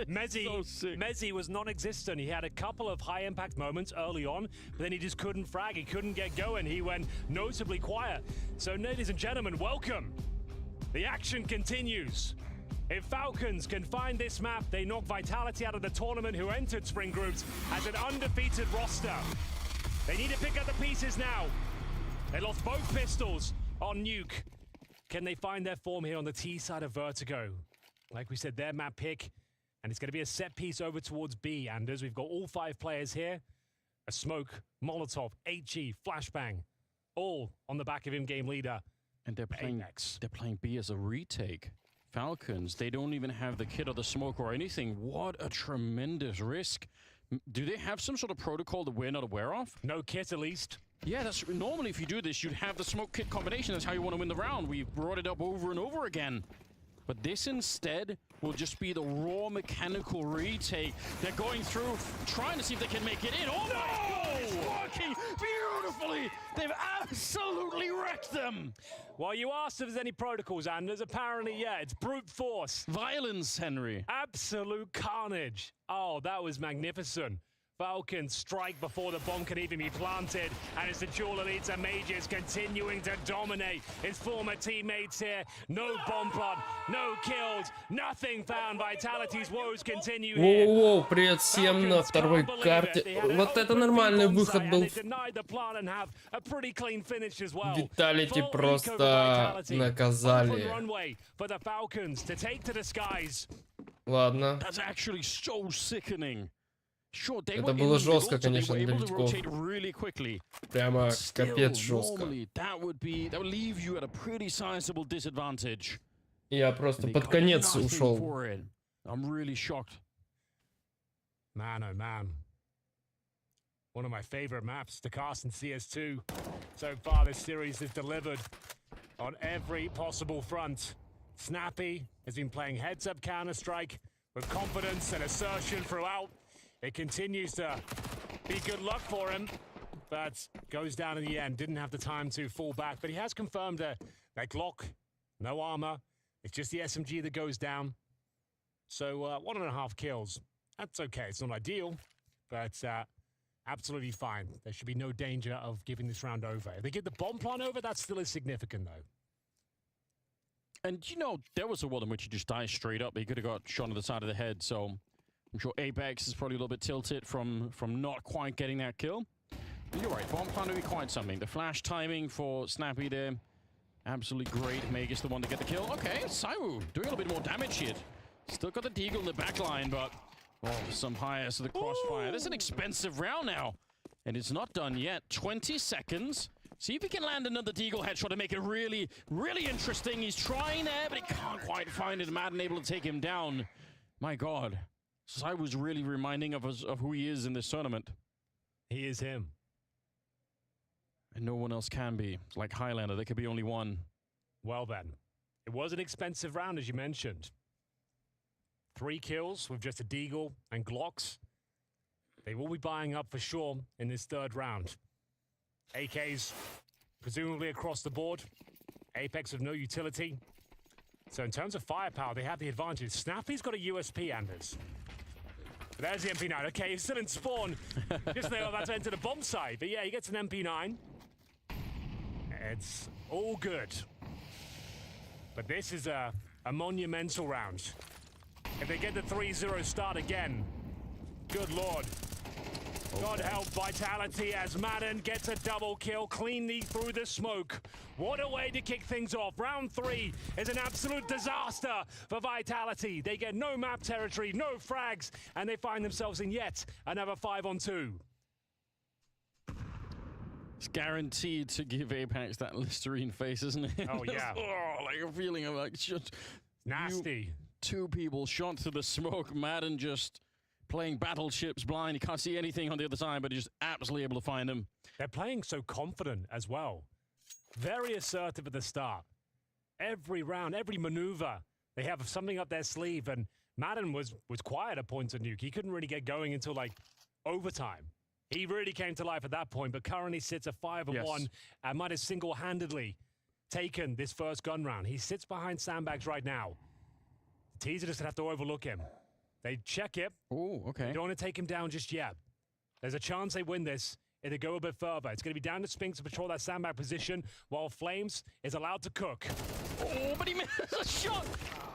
Mezzi was non-existent. He had a couple of high-impact moments early on, but then he just couldn't frag. He couldn't get going. He went noticeably quiet. So, ladies and gentlemen, welcome. The action continues. If Falcons can find this map, they knock Vitality out of the tournament, who entered Spring Groups as an undefeated roster. They need to pick up the pieces now. They lost both pistols on Nuke. Can they find their form here on the T side of Vertigo? Like we said, their map pick, and it's going to be a set piece over towards B, Anders. We've got all 5 players here. A smoke, Molotov, HE, flashbang, all on the back of in-game leader. And they're playing B as a retake. Falcons, they don't even have the kit or the smoke or anything. What a tremendous risk. Do they have some sort of protocol that we're not aware of? No kit, at least. Yeah, that's normally if you do this, you'd have the smoke kit combination. That's how you want to win the round. We've brought it up over and over again. But this instead will just be the raw mechanical retake. They're going through, trying to see if they can make it in. Oh no! It's working beautifully! They've absolutely wrecked them! Well, you asked if there's any protocols, Anders. Apparently, yeah, it's brute force. Violence, Henry. Absolute carnage. Oh, that was magnificent. Falcons strike before the bomb can even be planted, and it's the dual elites and mages continuing to dominate his former teammates here. No bomb plot, no kills, nothing found. Vitality's woes continue here. Воу-воу, привет всем на второй карте. Вот это нормальный выход был. Виталити просто наказали. Ладно. That's actually so sickening. Sure, это было жестко, конечно, для лидков. Прямо капец жестко. Я просто под конец ушел. Man, oh man. One of my favorite maps to cast in CS2. So far this series has delivered on every possible front. Snappy has been playing heads-up Counter-Strike with confidence and assertion throughout. It continues to be good luck for him, but goes down in the end. Didn't have the time to fall back, but he has confirmed that Glock, no armor. It's just the SMG that goes down. So 1.5 kills. That's okay. It's not ideal, but absolutely fine. There should be no danger of giving this round over. If they get the bomb plant over, that still is significant, though. And, you know, there was a world in which he just died straight up. He could have got shot on the side of the head, so I'm sure Apex is probably a little bit tilted from not quite getting that kill. But you're right, bomb plant would be quite something. The flash timing for Snappy there, absolutely great. Magus the one to get the kill. Okay, Saiwu doing a little bit more damage here. Still got the Deagle in the back line, but some higher to the crossfire. This is an expensive round now, and it's not done yet. 20 seconds. See if he can land another Deagle headshot to make it really, really interesting. He's trying there, but he can't quite find it. Madden able to take him down. My God. Sai was really reminding of us of who he is in this tournament. He is him. And no one else can be. It's like Highlander, there could be only one. Well then, it was an expensive round, as you mentioned. 3 kills with just a Deagle and Glocks. They will be buying up for sure in this third round. AKs presumably across the board. Apex with no utility. So in terms of firepower, they have the advantage. Snappy's got a USP, Anders. There's the MP9. Okay, he's still in spawn. Just there, about to enter the bomb site. But yeah, he gets an MP9. It's all good. But this is a monumental round. If they get the 3-0 start again, good lord. God help Vitality as Madden gets a double kill cleanly through the smoke. What a way to kick things off. Round 3 is an absolute disaster for Vitality. They get no map territory, no frags, and they find themselves in yet another 5-on-2. It's guaranteed to give Apex that Listerine face, isn't it? Oh, yeah. Like a feeling of like just nasty. Two people shot through the smoke. Madden just playing battleships blind. He can't see anything on the other side, but he's just absolutely able to find them. They're playing so confident as well. Very assertive at the start. Every round, every maneuver, they have something up their sleeve. And Madden was quiet at points of Nuke. He couldn't really get going until like overtime. He really came to life at that point, but currently sits at 5-1 and might have single-handedly taken this first gun round. He sits behind sandbags right now. The Teaser just have to overlook him. They check it. Oh, okay. They don't want to take him down just yet. There's a chance they win this if they go a bit further. It's going to be down to Spinks to patrol that sandbag position while Flames is allowed to cook. Oh, but he missed a shot.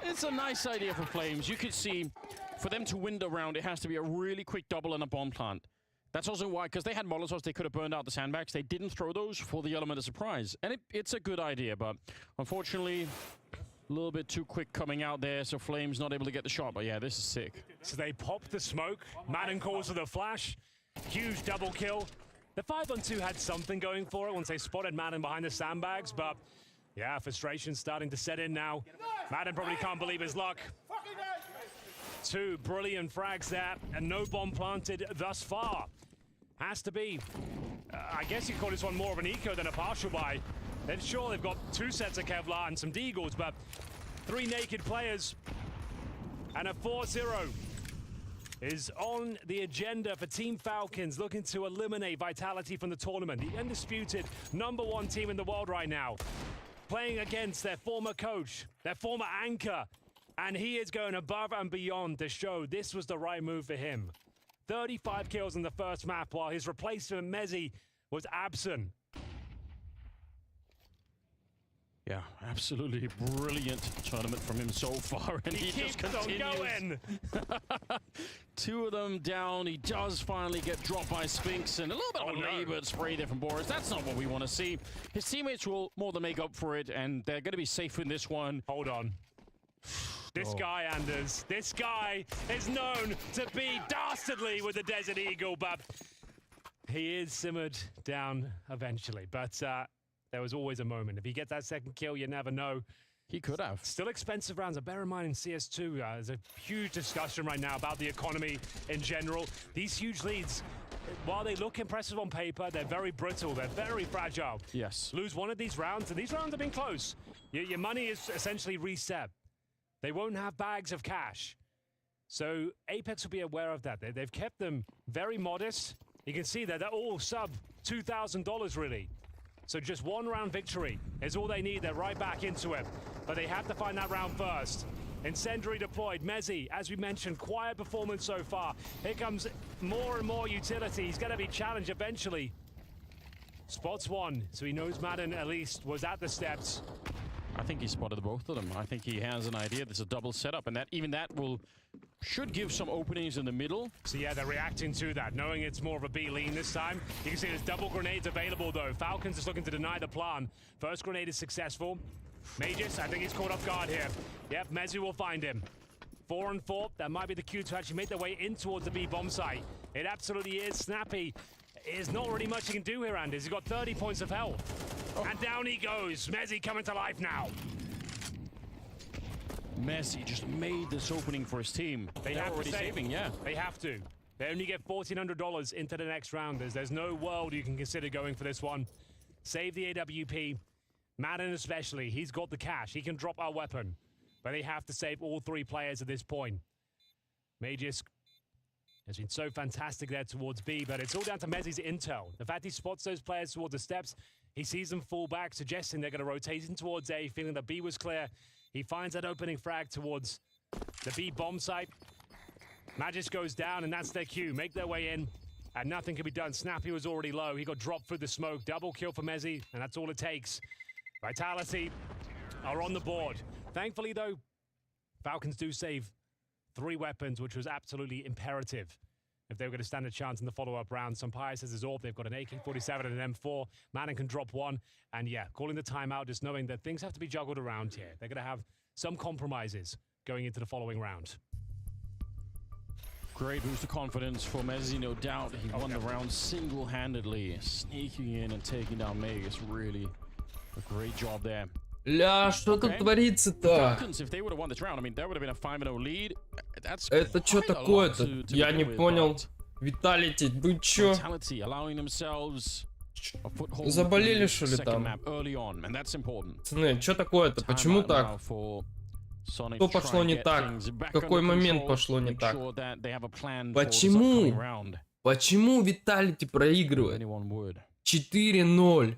It's a nice idea for Flames. You could see, for them to win the round, it has to be a really quick double and a bomb plant. That's also why, because they had Molotovs, they could have burned out the sandbags. They didn't throw those for the element of surprise. And it's a good idea, but unfortunately, a little bit too quick coming out there, so Flames not able to get the shot. But yeah, this is sick. So they pop the smoke. Madden calls for the flash. Huge double kill. The 5-on-2 had something going for it once they spotted Madden behind the sandbags, but yeah, frustration's starting to set in now. Madden probably can't believe his luck. 2 brilliant frags there, and no bomb planted thus far. Has to be, I guess you call this one more of an eco than a partial buy. Then sure, they've got 2 sets of Kevlar and some Deagles, but 3 naked players and a 4-0 is on the agenda for Team Falcons, looking to eliminate Vitality from the tournament. The undisputed #1 team in the world right now, playing against their former coach, their former anchor, and he is going above and beyond to show this was the right move for him. 35 kills in the first map, while his replacement, Mezzi, was absent. Yeah, absolutely brilliant tournament from him so far, and he just continues. On going. 2 of them down. He does finally get dropped by Spinks, and a little bit of a labored spray there from Boris. That's not what we want to see. His teammates will more than make up for it, and they're going to be safe in this one. Hold on. This guy, Anders, this guy is known to be dastardly with the Desert Eagle, but he is simmered down eventually. But there was always a moment. If he gets that second kill, you never know. He could have. Still expensive rounds. Bear in mind in CS2, there's a huge discussion right now about the economy in general. These huge leads, while they look impressive on paper, they're very brittle. They're very fragile. Yes. Lose one of these rounds, and these rounds have been close. Your money is essentially reset. They won't have bags of cash. So Apex will be aware of that. They've kept them very modest. You can see that they're all sub $2,000 really. So just 1 round victory is all they need. They're right back into it. But they have to find that round first. Incendiary deployed. Mezzi, as we mentioned, quiet performance so far. Here comes more and more utility. He's going to be challenged eventually. Spots 1, so he knows Madden at least was at the steps. I think he spotted both of them. I think he has an idea. There's a double setup, and that should give some openings in the middle. So yeah, they're reacting to that, knowing it's more of a B lean this time. You can see there's double grenades available though. Falcons is looking to deny the plan. First grenade is successful. Magis, I think he's caught off guard here. Yep, Mezzi will find him. 4 and 4, that might be the cue to actually make their way in towards the B bomb site. It absolutely is. Snappy. There's not really much he can do here, Anders. He's got 30 points of health. Oh. And down he goes. Mezzi coming to life now. Mezzi just made this opening for his team. They're already saving, yeah. They have to. They only get $1,400 into the next round. There's no world you can consider going for this one. Save the AWP. Madden especially, he's got the cash. He can drop our weapon. But they have to save all 3 players at this point. Magis has been so fantastic there towards B, but it's all down to Mezzi's intel. The fact he spots those players towards the steps, he sees them fall back, suggesting they're going to rotate in towards A, feeling that B was clear. He finds that opening frag towards the B bomb site. Magis goes down, and that's their cue. Make their way in, and nothing can be done. Snappy was already low. He got dropped through the smoke. Double kill for Mezzi, and that's all it takes. Vitality are on the board. Thankfully, though, Falcons do save 3 weapons, which was absolutely imperative if they were going to stand a chance in the follow-up round. Sampaya says his AWP, they've got an AK-47 and an M4. Manon can drop one. And yeah, calling the timeout, just knowing that things have to be juggled around here. They're going to have some compromises going into the following round. Great boost of confidence for Messi, no doubt. He won the round single-handedly. Sneaking in and taking down Meg is really a great job there. Ля, что тут творится-то? Это что такое-то? Я не понял. Виталити, вы чё? Заболели, что ли, там? Пацаны, что такое-то? Почему так? Что пошло не так? В какой момент пошло не так? Почему? Почему Виталити проигрывает? 4-0.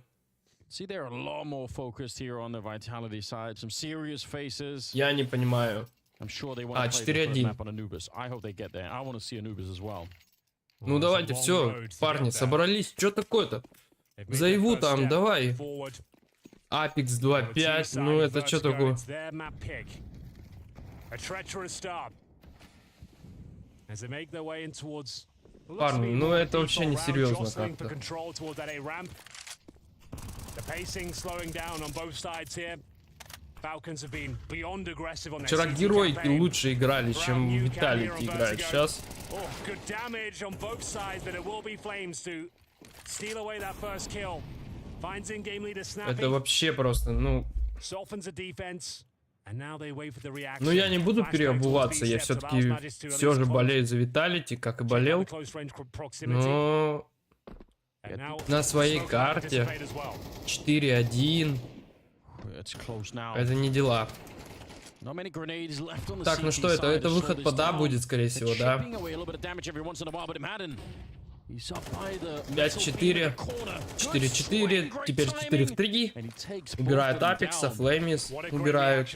Я не понимаю. А, 4-1. Ну давайте, все, парни, собрались. Что такое-то? Заяву там, давай. Апекс 2-5, ну это что такое? Парни, ну это вообще не серьезно как-то. Вчера героики лучше играли, чем Виталити играет сейчас. Это вообще просто, ну... Ну я не буду переобуваться, я все-таки все же болею за Виталити, как и болел. Но... На своей карте 4-1. Это не дела. Так, ну что это? Это выход по Да будет, скорее всего, да? 5-4, 4-4, теперь 4-3. Убирают Апекса, Флеймис убирают.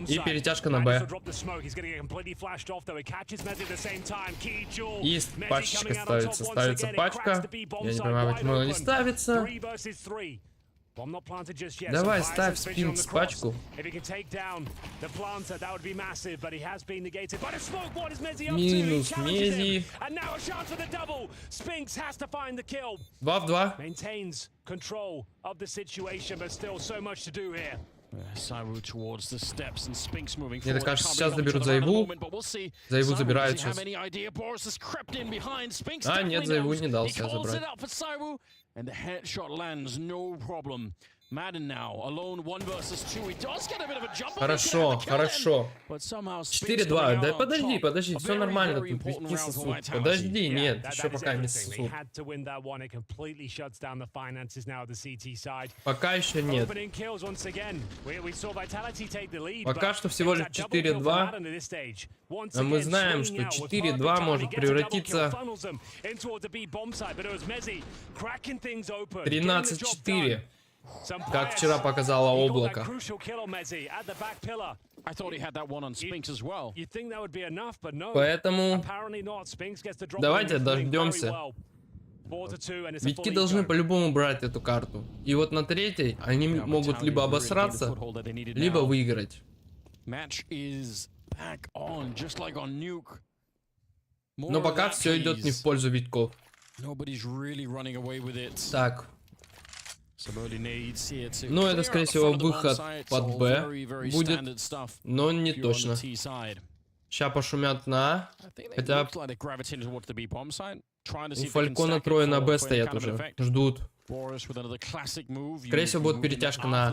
И перетяжка на Б. И пачечка ставится. Ставится пачка. Я не понимаю, почему она не ставится. Давай, ставь спинкс пачку. Минус Мези. 2 в 2. Мне так кажется, сейчас заберут Заеву. Заеву забирают сейчас. А, нет, Заеву не дал себя забрать. And the headshot lands, no problem. Madden now, alone 1 versus 2. He does get a bit of a jump. Хорошо, хорошо. 4-2. Да подожди, все нормально. Тут ведь не сосуд. Подожди, нет, еще пока не сосуд. Пока еще нет. Пока что всего лишь 4-2. А мы знаем, что 4-2 может превратиться в 13-4. Как вчера показало облако. Поэтому давайте дождемся. Витьки должны по-любому брать эту карту. И вот на третьей они могут либо обосраться, либо выиграть. Но пока все идет не в пользу Витьков. Так. Ну, это, скорее всего, выход под Б будет, но не точно. Сейчас пошумят на А. Хотя у Фалькона трое на Б стоят уже, ждут. Скорее всего, будет перетяжка на А.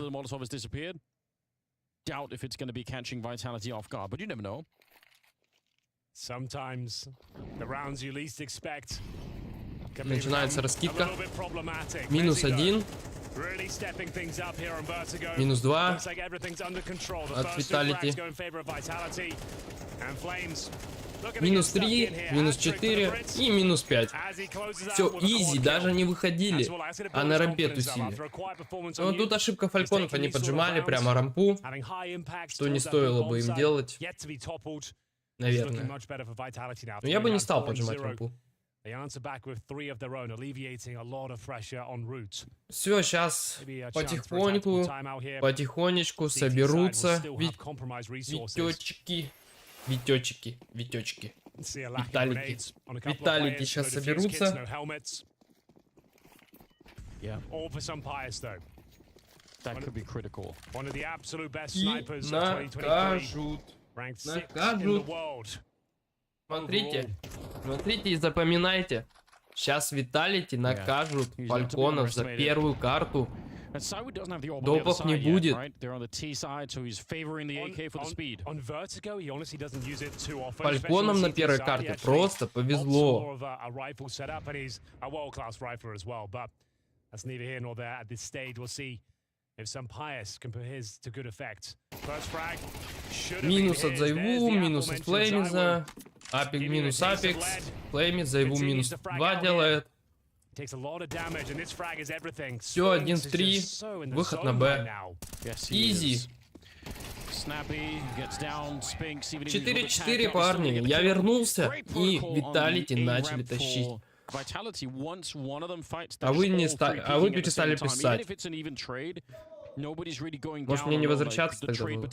Начинается раскидка. Минус 1. Минус 2. От Виталити. Минус 3. Минус 4. И минус 5. Все, изи, даже не выходили. А на рампе тусили. Но тут ошибка Фальконов. Они поджимали прямо рампу. Что не стоило бы им делать. Наверное. Но я бы не стал поджимать рампу. Все, сейчас потихонечку соберутся Витечки. See a lack of grenades on a couple of Виталики players. сейчас No defuse kits, соберутся. no helmets. Yeah, All for some pious though. that could be critical. One of the absolute best И snipers of 2023. накажут. Ranked 6th in the Накажут. world. Смотрите. Смотрите и запоминайте. Сейчас Виталити накажут Фальконов за первую карту. And Saiwu doesn't have the orb on the other Допов не side yet, будет. right? They're on the T side, so he's favoring the AK for the speed. On Vertigo, he honestly doesn't use it too often. Фальконам на первой карте просто повезло. A rifle setup, and he's a world-class rifler as well. But that's neither here nor there at this stage. We'll see if some pious can put his to good effect. First frag. Минус от Зайву, минус от Флеймиза. Апик минус Апекс. Флеймиз, Зайву минус 2 делает. Все, 1 в 3. Выход на Б. Изи. 4-4, парни. Я вернулся, и Виталити начали тащить. А вы перестали писать. Может, мне не возвращаться тогда было?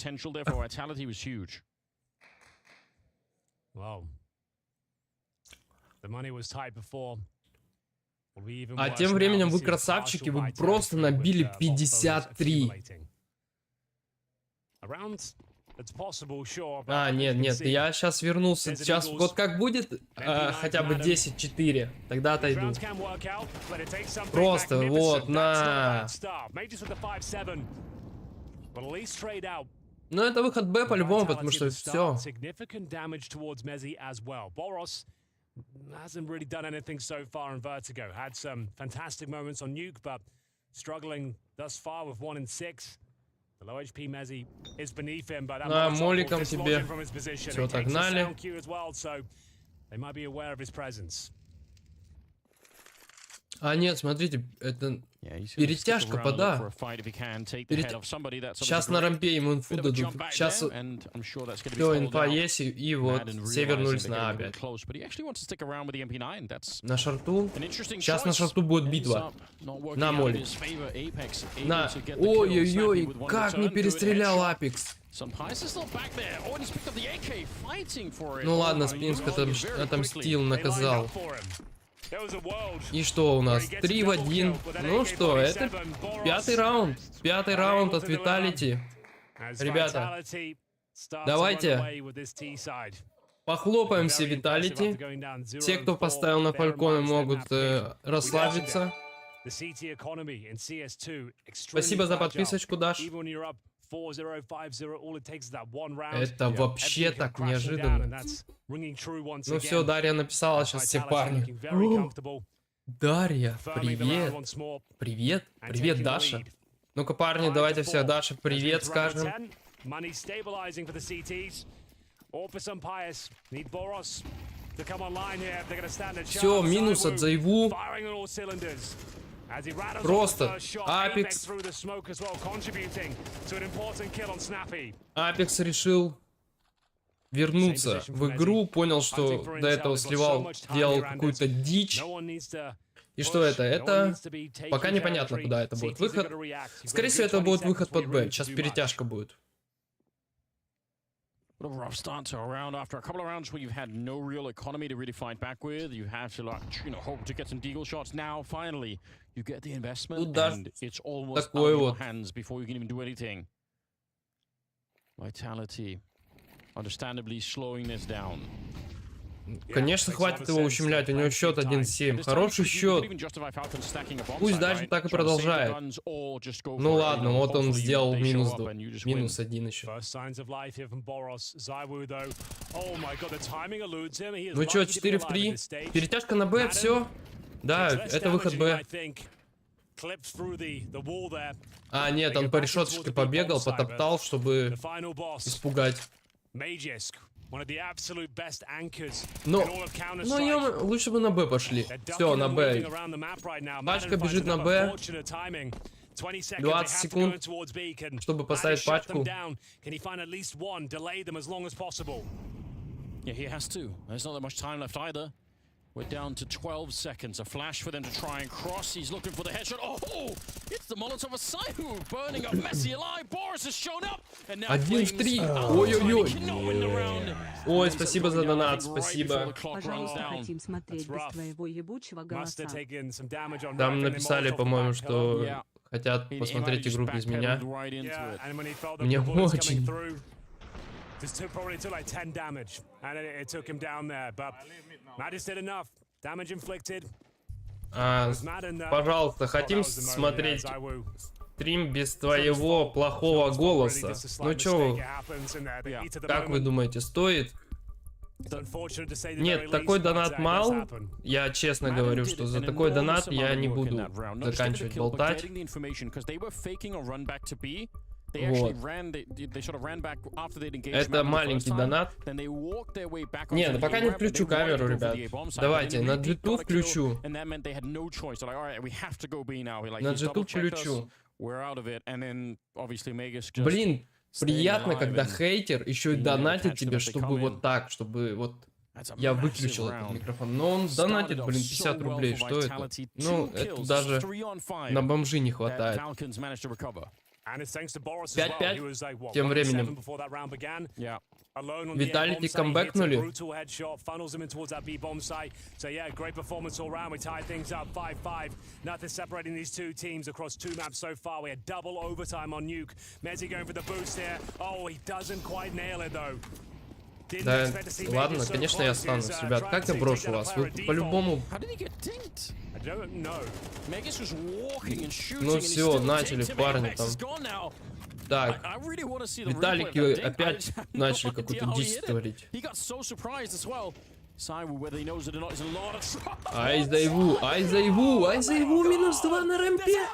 А тем временем вы красавчики, вы просто набили 53. А, нет, я сейчас вернулся. Сейчас вот как будет хотя бы 10-4, тогда отойду. Просто вот, на. Ну, это выход Б по-любому, потому что все. Hasn't really done anything so far in Vertigo. Had some fantastic moments on Nuke, but struggling thus far with 1 in 6. The low HP Mezzy is beneath him, but that моликом тебе. Все, отогнали. So they might be aware of his presence. А нет, смотрите, это перетяжка пода. Сейчас на рампе ему инфу дадут. Сейчас все, инфа есть, и вот все вернулись на А опять. На шарту. Сейчас на шарту будет битва. На моле. На. Ой-ой-ой, как не перестрелял Апекс. Ну ладно, Спинск отомстил, наказал. И что у нас? 3 в 1. Ну что, это пятый раунд. Пятый раунд от Виталити. Ребята, давайте похлопаемся Виталити. Те, кто поставил на Фальконы, могут расслабиться. Спасибо за подписочку, Даш. Это вообще так неожиданно. Ну все, Дарья написала сейчас все парни. Дарья, привет. Привет, привет, Даша. Ну-ка, парни, давайте все Даше привет скажем. Все, минус от Зайву. Просто Апекс. Апекс решил вернуться в игру, понял, что до этого сливал, делал какую-то дичь. И что это? Это пока непонятно, куда это будет выход. Скорее всего, это будет выход под Б. Сейчас перетяжка будет. A rough start to a round after a couple of rounds where you've had no real economy to really fight back with. You have to, hope to get some deagle shots. Now, finally, you get the investment, and it's almost out of your hands before you can even do anything. Vitality, understandably slowing this down. Конечно, хватит его ущемлять, у него счет 1-7. Хороший счет. Пусть дальше так и продолжает. Ну ладно, вот он сделал минус 1 еще. Ну что, 4 в 3. Перетяжка на Б, все. Да, это выход Б. А, нет, он по решеточке побегал, потоптал, чтобы испугать. Но лучше бы на Б пошли. Все, на Б. Пачка бежит на Б. 20 секунд, чтобы поставить пачку. We're down to 12 seconds. A flash for them to try and cross. He's looking for the headshot. Oh, it's the Molotov of Saihu burning up Messi alive. Boris has shown up. And now 1 в 3. Ой-ой-ой. Ой, спасибо за донат, спасибо. Пожалуйста, хотим смотреть без твоего ебучего голоса. Там написали, по-моему, что хотят посмотреть игру без меня. Мне очень... Probably took like 10 damage, and it took him down there. But Madis did enough. Damage inflicted. Пожалуйста, хотим смотреть стрим без твоего плохого голоса. Ну чё, как вы думаете, стоит? Нет, такой донат мал. Я честно говорю, что за такой донат я не буду заканчивать болтать. Вот. Это маленький донат. Не, ну пока не включу камеру, ребят. Давайте, на G2 включу. На G2 включу. Блин, приятно, когда хейтер еще и донатит тебе, чтобы вот так, чтобы вот... Я выключил этот микрофон. Но он донатит, блин, 50 рублей. Что это? Ну, это даже на бомжи не хватает. 5-5 тем временем. Виталити камбэкнули. Да, ладно, конечно, я останусь, ребят. Как я брошу вас? Вы по-любому... Ну все, начали парни там. Так, Виталики опять начали какую-то дичь творить. Ай Зайву, ай Зайву, ай Зайву, минус 2 на рампе.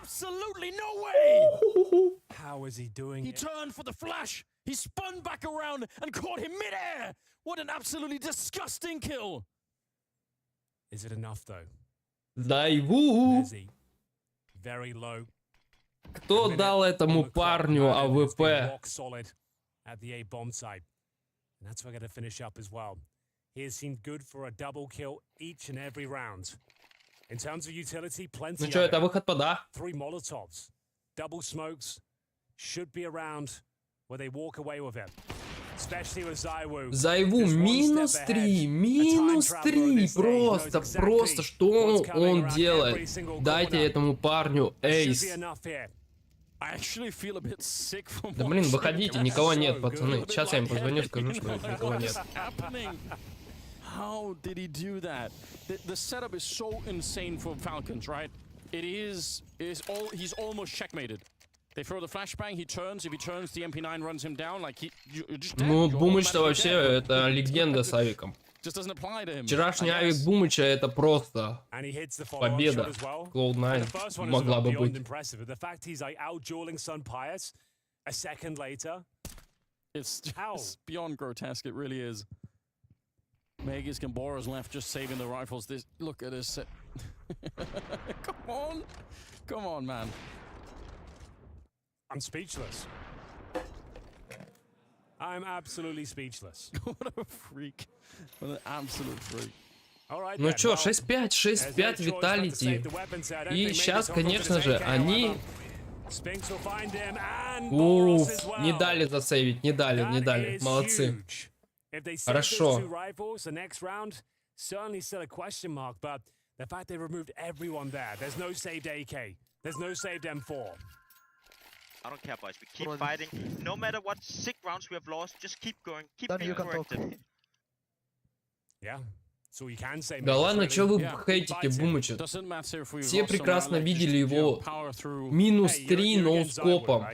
He spun back around and caught him mid-air. What an absolutely disgusting kill. Is it enough though? Зайву. Кто дал этому парню АВП? Ну что, это выход пода? Зайву минус 3, просто, что он делает? Дайте этому парню эйс. Да блин, выходите, никого нет, пацаны. Сейчас я им позвоню, скажу, что никого нет. How did he do that? The setup is so insane for Falcons, right? He's almost checkmated. They throw the flashbang, he turns. If he turns, the MP9 runs him down. Like you're just dead. Ну, Бумыч-то вообще это легенда с авиком. Вчерашний авик Бумыча это просто победа. Cloud9 могла бы быть. It's beyond grotesque, it really is. Megas and Bora's left just saving the rifles. Look at this. Come on, man. I'm speechless. I'm absolutely speechless. What a freak. What an absolute freak. Ну чё, 6-5 Виталити. И сейчас, конечно же, они... Уф, не дали засейвить, не дали. Молодцы. Хорошо. I don't care, boys. We keep fighting. No matter what sick rounds we have lost, just keep going. Keep being proactive. Yeah. So you can say. Да ладно, чё вы хейтите Бумыча? Все прекрасно видели его минус 3 ноускопом.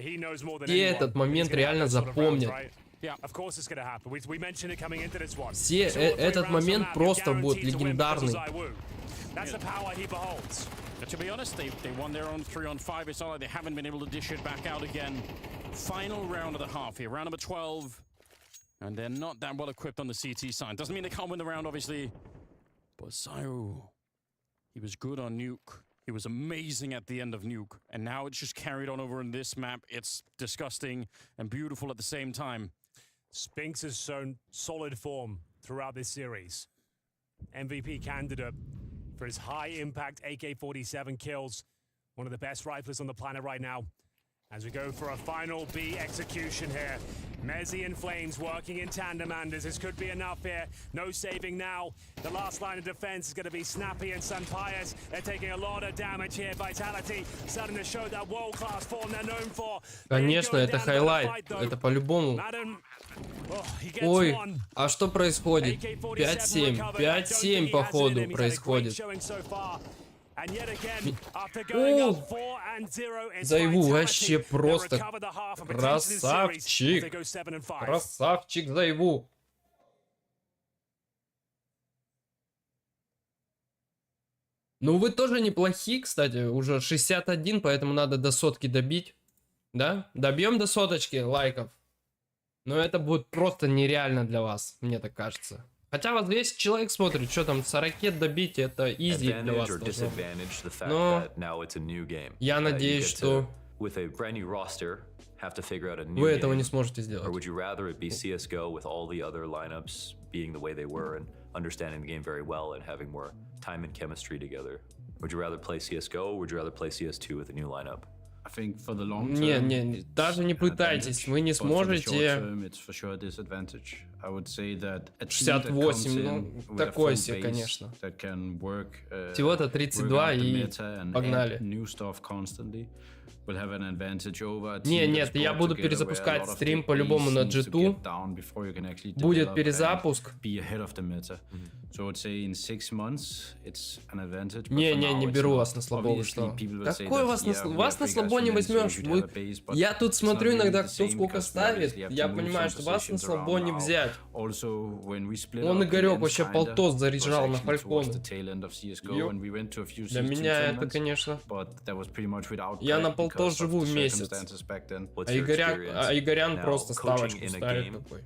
Все этот момент реально запомнят. Все этот момент просто будет легендарный. But to be honest, they won their own 3-on-5. It's not like they haven't been able to dish it back out again. Final round of the half here, round number 12. And they're not that well equipped on the CT side. Doesn't mean they can't win the round, obviously. But Sairu, he was good on Nuke. He was amazing at the end of Nuke. And now it's just carried on over in this map. It's disgusting and beautiful at the same time. Spinks has shown solid form throughout this series. MVP candidate for his high-impact AK-47 kills. One of the best riflers on the planet right now. As we go for a final B execution here. Mezzi and Flames working in tandem, Anders. This could be enough here. No saving now. The last line of defense is going to be Snappy and Sunpius. They're taking a lot of damage here. Vitality starting to show that world-class form they're known for. Конечно, это хайлайт. Это по-любому. Ой, а что происходит? 5-7. 5-7, походу, происходит. Зайву вообще просто красавчик. Красавчик Зайву. Ну вы тоже неплохи, кстати. Уже 61, поэтому надо до сотки добить. Да? Добьем до соточки лайков. Но это будет просто нереально для вас, мне так кажется. Хотя вот здесь человек смотрит, что там, 40 добить, это изи для вас. Но я надеюсь, что вы этого не сможете сделать. Не, даже не пытайтесь, вы не сможете. 68, ну, такое себе, конечно. Всего-то 32 и погнали. Нет, я буду перезапускать стрим по-любому на G2. Будет перезапуск. Не беру вас на слабо, что? Какой вас на слабо не возьмешь? Я тут смотрю иногда, кто сколько ставит. Я понимаю, что вас на слабо не взять. Он Игорек вообще полтос заряжал на Фальконы. Для меня это, конечно... Я на полтос живу в месяц. А Игорян просто ставочку ставит такой.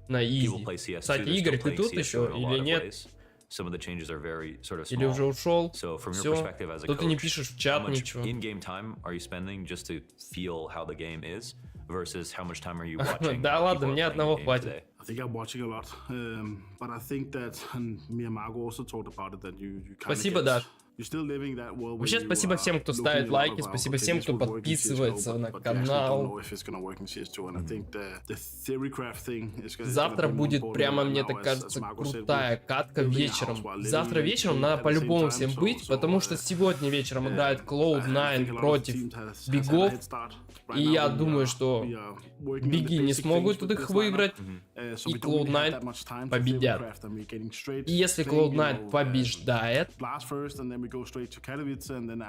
На изи. Кстати, Игорь, ты тут еще или нет? Или уже ушел? Все. Тут ты не пишешь в чат ничего. Да ладно, мне одного хватит. Спасибо, Даш. Вообще, спасибо всем, кто ставит лайки, спасибо всем, кто подписывается на канал. Завтра будет прямо, мне так кажется, крутая катка вечером. Завтра вечером надо по-любому всем быть, потому что сегодня вечером играет Cloud9 против Бигов. И я думаю, что Биги не смогут тут их выиграть, и Cloud9 победят. И если Cloud9 побеждает,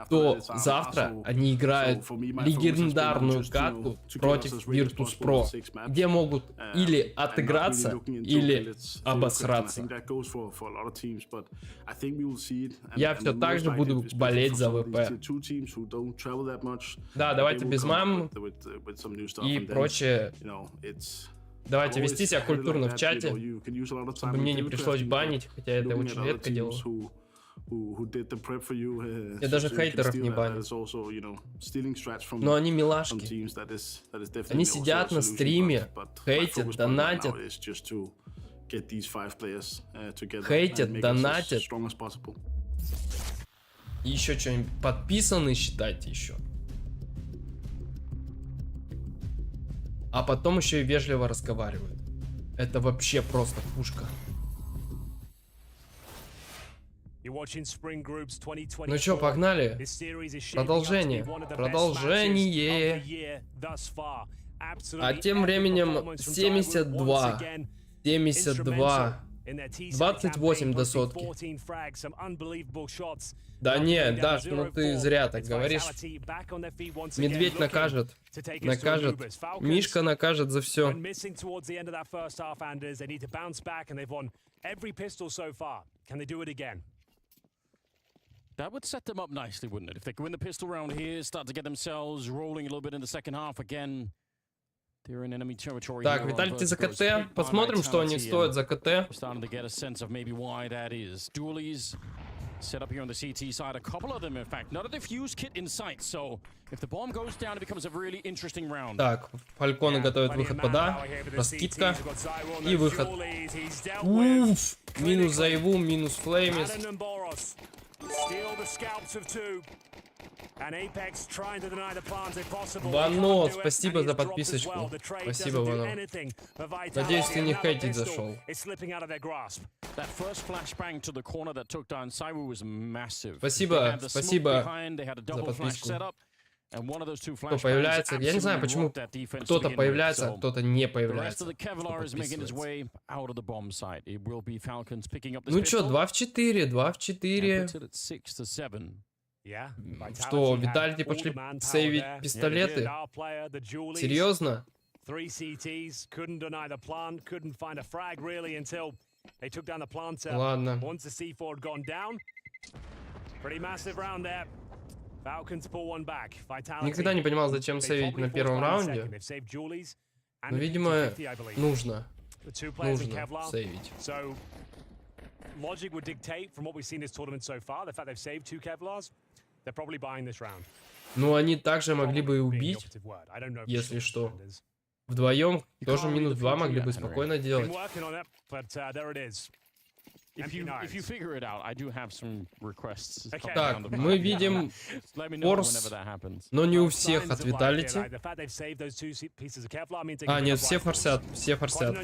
то завтра они играют легендарную катку против Virtus.pro, где могут или отыграться, или обосраться. Я все так же буду болеть за ВП. Да, давайте без мам и прочее. Давайте вести себя культурно в чате, чтобы мне не пришлось банить, хотя это очень редко делаю. Я даже хейтеров не баню. Но они милашки. Они сидят на стриме, хейтят, донатят. Хейтят, донатят. И еще что-нибудь подписаны, считайте еще. А потом еще и вежливо разговаривают. Это вообще просто пушка. Ну что, погнали? Продолжение. А тем временем 72. 28 до сотки. Да не, Даш, ну ты зря так говоришь. Медведь накажет. Мишка накажет за все. That would set them up nicely, wouldn't it? If they win the pistol round here, start to get themselves rolling a little bit in the second half again. They're in enemy territory. Так, Виталити за КТ. Посмотрим, что они стоят за КТ. Starting to get a sense of maybe why that is. Dualies set up here on the CT side. A couple of them, in fact. Not a diffuse kit in sight, so if the bomb goes down, it becomes a really interesting round. Так, Фальконы готовят выход под А. Раскидка. И выход. Уф! Минус Зайву, минус Флеймис. Ванот, спасибо за подписочку. Спасибо, Ванот. Надеюсь, ты не хейтить зашел. Спасибо, спасибо за подписку. Кто появляется? Я не знаю, почему кто-то появляется, а кто-то не появляется. Ну чё, 2 в 4, 2 в 4. Что, Виталити пошли сейвить пистолеты? Серьезно? Ладно. Никогда не понимал, зачем сейвить на первом раунде. Но, видимо, нужно. Нужно сейвить. Logic would dictate from what we've seen this tournament so far, the fact they've saved 2 Kevlars, they're probably buying this round. Ну, они также могли бы и убить, если что. Вдвоем тоже минус 2 могли бы спокойно делать. Так, мы видим форс, но не у всех от Виталити. А, нет, все форсят, все форсят.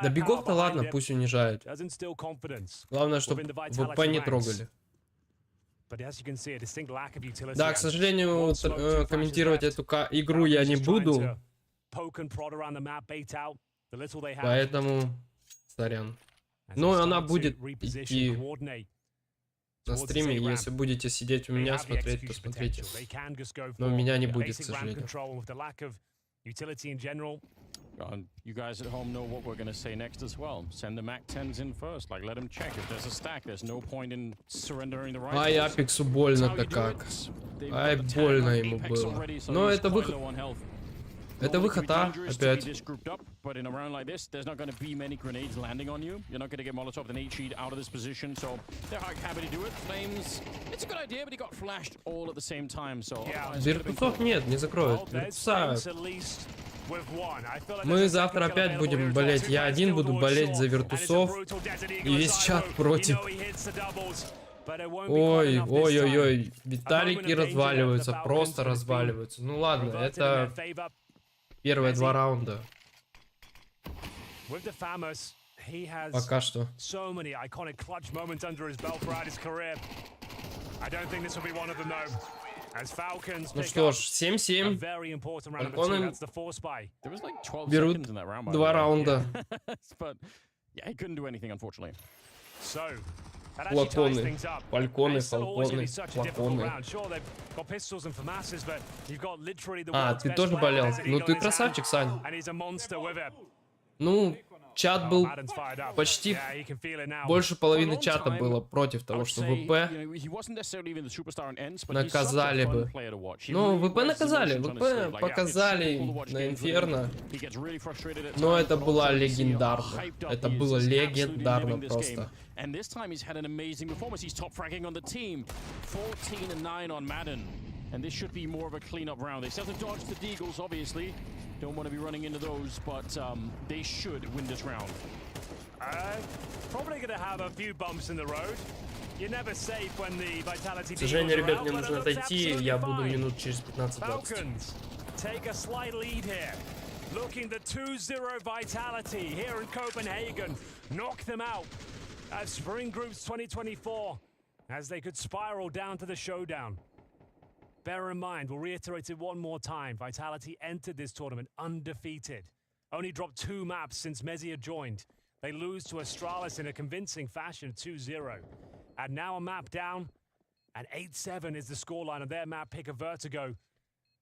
Да бегов-то ладно, пусть унижают. Главное, чтобы ВП не трогали. Да, к сожалению, комментировать эту игру я не буду. Поэтому, сорян. Но она будет идти на стриме, если будете сидеть у меня смотреть, то смотрите. Но меня не будет, к сожалению. You guys at home know what we're going to say next as well. Send the Mac 10s in first. Like, let them check. If there's a stack, there's no point in surrendering the right. Ай, Апексу больно-то как. Ай, больно ему было. Но это выход. Это выход А, опять. But in a round like this, there's not going to be many grenades landing on you. You're not going to get Molotov and H-Sheet out of this position, so they're happy to do it. Flames, it's a good idea, but he got flashed all at the same time, so... Виртусов нет, не закроют. Виртуса... Мы завтра опять будем болеть. Я один буду болеть за Виртусов. И весь чат против. Ой, ой-ой-ой. Виталики разваливаются, просто разваливаются. Ну ладно, это первые 2 раунда. Пока что. Ну что ж, 7-7. Фальконы берут 2 раунда. Флаконы, Фальконы, Фалконы, Флаконы. А, ты тоже болел? Ну ты красавчик, Сань. Ну, чат был почти... Больше половины чата было против того, что ВП наказали бы. Ну, ВП наказали. ВП показали на Инферно. Но это было легендарно. Это было легендарно просто. And this time he's had an amazing performance. He's top fragging on the team. 14-9 on Madden. And this should be more of a clean-up round. They still have to dodge the Deagles, obviously. Don't want to be running into those, but they should win this round. Probably going to have a few bumps in the road. You're never safe when the vitality. К сожалению, ребят, мне нужно отойти. Я буду минут через 15-20. Falcons take a slight lead here. Looking the 2-0 vitality here in Copenhagen. Knock them out. At Spring Groups 2024, as they could spiral down to the showdown. Bear in mind, we'll reiterate it one more time, Vitality entered this tournament undefeated. Only dropped 2 maps since Mezia joined. They lose to Astralis in a convincing fashion, 2-0. And now a map down, and 8-7 is the scoreline on their map pick of Vertigo.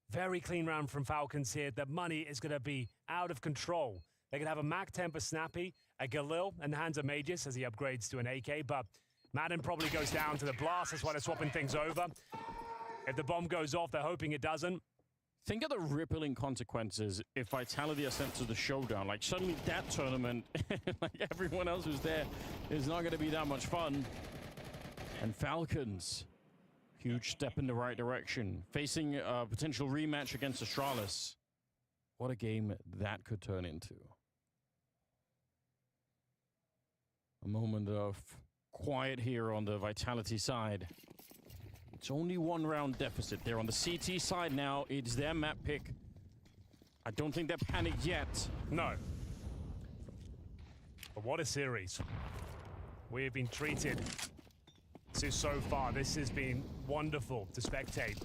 Very clean round from Falcons here. The money is going to be out of control. They can have a Mac 10 for Snappy, a Galil in the hands of Magus as he upgrades to an AK, but Madden probably goes down to the blast. That's why they're swapping things over. If the bomb goes off, they're hoping it doesn't. Think of the rippling consequences if Vitality are sent to the showdown. Like, suddenly that tournament, like everyone else who's there, is not going to be that much fun. And Falcons, huge step in the right direction. Facing a potential rematch against Astralis. What a game that could turn into. A moment of quiet here on the Vitality side. It's only one round deficit. They're on the CT side now. It's their map pick. I don't think they're panicked yet. No. But what a series. We have been treated to so far. This has been wonderful to spectate.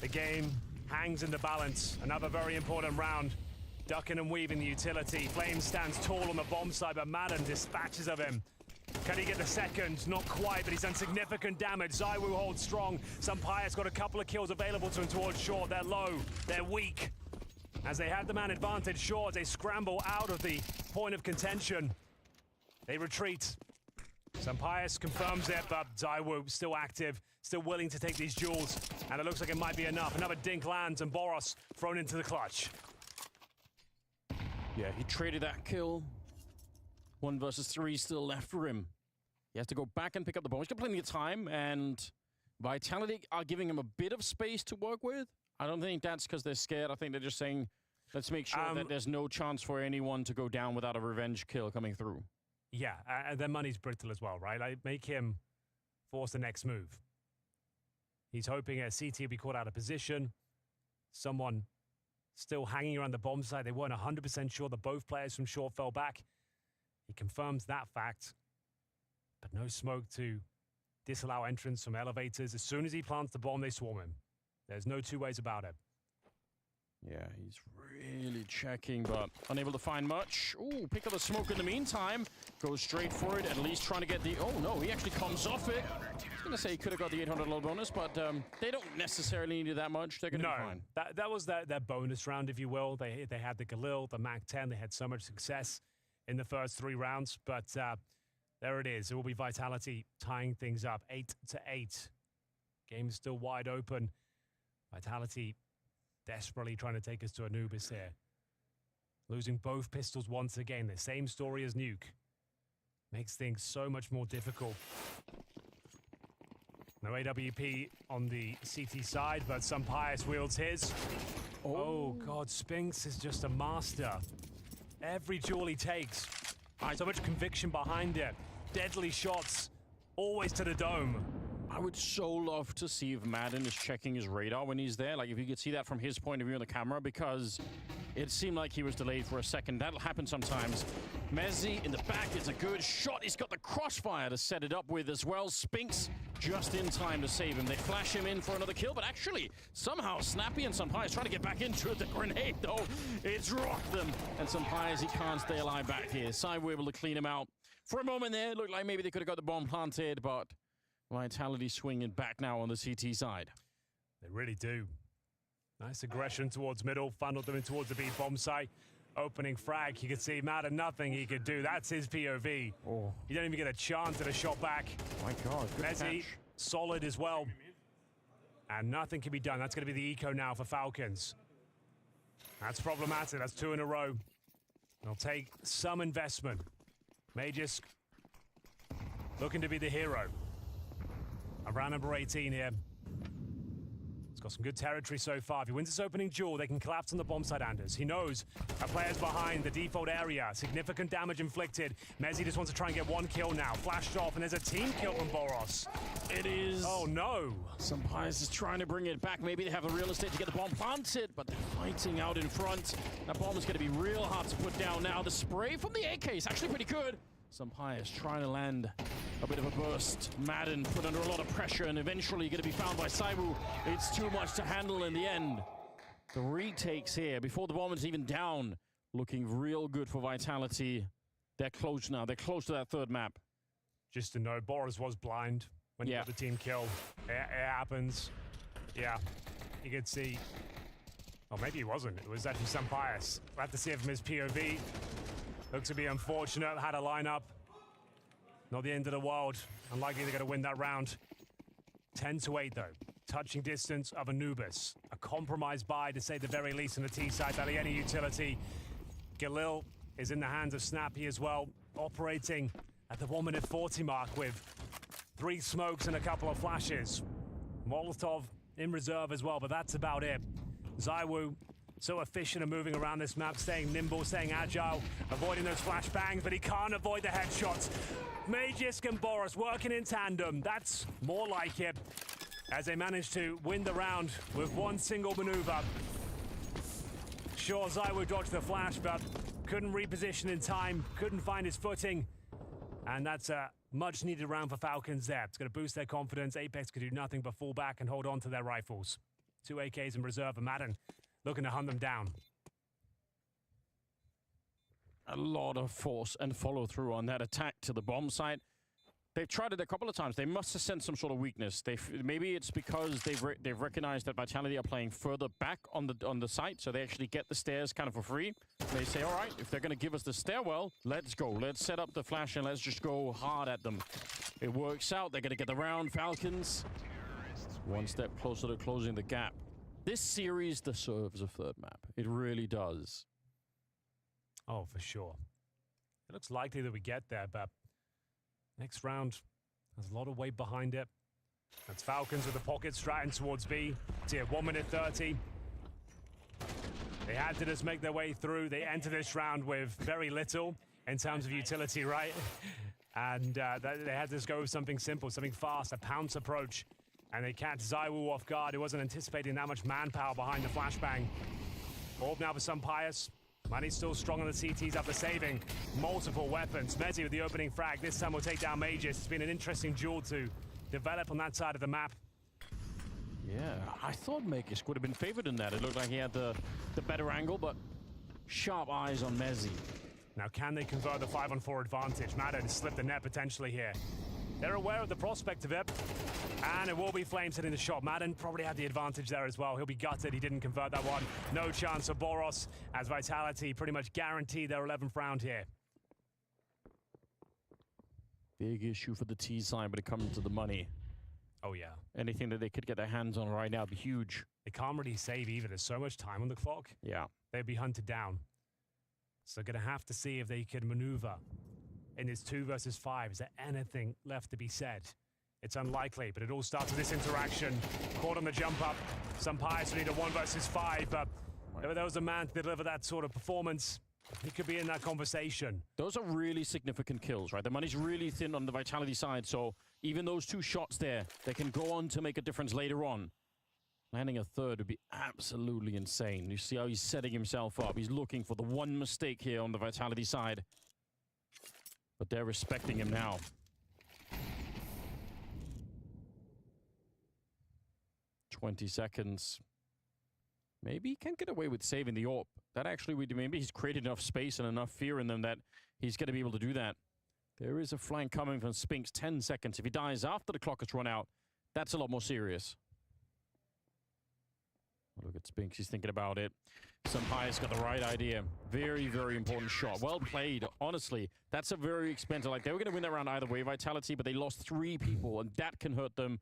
The game hangs in the balance. Another very important round. Ducking and weaving the utility. Flame stands tall on the bomb side, but Madden dispatches of him. Can he get the second? Not quite, but he's done significant damage. ZywOo holds strong. Sampaio's got a couple of kills available to him towards short. They're low. They're weak. As they had the man advantage short, they scramble out of the point of contention. They retreat. Sampaio confirms it, but ZywOo still active, still willing to take these duels. And it looks like it might be enough. Another dink lands and Boros thrown into the clutch. Yeah, he traded that kill. 1 versus 3 still left for him. He has to go back and pick up the ball. He's got plenty of time, and Vitality are giving him a bit of space to work with. I don't think that's because they're scared. I think they're just saying, let's make sure that there's no chance for anyone to go down without a revenge kill coming through. Yeah, and their money's brittle as well, right? Like, make him force the next move. He's hoping a CT will be caught out of position. Someone still hanging around the bomb site. They weren't 100% sure that both players from short fell back. He confirms that fact, but no smoke to disallow entrance from elevators. As soon as he plants the bomb, they swarm him. There's no two ways about it. Yeah, he's really checking, but unable to find much. Ooh, pick up the smoke in the meantime. Goes straight for it, at least trying to get the... Oh, no, he actually comes off it. I was going to say he could have got the 800 level bonus, but they don't necessarily need that much. They're going to be fine. That was their bonus round, if you will. They had the Galil, the MAC-10. They had so much success in the first 3 rounds, but there it is. It will be Vitality tying things up 8-8. Game is still wide open. Vitality desperately trying to take us to Anubis here. Losing both pistols once again. The same story as Nuke. Makes things so much more difficult. No AWP on the CT side, but Sampaio wields his. Oh God, Spinks is just a master. Every duel he takes, so much conviction behind it. Deadly shots, always to the dome. I would so love to see if Madden is checking his radar when he's there. Like, if you could see that from his point of view on the camera, because it seemed like he was delayed for a second. That'll happen sometimes. Mezzi in the back, it's a good shot. He's got the crossfire to set it up with as well. Spinks just in time to save him. They flash him in for another kill, but actually, somehow, Snappy and Sampaio is trying to get back into it. The grenade, though, it's rocked them. And Sampaio, he can't stay alive back here. ZywOo able to clean him out. For a moment there, it looked like maybe they could have got the bomb planted, but Vitality swinging back now on the CT side. They really do. Nice aggression towards middle, funneled them in towards the B bomb site. Opening frag, you can see Madden, nothing he could do. That's his POV. Oh. You don't even get a chance at a shot back. My God, good Mezzi, catch. solid as well. And nothing can be done. That's going to be the eco now for Falcons. That's problematic. That's 2 in a row. They'll take some investment. Magisk looking to be the hero. Around number 18 here. He's got some good territory so far. If he wins this opening duel, they can collapse on the bomb side, Anders. He knows a player's behind the default area. Significant damage inflicted. Mezzi just wants to try and get 1 kill now. Flashed off, and there's a team kill from Boros. It is. Oh, no. Sampaio is trying to bring it back. Maybe they have the real estate to get the bomb planted, but they're fighting out in front. That bomb is going to be real hard to put down now. The spray from the AK is actually pretty good. Sampaio is trying to land a bit of a burst. Madden put under a lot of pressure and eventually going to be found by ZywOo. It's too much to handle in the end. The retakes here before the bomb is even down. Looking real good for Vitality. They're close now. They're close to that 3rd map. Just to know, Boros was blind when he got the team kill. It happens. Yeah, you could see. Oh, maybe he wasn't. It was actually Sampaio. We'll have to see it from his POV. Looks to be unfortunate. Had a lineup. Not the end of the world. Unlikely they're going to win that round. 10-8, though. Touching distance of Anubis. A compromised buy, to say the very least, on the T side. Barely any utility. Galil is in the hands of Snappy as well, operating at the 1 minute 40 mark with 3 smokes and a couple of flashes. Molotov in reserve as well, but that's about it. ZywOo so efficient and moving around this map, staying nimble, staying agile, avoiding those flashbangs, but he can't avoid the headshots. Magisk and Boros working in tandem. That's more like it, as they manage to win the round with one single maneuver. Sure, ZywOo dodged the flash, but couldn't reposition in time, couldn't find his footing. And that's a much needed round for Falcons there. It's going to boost their confidence. Apex could do nothing but fall back and hold on to their rifles. 2 AKs in reserve, and Madden looking to hunt them down. A lot of force and follow through on that attack to the bomb site. They've tried it a couple of times. They must have sensed some sort of weakness. Maybe it's because they've recognized that Vitality are playing further back on the site, so they actually get the stairs kind of for free. They say, all right, if they're going to give us the stairwell, let's go. Let's set up the flash and let's just go hard at them. It works out. They're going to get the round. Falcons, one step closer to closing the gap. This series deserves a third map. It really does. Oh, for sure. It looks likely that we get there, but next round has a lot of weight behind it. That's Falcons with the pocket stratting towards B. It's here, 1 minute 30. They had to just make their way through. They enter this round with very little in terms of utility, right? And they had to just go with something simple, something fast, a pounce approach. And they catch ZywOo off guard, who wasn't anticipating that much manpower behind the flashbang. Orb now for some Pius. Money's still strong on the CTs after saving multiple weapons. Mezzi with the opening frag. This time will take down Magisk. It's been an interesting duel to develop on that side of the map. Yeah, I thought Magisk would have been favored in that. It looked like he had the better angle, but sharp eyes on Mezzi. Now, can they convert the 5-on-4 advantage? Madden slipped the net potentially here. They're aware of the prospect of it, and it will be Flames hitting the shot. Madden probably had the advantage there as well. He'll be gutted he didn't convert that one. No chance for Boros, as Vitality pretty much guaranteed their 11th round here. Big issue for the T side when it comes to the money. Oh, yeah. Anything that they could get their hands on right now would be huge. They can't really save either. There's so much time on the clock. Yeah. They'd be hunted down. So going to have to see if they can maneuver in this 2 versus 5. Is there anything left to be said? It's unlikely, but it all starts with this interaction. Caught on the jump up. Some Pius need a 1 versus 5, but if there was a man to deliver that sort of performance, he could be in that conversation. Those are really significant kills, right? The money's really thin on the Vitality side, so even those 2 shots there, they can go on to make a difference later on. Landing a third would be absolutely insane. You see how he's setting himself up. He's looking for the one mistake here on the Vitality side. But they're respecting him now. $20 seconds. Maybe he can get away with saving the AWP. That actually would, maybe he's created enough space and enough fear in them that he's going to be able to do that. There is a flank coming from Spinks. 10 seconds. If he dies after the clock has run out, that's a lot more serious. Look at Spinks. He's thinking about it. Pius got the right idea. Very, very important shot. Well played. Honestly, that's a very expensive. Like, they were going to win that round either way, Vitality, but they lost 3 people, and that can hurt them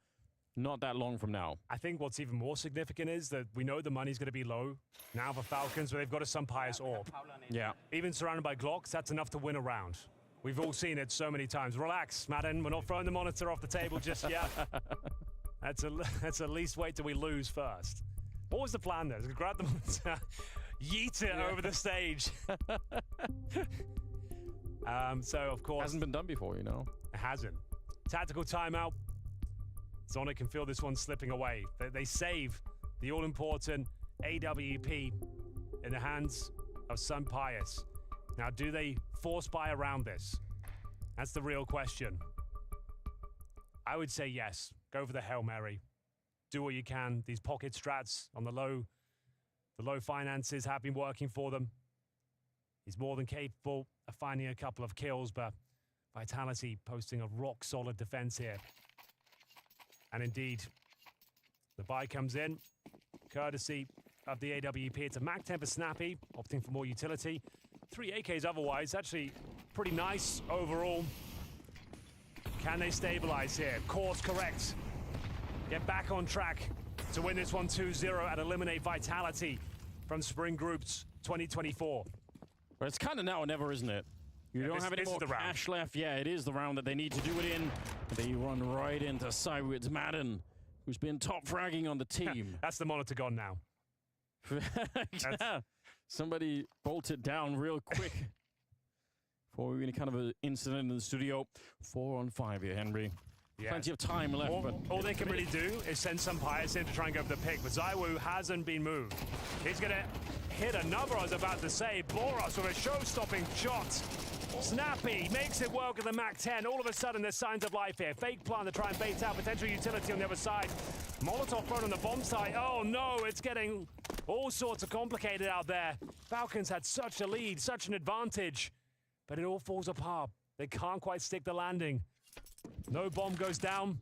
not that long from now. I think what's even more significant is that we know the money's going to be low now for Falcons, but they've got a Sun Pius AWP. Yeah. Even surrounded by Glocks, that's enough to win a round. We've all seen it so many times. Relax, Madden. We're not throwing the monitor off the table just yet. That's at least wait till we lose first. What was the plan there? Grab the monitor, yeet it over the stage. So, of course... Hasn't been done before, you know. It hasn't. Tactical timeout. Zonic can feel this one slipping away. They save the all-important AWP in the hands of Sun Pius. Now, do they force buy around this? That's the real question. I would say yes. Go for the Hail Mary. Do what you can. These pocket strats on the low finances have been working for them. He's more than capable of finding a couple of kills, but Vitality posting a rock-solid defense here. And indeed, the buy comes in, courtesy of the AWP. It's a Mac 10 for Snappy, opting for more utility. 3 AKs otherwise, actually pretty nice overall. Can they stabilize here? Course correct. Get back on track to win this one 2-0 and eliminate Vitality from Spring Groups 2024. But it's kind of now or never, isn't it? You don't have any more cash left. Yeah, it is the round that they need to do it in. They run right into Cywit's Madden, who's been top fragging on the team. That's the monitor gone now. Yeah. Somebody bolted down real quick before we were in kind of an incident in the studio. 4-on-5 here, Henry. Yeah. Plenty of time left. All they can really do is send some Pius in to try and go for the pick, but ZywOo hasn't been moved. He's going to hit another, I was about to say. Boros with a show-stopping shot. Snappy makes it work with the MAC-10. All of a sudden, there's signs of life here. Fake plan to try and bait out potential utility on the other side. Molotov thrown on the bomb site. Oh, no, it's getting all sorts of complicated out there. Falcons had such a lead, such an advantage, but it all falls apart. They can't quite stick the landing. No bomb goes down.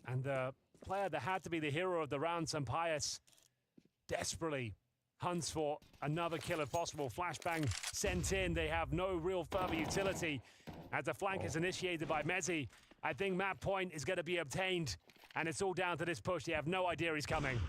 And the player that had to be the hero of the round, Pius, desperately hunts for another kill if possible. Flashbang sent in. They have no real further utility. As the flank is initiated by Mezzi, I think map point is going to be obtained. And it's all down to this push. They have no idea he's coming.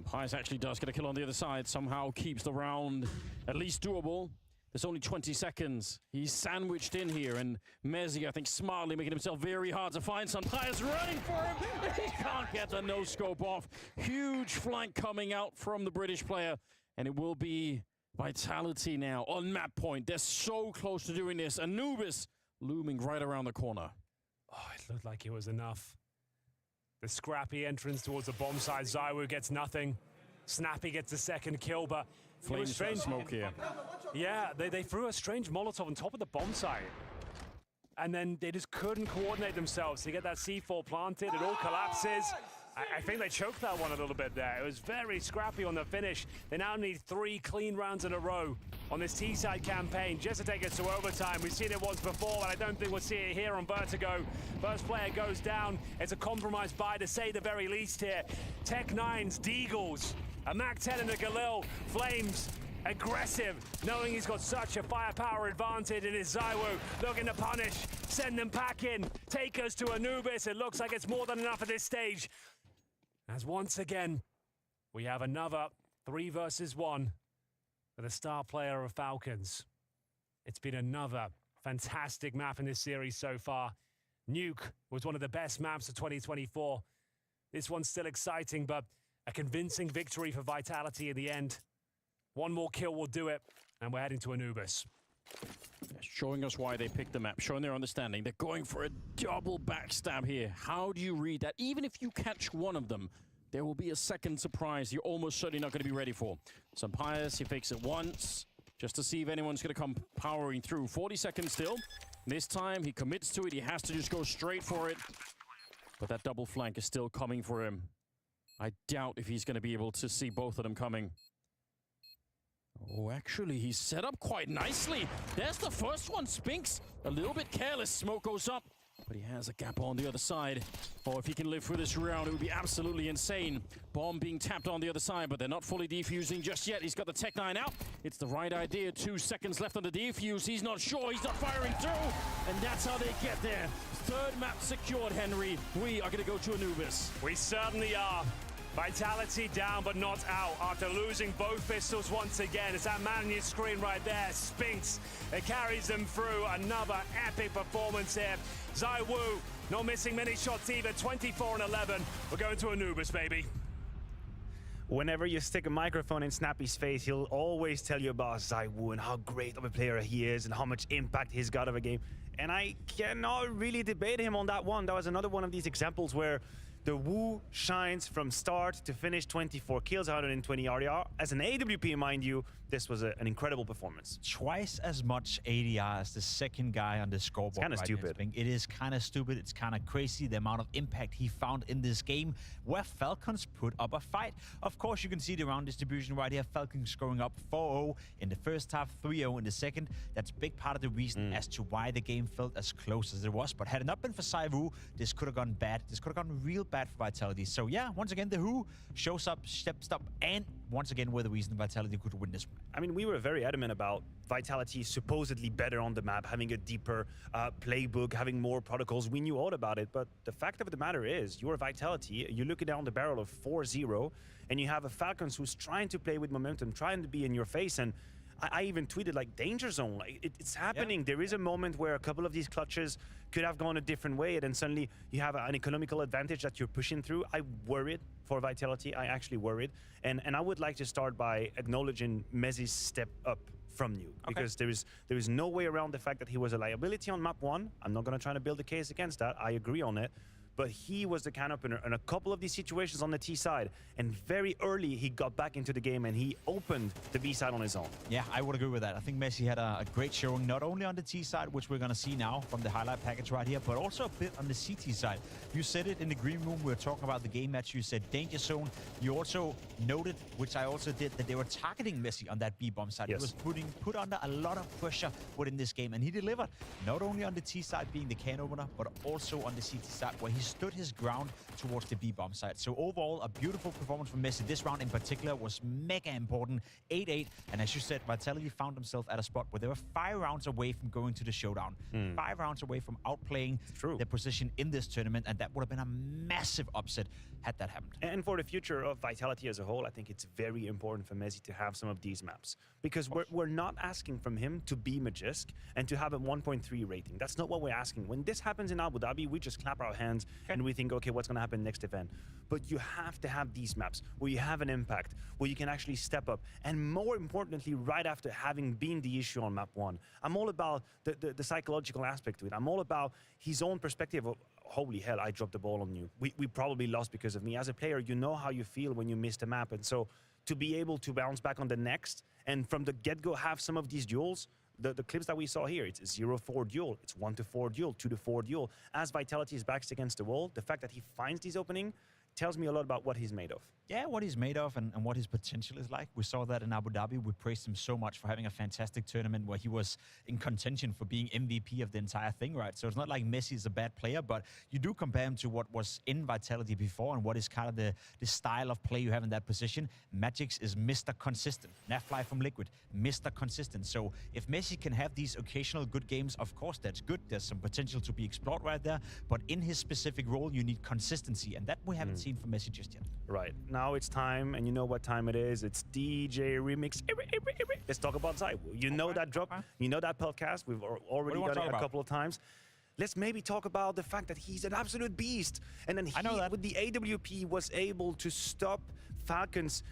Pius actually does get a kill on the other side. Somehow keeps the round at least doable. There's only 20 seconds. He's sandwiched in here, and Mezzi, I think, smartly making himself very hard to find. Pius running for him. He can't get the no-scope off. Huge flank coming out from the British player, and it will be Vitality now on map point. They're so close to doing this. Anubis looming right around the corner. Oh, it looked like it was enough. The scrappy entrance towards the bomb side. ZywOo gets nothing. Snappy gets the second kill, but flames strange smoke here. Yeah, they threw a strange Molotov on top of the bomb site. And then they just couldn't coordinate themselves to get that C4 planted. It all collapses. I think they choked that one a little bit there. It was very scrappy on the finish. They now need 3 clean rounds in a row on this T-side campaign just to take us to overtime. We've seen it once before, and I don't think we'll see it here on Vertigo. First player goes down. It's a compromised buy, to say the very least here. Tech-9's Deagles, a MAC-10 and a Galil. Flames aggressive, knowing he's got such a firepower advantage. It is ZywOo looking to punish, send them packing, take us to Anubis. It looks like it's more than enough at this stage. As once again, we have another 3 versus 1 for the star player of Falcons. It's been another fantastic map in this series so far. Nuke was one of the best maps of 2024. This one's still exciting, but a convincing victory for Vitality in the end. One more kill will do it, and we're heading to Anubis. Showing us why they picked the map, showing their understanding. They're going for a double backstab here. How do you read that? Even if you catch one of them, there will be a second surprise you're almost certainly not going to be ready for. Pius, he fakes it once, just to see if anyone's going to come powering through. 40 seconds still. This time, he commits to it. He has to just go straight for it. But that double flank is still coming for him. I doubt if he's going to be able to see both of them coming. Oh, actually, he's set up quite nicely. There's the first one. Spinks, a little bit careless. Smoke goes up, but he has a gap on the other side. Oh, if he can live through this round, it would be absolutely insane. Bomb being tapped on the other side, but they're not fully defusing just yet. He's got the Tech-9 out. It's the right idea. 2 seconds left on the defuse. He's not sure. He's not firing through, and that's how they get there. 3rd map secured, Henry. We are going to go to Anubis. We certainly are. Vitality down but not out after losing both pistols once again. It's that man on your screen right there, Spinks. It carries them through. Another epic performance here. ZywOo not missing many shots either. 24-11. We're going to Anubis, baby. Whenever you stick a microphone in Snappy's face, he'll always tell you about ZywOo and how great of a player he is and how much impact he's got of a game. And I cannot really debate him on that one. That was another one of these examples where the Wu shines from start to finish. 24 kills, 120 RDR. As an AWP, mind you, this was an incredible performance. Twice as much ADR as the second guy on the scoreboard. It's kind of stupid. It is kind of stupid. It's kind of crazy, the amount of impact he found in this game, where Falcons put up a fight. Of course, you can see the round distribution right here. Falcons scoring up 4-0 in the first half, 3-0 in the second. That's a big part of the reason as to why the game felt as close as it was. But had it not been for ZywOo, this could have gone bad. This could have gone real bad for Vitality. So yeah, once again, the Who shows up, steps up, and once again were the reason Vitality could win this one. I mean, we were very adamant about Vitality supposedly better on the map, having a deeper playbook, having more protocols. We knew all about it, but the fact of the matter is, you're Vitality, you're looking down the barrel of 4-0, and you have a Falcons who's trying to play with momentum, trying to be in your face, and I even tweeted, like, danger zone. Like, it's happening. Yeah. There is a moment where a couple of these clutches could have gone a different way, and then suddenly you have an economical advantage that you're pushing through. I worried for Vitality. I actually worried. And I would like to start by acknowledging Messi's step up from Nuke, because there is no way around the fact that he was a liability on map 1. I'm not going to try to build a case against that. I agree on it. But he was the can opener in a couple of these situations on the T side. And very early, he got back into the game and he opened the B side on his own. Yeah, I would agree with that. I think Messi had a great showing, not only on the T side, which we're going to see now from the highlight package right here, but also a bit on the CT side. You said it in the green room. We were talking about the game match. You said danger zone. You also noted, which I also did, that they were targeting Messi on that B bomb side. Yes. He was put under a lot of pressure within this game, and he delivered. Not only on the T side being the can opener, but also on the CT side, where he stood his ground towards the B-bomb side. So overall, a beautiful performance from Messi. This round in particular was mega important. 8-8. And as you said, Vitality found themselves at a spot where they were 5 rounds away from going to the showdown. 5 rounds away from outplaying their position in this tournament. And that would have been a massive upset had that happened. And for the future of Vitality as a whole, I think it's very important for Messi to have some of these maps. Because we're not asking from him to be Magisk and to have a 1.3 rating. That's not what we're asking. When this happens in Abu Dhabi, we just clap our hands and we think, okay, what's going to happen next event? But you have to have these maps where you have an impact, where you can actually step up. And more importantly, right after having been the issue on map 1, I'm all about the psychological aspect to it. I'm all about his own perspective of, holy hell, I dropped the ball on you. We probably lost because of me. As a player, you know how you feel when you missed a map. And so to be able to bounce back on the next and from the get-go have some of these duels, the clips that we saw here, it's a 0-4 duel, it's 1-4 duel, 2-4 duel. As Vitality is backed against the wall, the fact that he finds these opening tells me a lot about what he's made of. Yeah, what he's made of and what his potential is like. We saw that in Abu Dhabi. We praised him so much for having a fantastic tournament where he was in contention for being MVP of the entire thing, right? So it's not like Messi is a bad player, but you do compare him to what was in Vitality before and what is kind of the style of play you have in that position. Magix is Mr. Consistent. Nafly from Liquid, Mr. Consistent. So if Messi can have these occasional good games, of course, that's good. There's some potential to be explored right there. But in his specific role, you need consistency. And that we haven't seen from Messi just yet. Right. Now it's time, and you know what time it is. It's DJ Remix. Let's talk about ZywOo. You know that drop. You know that podcast. We've already done it a couple of times. Let's maybe talk about the fact that he's an absolute beast. And then he, with the AWP, was able to stop Falcons'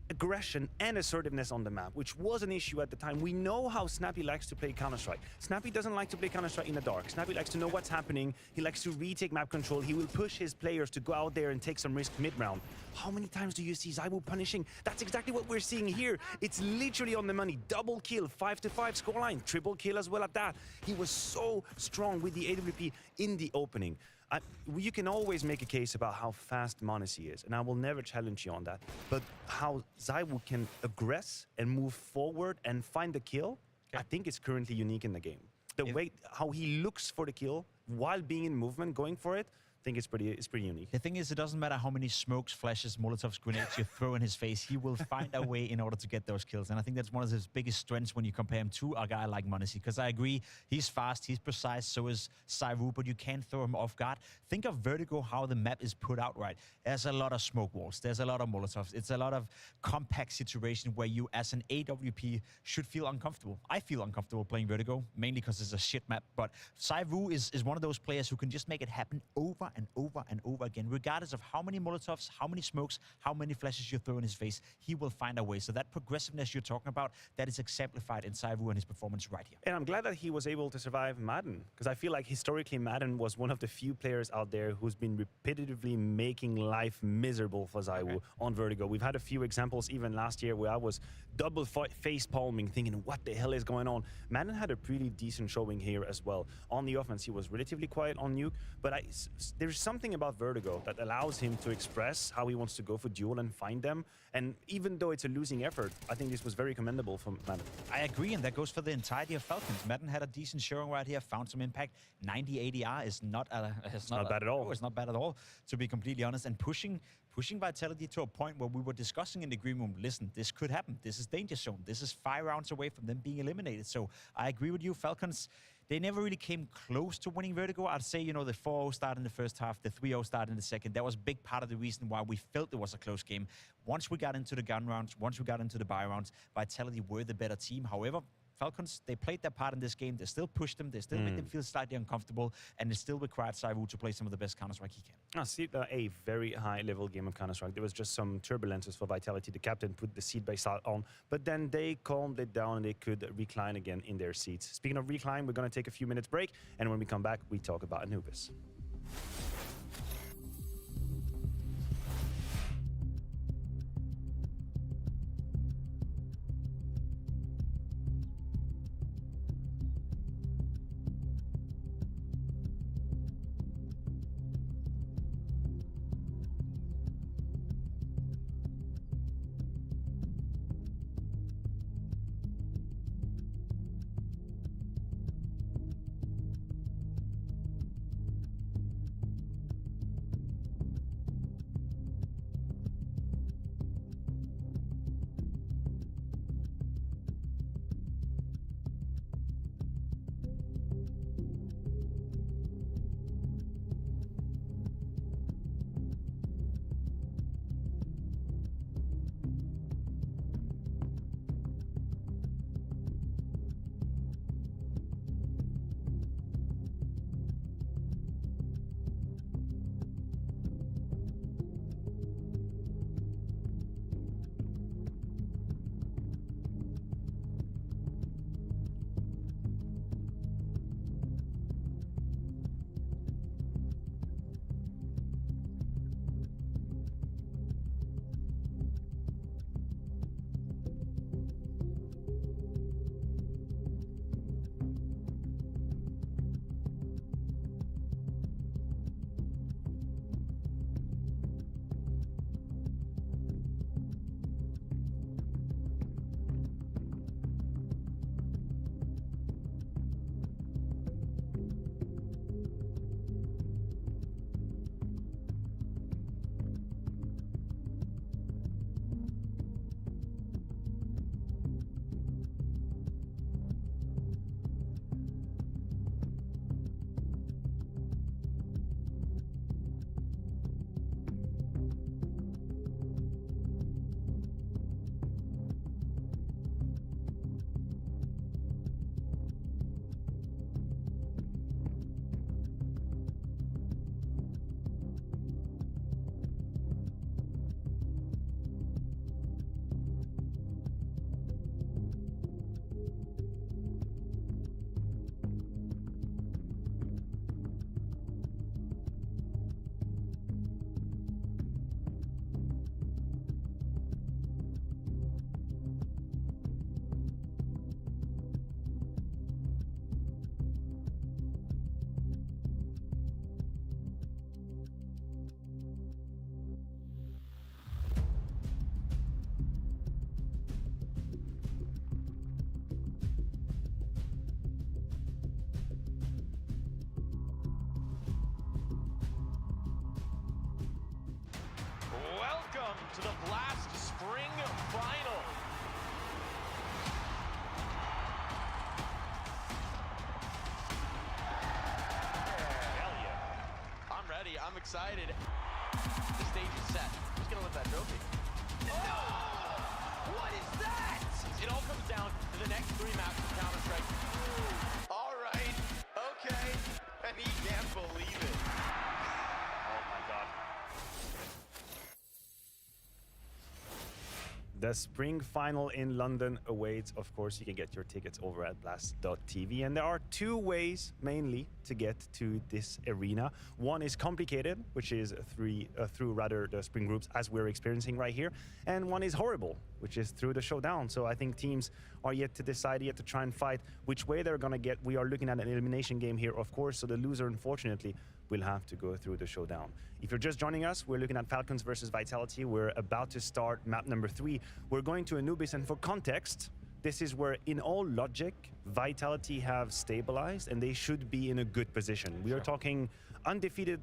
aggression and assertiveness on the map, which was an issue at the time. We know how Snappy likes to play Counter-Strike. Snappy doesn't like to play Counter-Strike in the dark. Snappy likes to know what's happening. He likes to retake map control. He will push his players to go out there and take some risk mid-round. How many times do you see ZywOo punishing? That's exactly what we're seeing here. It's literally on the money. Double kill, 5-5 scoreline, triple kill as well at that. He was so strong with the AWP in the opening. You can always make a case about how fast m0NESY is, and I will never challenge you on that. But how ZywOo can aggress and move forward and find the kill, I think it's currently unique in the game. The way how he looks for the kill while being in movement, going for it, I think it's pretty unique. The thing is, it doesn't matter how many smokes, flashes, Molotovs, grenades you throw in his face. He will find a way in order to get those kills. And I think that's one of his biggest strengths when you compare him to a guy like m0NESY. Because I agree, he's fast, he's precise, so is ZywOo, but you can't throw him off guard. Think of Vertigo, how the map is put out, right? There's a lot of smoke walls. There's a lot of Molotovs. It's a lot of compact situation where you, as an AWP, should feel uncomfortable. I feel uncomfortable playing Vertigo, mainly because it's a shit map. But ZywOo is one of those players who can just make it happen over and over and over again, regardless of how many Molotovs, how many smokes, how many flashes you throw in his face, he will find a way. So that progressiveness you're talking about, that is exemplified in ZywOo and his performance right here. And I'm glad that he was able to survive Madden, because I feel like historically Madden was one of the few players out there who's been repetitively making life miserable for ZywOo on Vertigo. We've had a few examples even last year where I was double face palming, thinking, what the hell is going on? Madden had a pretty decent showing here as well. On the offense, he was relatively quiet on Nuke, but there's something about Vertigo that allows him to express how he wants to go for duel and find them. And even though it's a losing effort, I think this was very commendable from Madden. I agree, and that goes for the entirety of Falcons. Madden had a decent showing right here, found some impact. 90 ADR is not bad at all. It's not bad at all, to be completely honest. And pushing Vitality to a point where we were discussing in the green room, listen, this could happen. This is danger zone. This is 5 rounds away from them being eliminated. So I agree with you, Falcons. They never really came close to winning Vertigo. I'd say, you know, the 4-0 start in the first half, the 3-0 start in the second. That was a big part of the reason why we felt it was a close game. Once we got into the gun rounds, once we got into the buy rounds, Vitality were the better team. However, Falcons, they played their part in this game. They still pushed them. They still made them feel slightly uncomfortable. And they still required Saivu to play some of the best Counter-Strike he can. I see a very high-level game of Counter-Strike. There was just some turbulences for Vitality. The captain put the seat by side on, but then they calmed it down and they could recline again in their seats. Speaking of recline, we're going to take a few minutes break. And when we come back, we talk about Anubis. To the Blast Spring Final. Hell yeah. I'm ready. I'm excited. The stage is set. Who's going to lift that trophy? Oh! What is that? It all comes down to the next 3 maps of Counter-Strike. All right. Okay. And he can't believe it. Oh, my God. The spring final in London awaits. Of course, you can get your tickets over at blast.tv. And there are 2 ways mainly to get to this arena. One is complicated, which is through rather the spring groups as we're experiencing right here. And one is horrible, which is through the showdown. So I think teams are yet to decide, yet to try and fight which way they're going to get. We are looking at an elimination game here, of course. So the loser, unfortunately, will have to go through the showdown. If you're just joining us, we're looking at Falcons versus Vitality. We're about to start map number 3. We're going to Anubis, and for context, this is where, in all logic, Vitality have stabilized and they should be in a good position. We are talking undefeated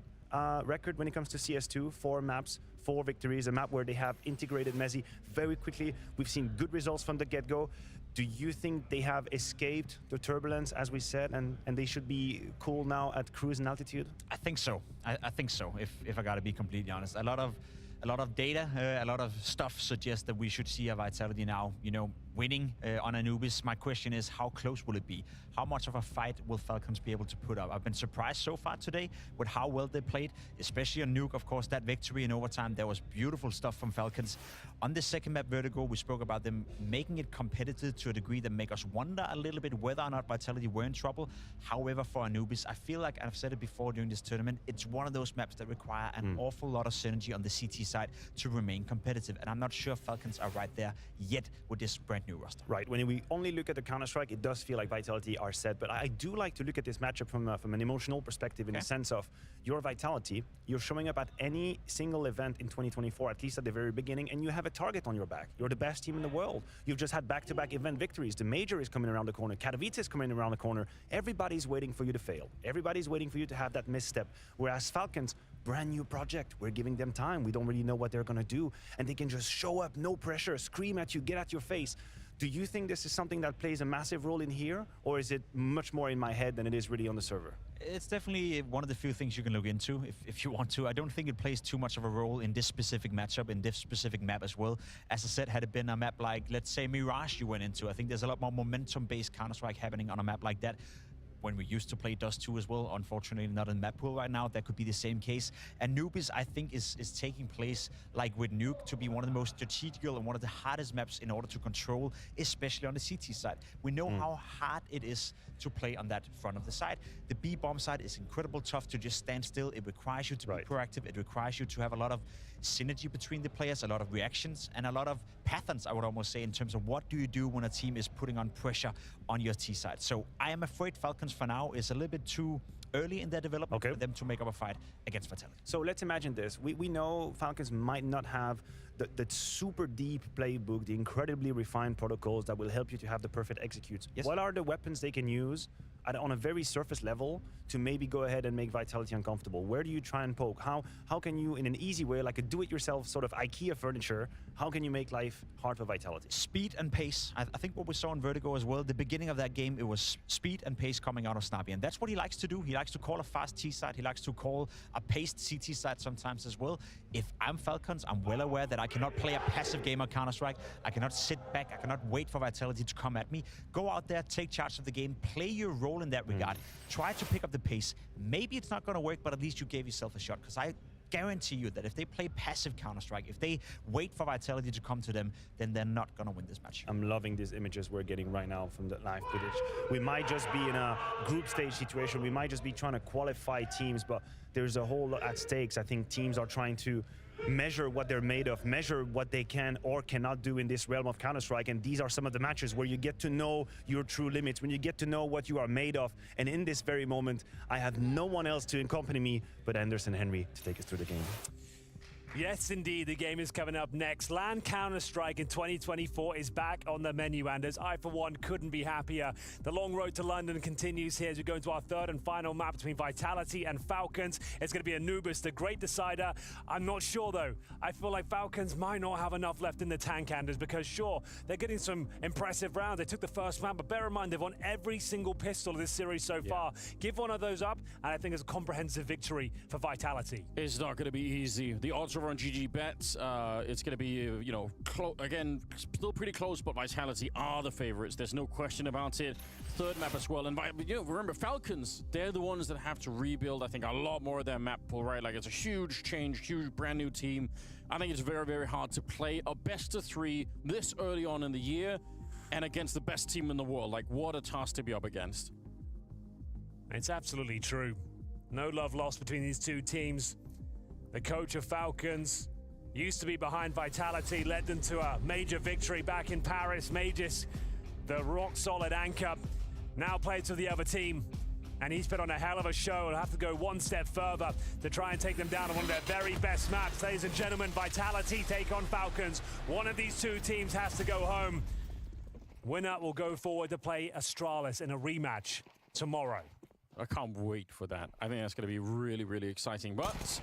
record when it comes to CS2, 4 maps, 4 victories, a map where they have integrated Mezzi very quickly. We've seen good results from the get-go. Do you think they have escaped the turbulence, as we said, and they should be cool now at cruising altitude? I think so. I think so, if I gotta be completely honest. A lot of data, a lot of stuff suggests that we should see a Vitality now, you know, winning on Anubis. My question is, how close will it be? How much of a fight will Falcons be able to put up? I've been surprised so far today with how well they played, especially on Nuke. Of course, that victory in overtime, there was beautiful stuff from Falcons. On the second map, Vertigo, we spoke about them making it competitive to a degree that make us wonder a little bit whether or not Vitality were in trouble. However, for Anubis, I feel like, I've said it before during this tournament, it's one of those maps that require an awful lot of synergy on the CT side to remain competitive. And I'm not sure Falcons are right there yet with this brand new roster. Right, when we only look at the Counter-Strike, it does feel like Vitality are set, but I do like to look at this matchup from an emotional perspective, in the sense of your Vitality, you're showing up at any single event in 2024, at least at the very beginning, and you have a target on your back. You're the best team in the world. You've just had back-to-back event victories. The Major is coming around the corner. Katowice is coming around the corner. Everybody's waiting for you to fail. Everybody's waiting for you to have that misstep. Whereas Falcons, brand new project. We're giving them time. We don't really know what they're going to do, and they can just show up, no pressure, scream at you, get at your face. Do you think this is something that plays a massive role in here, or is it much more in my head than it is really on the server? It's definitely one of the few things you can look into if you want to. I don't think it plays too much of a role in this specific matchup, in this specific map as well. As I said, had it been a map like, let's say, Mirage you went into, I think there's a lot more momentum-based Counter-Strike happening on a map like that. When we used to play Dust 2 as well, unfortunately not in map pool right now, that could be the same case. And Anubis, I think, is taking place, like with Nuke, to be one of the most strategical and one of the hardest maps in order to control, especially on the CT side. We know how hard it is to play on that front of the side. The B-bomb side is incredibly tough to just stand still. It requires you to be proactive. It requires you to have a lot of synergy between the players, a lot of reactions, and a lot of patterns, I would almost say, in terms of what do you do when a team is putting on pressure on your T side. So I am afraid Falcons for now is a little bit too early in their development for them to make up a fight against Vitality. So let's imagine this. We know Falcons might not have the super deep playbook, the incredibly refined protocols that will help you to have the perfect executes. What are the weapons they can use on a very surface level to maybe go ahead and make Vitality uncomfortable? Where do you try and poke? How can you, in an easy way, like a do-it-yourself sort of IKEA furniture, how can you make life hard for Vitality? Speed and pace. I think what we saw in Vertigo as well, the beginning of that game, it was speed and pace coming out of Snappy. And that's what he likes to do. He likes to call a fast T side. He likes to call a paced CT side sometimes as well. If I'm Falcons, I'm well aware that I cannot play a passive game on Counter-Strike. I cannot sit back. I cannot wait for Vitality to come at me. Go out there, take charge of the game, play your role in that regard. Try to pick up the pace. Maybe it's not going to work, but at least you gave yourself a shot. Because I guarantee you that if they play passive Counter-Strike, if they wait for Vitality to come to them, then they're not going to win this match. I'm loving these images we're getting right now from the live footage. We might just be in a group stage situation. We might just be trying to qualify teams, but there's a whole lot at stakes. I think teams are trying to measure what they're made of, measure what they can or cannot do in this realm of Counter-Strike, and these are some of the matches where you get to know your true limits, when you get to know what you are made of. And in this very moment, I have no one else to accompany me but Anderson Henry to take us through the game. Yes, indeed, the game is coming up next. LAN Counter-Strike in 2024 is back on the menu, Anders. I, for one, couldn't be happier. The long road to London continues here as we go into our third and final map between Vitality and Falcons. It's going to be Anubis, the great decider. I'm not sure, though. I feel like Falcons might not have enough left in the tank, Anders, because, sure, they're getting some impressive rounds. They took the first round, but bear in mind, they've won every single pistol of this series so far. Give one of those up, and I think it's a comprehensive victory for Vitality. It's not going to be easy. The odds are on GG bets. It's going to be, you know, again, still pretty close, but Vitality are the favorites. There's no question about it. Third map as well. And you know, remember, Falcons, they're the ones that have to rebuild, I think, a lot more of their map pool, right? Like, it's a huge change, huge brand new team. I think it's very, very hard to play a best of 3 this early on in the year and against the best team in the world. Like, what a task to be up against. It's absolutely true. No love lost between these two teams. The coach of Falcons used to be behind Vitality, led them to a major victory back in Paris. Magis, the rock-solid anchor, now plays for the other team. And he's put on a hell of a show. He'll have to go one step further to try and take them down on one of their very best maps. Ladies and gentlemen, Vitality take on Falcons. One of these two teams has to go home. Winner will go forward to play Astralis in a rematch tomorrow. I can't wait for that. I think that's going to be really, really exciting. But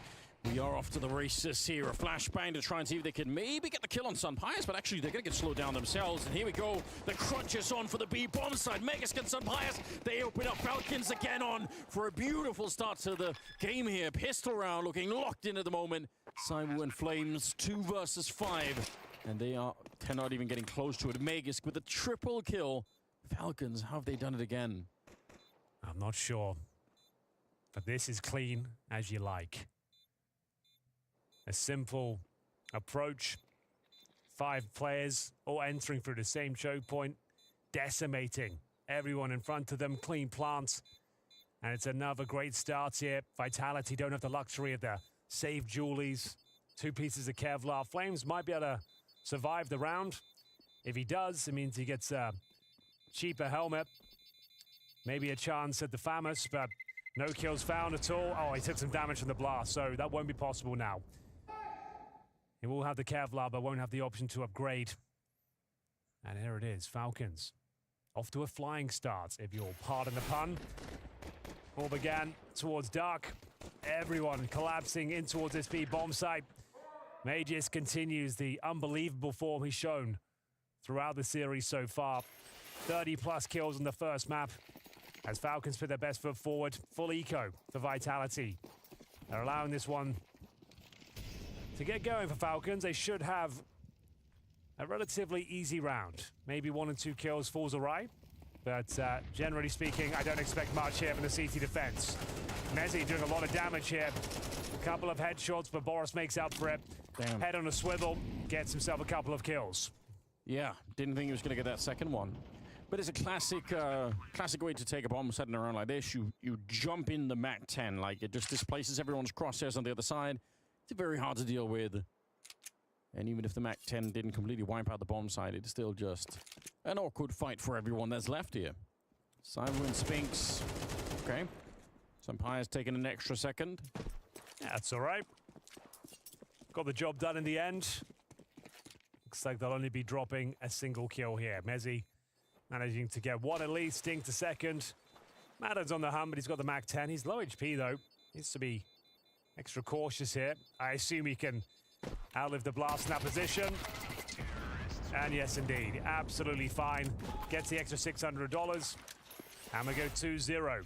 we are off to the races here. A flashbang to try and see if they can maybe get the kill on Sunpias, but actually they're going to get slowed down themselves. And here we go. The crunch is on for the B bomb side. Megas and Sunpias. They open up. Falcons again on for a beautiful start to the game here. Pistol round looking locked in at the moment. Saibu and Flames 2 versus 5. And they're not even getting close to it. Megas with a triple kill. Falcons, how have they done it again? I'm not sure. But this is clean as you like. A simple approach. 5 players all entering through the same choke point, decimating everyone in front of them. Clean plants. And it's another great start here. Vitality don't have the luxury of the save Julies. 2 pieces of Kevlar. Flames might be able to survive the round. If he does, it means he gets a cheaper helmet. Maybe a chance at the Famous, but no kills found at all. Oh, he took some damage from the blast, so that won't be possible now. He will have the Kevlar, but won't have the option to upgrade. And here it is, Falcons. Off to a flying start, if you'll pardon the pun. All began towards dark. Everyone collapsing in towards this B bomb site. Magus continues the unbelievable form he's shown throughout the series so far. 30+ kills on the first map as Falcons put their best foot forward. Full eco for Vitality. They're allowing this one to get going for Falcons. They should have a relatively easy round. Maybe 1 or 2 kills falls awry. But generally speaking, I don't expect much here from the CT defense. Mezzi doing a lot of damage here. A couple of headshots, but Boris makes up for it. Damn. Head on a swivel, gets himself a couple of kills. Yeah, didn't think he was going to get that second one. But it's a classic way to take a bomb setting around like this. You jump in the MAC-10, like it just displaces everyone's crosshairs on the other side. It's very hard to deal with. And even if the MAC-10 didn't completely wipe out the bomb side, it's still just an awkward fight for everyone that's left here. Simon and Spinks. Okay. Sunpias taking an extra second. Yeah, that's all right. Got the job done in the end. Looks like they'll only be dropping a single kill here. Mezzi managing to get 1 at least. Stink to second. Madden's on the hum, but he's got the MAC-10. He's low HP, though. Needs to be extra cautious here. I assume he can outlive the blast in that position. And yes, indeed. Absolutely fine. Gets the extra $600. And we go 2-0.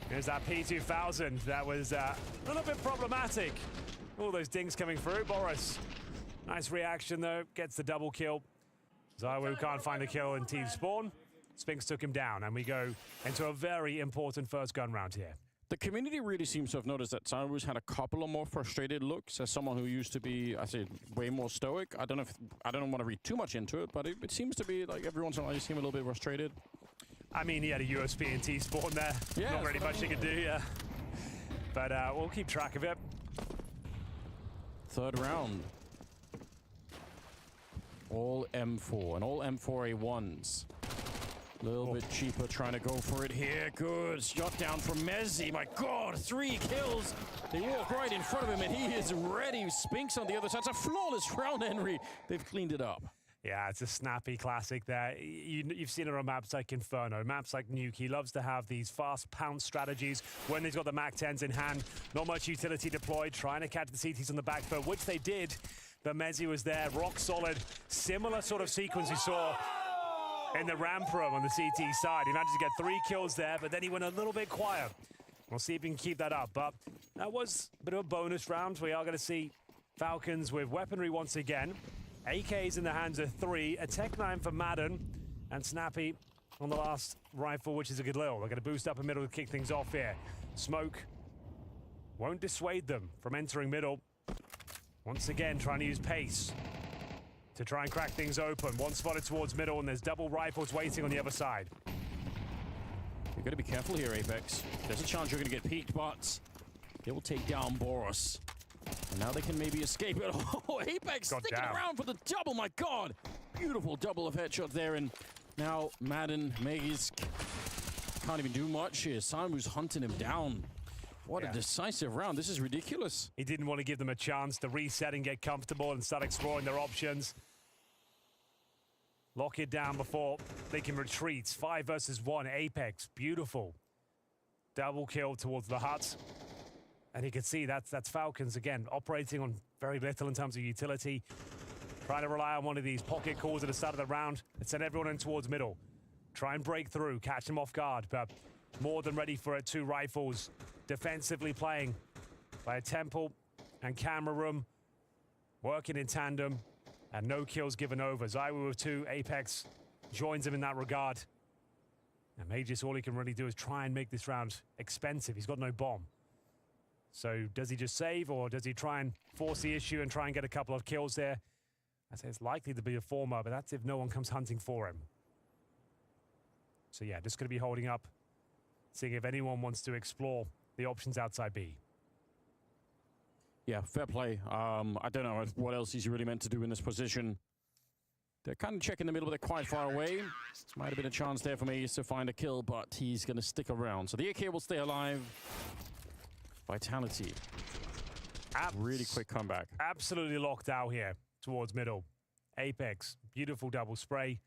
There's that P2000. That was a little bit problematic. All those dings coming through. Boris. Nice reaction, though. Gets the double kill. Zaiwu can't find the kill in team spawn. Spinks took him down, and we go into a very important first gun round here. The community really seems to have noticed that Zaiwu's had a couple of more frustrated looks as someone who used to be, I say, way more stoic. I don't want to read too much into it, but it seems to be like every once in a while you see him a little bit frustrated. I mean, he had a USB and T spawn there. Yeah, not really much he could do, yeah. But we'll keep track of it. Third round. All M4 and all M4A1s. A little bit cheaper trying to go for it here. Good shot down from Mezzi. My God, 3 kills. They walk right in front of him and he is ready. Spinks on the other side. It's a flawless round, Henry. They've cleaned it up. Yeah, it's a snappy classic there. You've seen it on maps like Inferno, maps like Nuke. He loves to have these fast pounce strategies when he's got the MAC-10s in hand. Not much utility deployed, trying to catch the CTs on the back foot, which they did. But Mezzi was there, rock solid. Similar sort of sequence we saw in the ramp room on the CT side. He managed to get 3 kills there, but then he went a little bit quiet. We'll see if he can keep that up. But that was a bit of a bonus round. We are going to see Falcons with weaponry once again. AKs in the hands of 3. A Tech 9 for Madden. And Snappy on the last rifle, which is a good little. They're going to boost up in middle to kick things off here. Smoke won't dissuade them from entering middle. Once again, trying to use pace to try and crack things open. One spotted towards middle, and there's double rifles waiting on the other side. You've got to be careful here, Apex. There's a chance you're going to get peeked, but they will take down Boros. And now they can maybe escape it. Oh, Apex sticking around for the double, my God. Beautiful double of headshots there, and now Madden, Megisk can't even do much here. Simu's hunting him down. What a decisive round. This is ridiculous. He didn't want to give them a chance to reset and get comfortable and start exploring their options. Lock it down before they can retreat. 5 versus 1, Apex, beautiful. Double kill towards the hut. And you can see that's Falcons, again, operating on very little in terms of utility. Trying to rely on one of these pocket calls at the start of the round and send everyone in towards middle. Try and break through, catch them off guard, but more than ready for it. 2 rifles defensively playing by a temple and camera room, working in tandem, and no kills given over. Zywoo with 2, Apex joins him in that regard. And Magus, all he can really do is try and make this round expensive. He's got no bomb. So does he just save, or does he try and force the issue and try and get a couple of kills there? I say it's likely to be a former, but that's if no one comes hunting for him. So yeah, just going to be holding up, seeing if anyone wants to explore the options outside B. Yeah, fair play. I don't know what else he's really meant to do in this position. They're kind of checking the middle, but they're quite far away. This might have been a chance there for Magus to find a kill, but he's going to stick around. So the AK will stay alive. Vitality. Really quick comeback. Absolutely locked out here towards middle. Apex, beautiful double spray.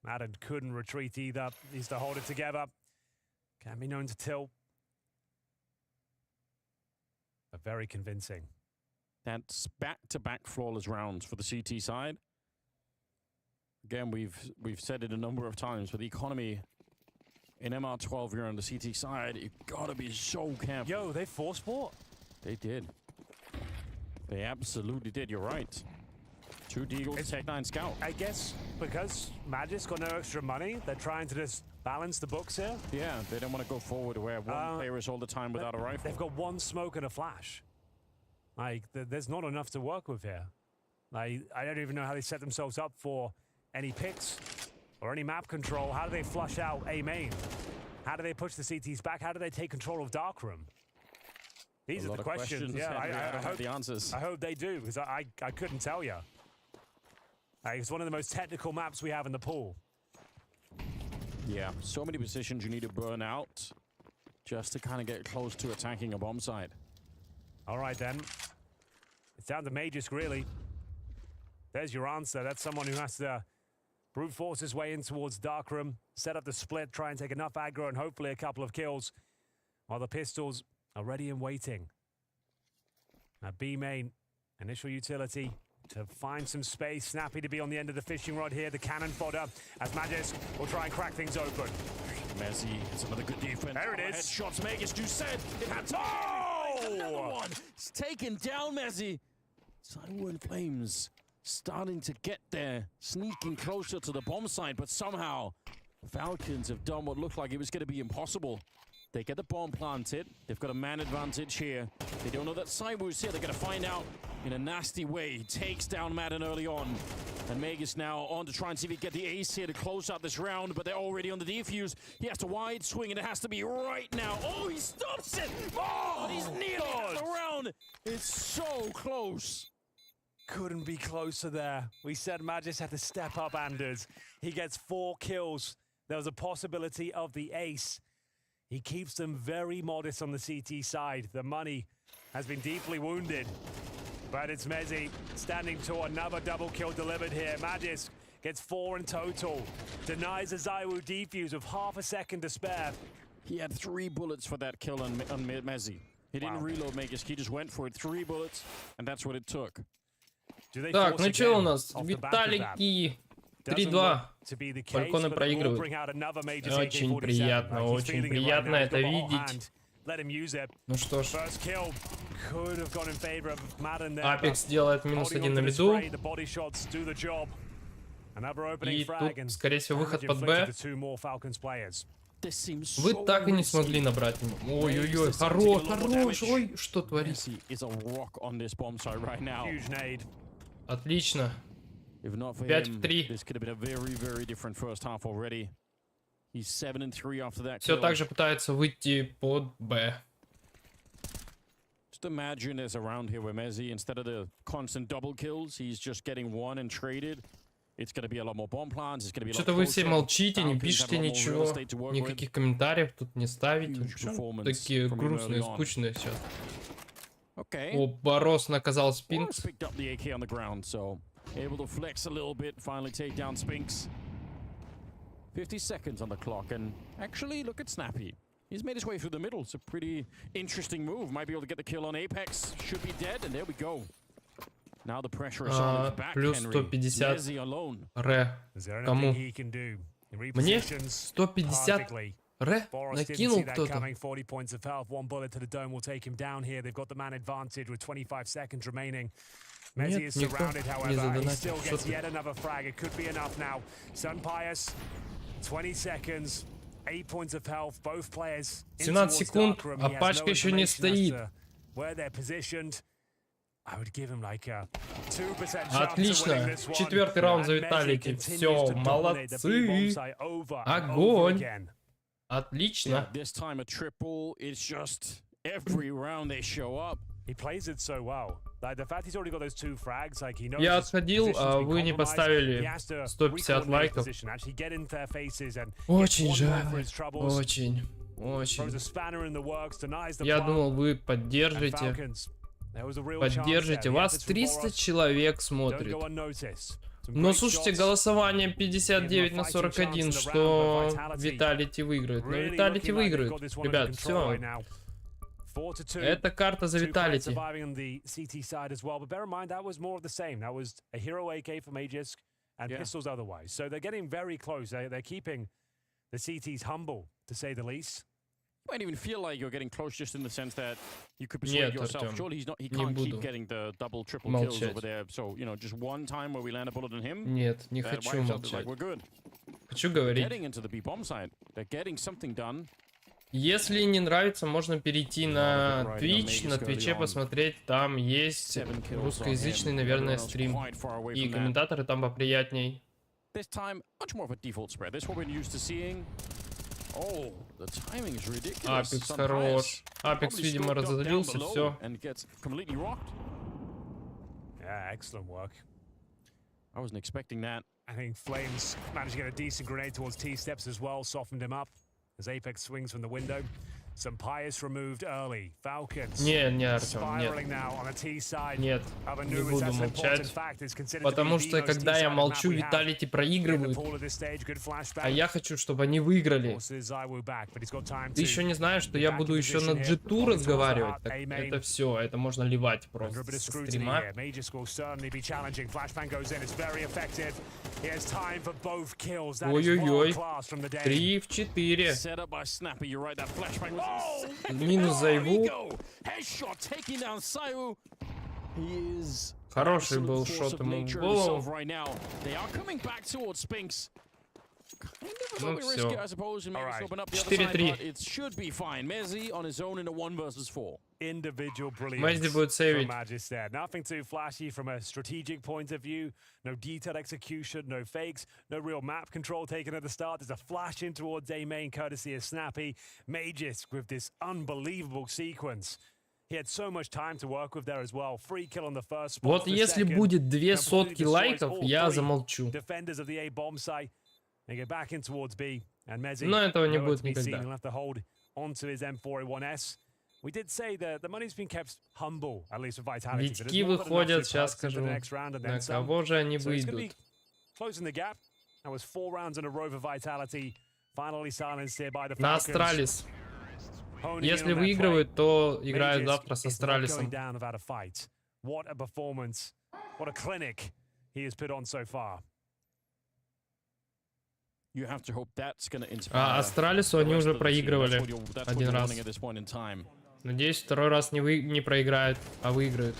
Madden couldn't retreat either. Needs to hold it together. Can be known to tilt. But very convincing. That's back-to-back flawless rounds for the CT side. Again, we've said it a number of times, but the economy in MR12 here on the CT side, you've got to be so careful. Yo, they forced sport. They did. They absolutely did. You're right. 2 Deagles, Tech 9 Scout. I guess because Magic's got no extra money, they're trying to just balance the books here. Yeah, they don't want to go forward where one player is all the time without a rifle. They've got 1 smoke and a flash. Like, there's not enough to work with here. Like, I don't even know how they set themselves up for any picks or any map control. How do they flush out A main? How do they push the CTs back? How do they take control of Darkroom? These are the questions. Yeah, I hope the answers. I hope they do, because I couldn't tell you. It's one of the most technical maps we have in the pool. Yeah, so many positions you need to burn out just to kind of get close to attacking a bomb site. All right, then. It's down to Magisk, really. There's your answer. That's someone who has to brute force his way in towards Darkroom, set up the split, try and take enough aggro, and hopefully a couple of kills, while the pistols are ready and waiting. Now, B main, initial utility to find some space. Snappy to be on the end of the fishing rod here. The cannon fodder as Magisk will try and crack things open. Messi, it's another good defense. There it is. Headshots, Magus, you said it had to. Oh! Another one. It's taken down, Messi. Zywoo in flames. Starting to get there. Sneaking closer to the bomb site, but somehow Falcons have done what looked like it was going to be impossible. They get the bomb planted. They've got a man advantage here. They don't know that Zywoo's here. They're going to find out in a nasty way. He takes down Madden early on. And Magus now on to try and see if he can get the ace here to close out this round, but they're already on the defuse. He has to wide swing, and it has to be right now. Oh, he stops it! Oh, he's nearly at the round. It's so close. Couldn't be closer there. We said Magisk had to step up, Anders. He gets 4 kills. There was a possibility of the ace. He keeps them very modest on the CT side. The money has been deeply wounded. But it's Messi standing to another double kill delivered here. Magisk gets 4 in total. Denies a Zywoo defuse with half a second to spare. He had 3 bullets for that kill on Messi. He didn't reload Magisk. He just went for it. 3 bullets, and that's what it took. Так, ну что у нас? Виталики 3-2. Фальконы проигрывают. Очень приятно, очень приятно это видеть. Ну что ж. Апекс делает -1 на миду. И тут, скорее всего, выход под Б. Вы так и не смогли набрать. Ой-ой-ой, хорош, хорош. Ой, что творится? Отлично. 5 в 3. Все так же пытается выйти под Б. Just imagine there's a round here where Messi, instead of the constant double kills, he's just getting one and traded. Что-то вы все молчите, не пишете ничего, никаких комментариев тут не ставите. Такие грустные, скучные сейчас. О, Борос наказал Спинкс. Able to flex a little bit, finally take down Spinks. 50 seconds on the clock, and actually, look at Snappy. He's made his way through the middle. It's a pretty interesting move. Might be able to get the kill on Apex. Should be dead, and there we go. Now the pressure is on his back, плюс Henry. 150 ре. Кому? Мне? 150 ре? Накинул кто-то. Нет, никто не задонатил. 17 секунд, а пачка еще не стоит. Отлично. Четвертый раунд за Виталити. Все, молодцы. Огонь. Отлично. Я отходил, а вы не поставили 150 лайков. Очень жаль. Очень. Я думал, вы поддержите. Поддержите. Вас 300 человек смотрит. Но слушайте, голосование 59/41, что Виталити выиграет. Но Виталити выиграет. Ребят, все. Это карта за Виталити. Might even feel like you're getting close, just in the sense that you could persuade yourself. Surely he can't keep getting the double, triple kills over there. So, you know, just one time where we land a bullet on him. Нет, не хочу молчать. Хочу говорить. Getting into the B bomb side. They're getting something done. Если не нравится, можно перейти на Twitch, на Твиче посмотреть, там есть русскоязычный, наверное, стрим. И комментаторы там поприятней. Апекс хорош. Апекс, видимо, разозлился, все. I wasn't expecting that. I think Flames managed to get a decent grenade towards T-steps as well, softened him up. As Apex swings from the window, some pious removed early. Falcons spiraling now on a T side. Нет, не буду молчать, потому что когда я молчу, Виталити проигрывают, а я хочу, чтобы они выиграли. Ты еще не знаешь, что я буду еще на G2 разговаривать. Так это все, это можно ливать просто со стрима. Ой-ой-ой, 3 в 4. Минус за его. Хороший был шот ему в голову. Ну все. 4-3. Мезди будет сейвить. Nothing too flashy from a strategic point of view. No detailed execution, no fakes, no real map control taken at the start. There's a flash in towards A main courtesy of Snappy. Magus with this unbelievable sequence. He had so much time to work with there as well. Free kill on the first spot. Вот если будет 200 лайков, я замолчу. Defenders of the A bomb site. They get back in towards B, and Mezzi, но этого не будет никогда. He'll have to hold onto his M4A1S. We did say that the money's been kept humble, at least for Vitality. Витьки выходят, сейчас скажу, на кого же они выйдут. Closing the gap. That was 4 rounds in a row for Vitality. Finally silenced here by the Falcons. На Астралис. Если выигрывают, то играют завтра с Астралисом. What a performance. What a clinic he has put on so far. А Астралису они уже проигрывали один раз. Надеюсь, второй раз не проиграют, а выиграют.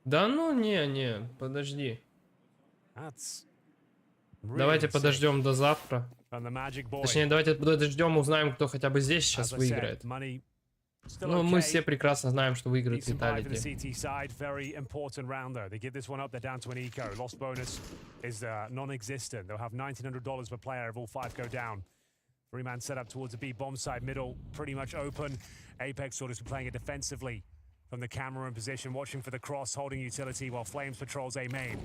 Да ну, не, подожди. Давайте подождем до завтра. Точнее, давайте подождем, узнаем, кто хотя бы здесь сейчас выиграет. Ну, мы все прекрасно знаем, что выиграет Виталити. Three-man setup towards the B bomb side, middle pretty much open. Apex sort of playing it defensively. from the camera in position, watching for the cross, holding utility while Flames patrols A main.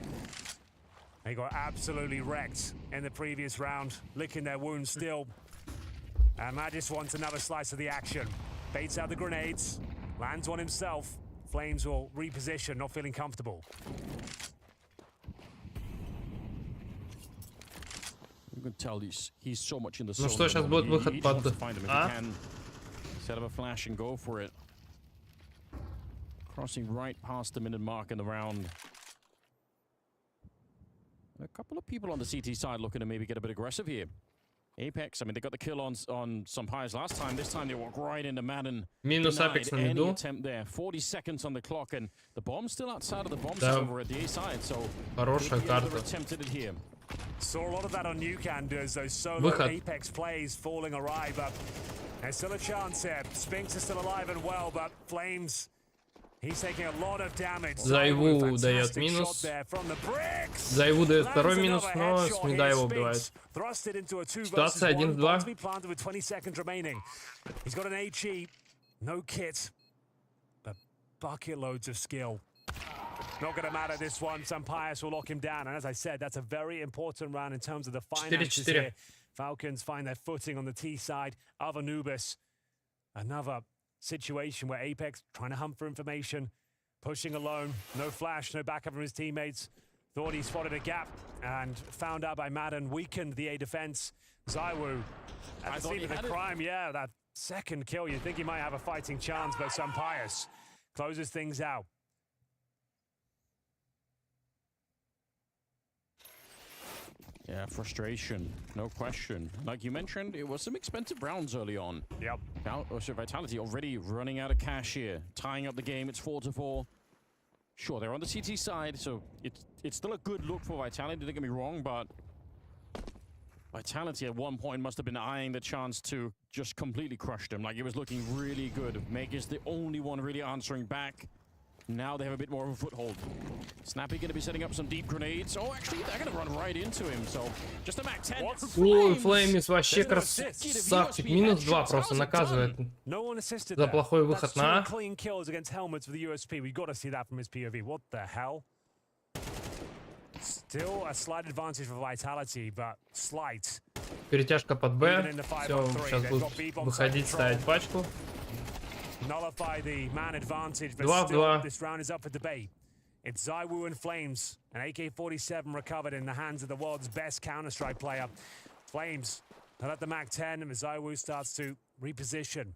They got absolutely wrecked in the previous round, licking their wounds still. And Magis wants another slice of the action. Baits out the grenades, lands one himself. Flames will reposition, not feeling comfortable. You can tell he's so much in the Ну zone. что, сейчас будет выход под... Set up a flash and go for it. Crossing right past the minute mark in the round. A couple of people on the CT side looking to maybe get a bit aggressive here. Apex, I mean, they got the kill on some Pyres last time. This time they walk right into Madden. Minus Apex на миду. Attempt there. 40 seconds on the clock, and the bomb's still outside of the bomb site over at the A side. So хорошая карта. Attempted it here. Saw a lot of that on Nucan, does those solo Apex plays falling awry, but there's still a chance here. Spinks is still alive and well, but Flames, he's taking a lot of damage. Зайву дает минус. Зайву дает второй минус, но с мида его убивает. Ситуация 1-2. He's got an HE, no kit, but bucket loads of skill. Not going to matter this one. Some Pius will lock him down. And as I said, that's a very important round in terms of the finances here. Falcons find their footing on the T side of Anubis. Another situation where Apex trying to hunt for information, pushing alone. No flash, no backup from his teammates. Thought he spotted a gap and found out by Madden, weakened the A defense. Zaiwu at the scene of the crime. Yeah, that second kill, you think he might have a fighting chance, but some Pius closes things out. Yeah, frustration, no question. Like you mentioned, it was some expensive rounds early on. Yep. Now, Vitality already running out of cash here, tying up the game. It's 4-4. Sure, they're on the CT side, so it's still a good look for Vitality. Don't get me wrong, but Vitality at one point must have been eyeing the chance to just completely crush them. Like it was looking really good. Meg is the only one really answering back. Now they have a bit more of a foothold. Snappy going to be setting up some deep grenades. Oh, actually, they're going to run right into him. So, just a Mac 10. Ой, Флеймис вообще красавчик. Минус 2 просто наказывает за плохой выход на А. Clean kills against helmets for the USP. We got to see that from his POV. What the hell? Still a slight advantage for Vitality, but slight. Перетяжка под Б. Все, сейчас будут выходить, ставить пачку. Nullify the man advantage, but still, this round is up for debate. It's Zaiwu and Flames, an AK-47 recovered in the hands of the world's best Counter-Strike player. Flames are at the Mac 10, and Zaiwu starts to reposition,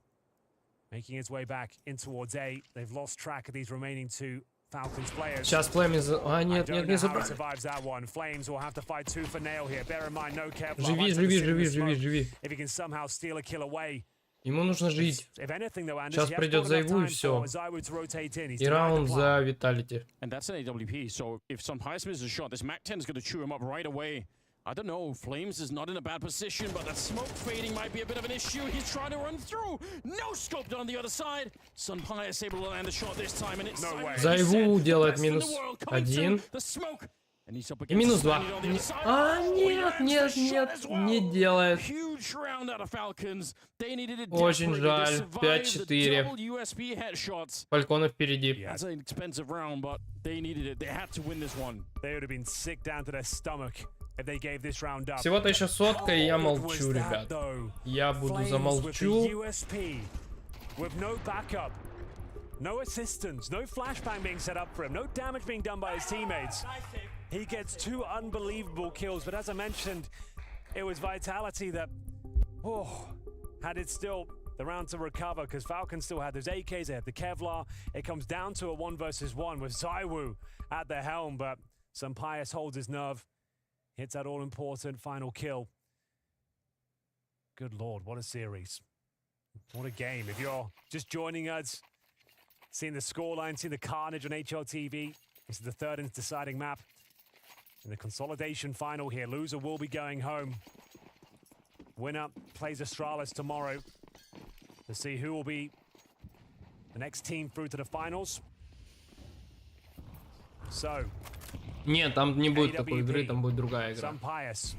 making his way back in towards A. They've lost track of these remaining two Falcons players. Сейчас Флеймис... А, нет, не забрали. Flames will have to fight tooth for nail here. Bear in mind, no care. Живи. If he can somehow steal a kill away. Ему нужно жить. Сейчас придет Зайву и все. И раунд за Vitality. And that's an AWP, so if some Pius misses a shot, this Mac 10 is going to chew him up right away. I don't know, Flames is not in a bad position, but that smoke fading might be a bit of an issue. He's trying to run through. No scope on the other side. Sun Pius able to land a shot this time, and it's Зайву делает минус 1. И минус 2. А, нет, не делает. Очень жаль. 5-4. Фальконы впереди. Всего-то еще сотка, и я молчу, ребят. Я буду замолчу. No assistance, no flashbang being set up for him, no damage being done by his teammates. He gets two unbelievable kills, but as I mentioned, it was Vitality that had it still the round to recover, because Falcons still had those AKs, they had the Kevlar. It comes down to a 1 versus 1 with Zaiwu at the helm, but some Pius holds his nerve, hits that all-important final kill. Good Lord, what a series. What a game. If you're just joining us, seeing the scoreline, seeing the carnage on HLTV, this is the third and deciding map. In the consolidation final here, loser will be going home. Winner plays Astralis tomorrow to see who will be the next team through to the finals. So, нет, там не будет такой игры, там будет другая игра. Some Pius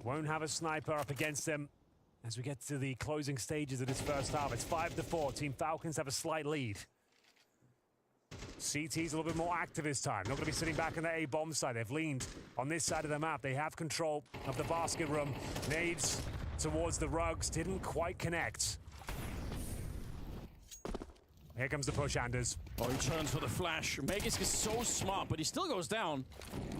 won't have a sniper up against them. as we get to the closing stages of this first half. It's 5-4. Team Falcons have a slight lead. CT's a little bit more active this time. Not going to be sitting back on the A-bomb side. They've leaned on this side of the map. They have control of the basket room. Nades towards the rugs. Didn't quite connect. Here comes the push, Anders. Oh, he turns for the flash. Megas is so smart, but he still goes down.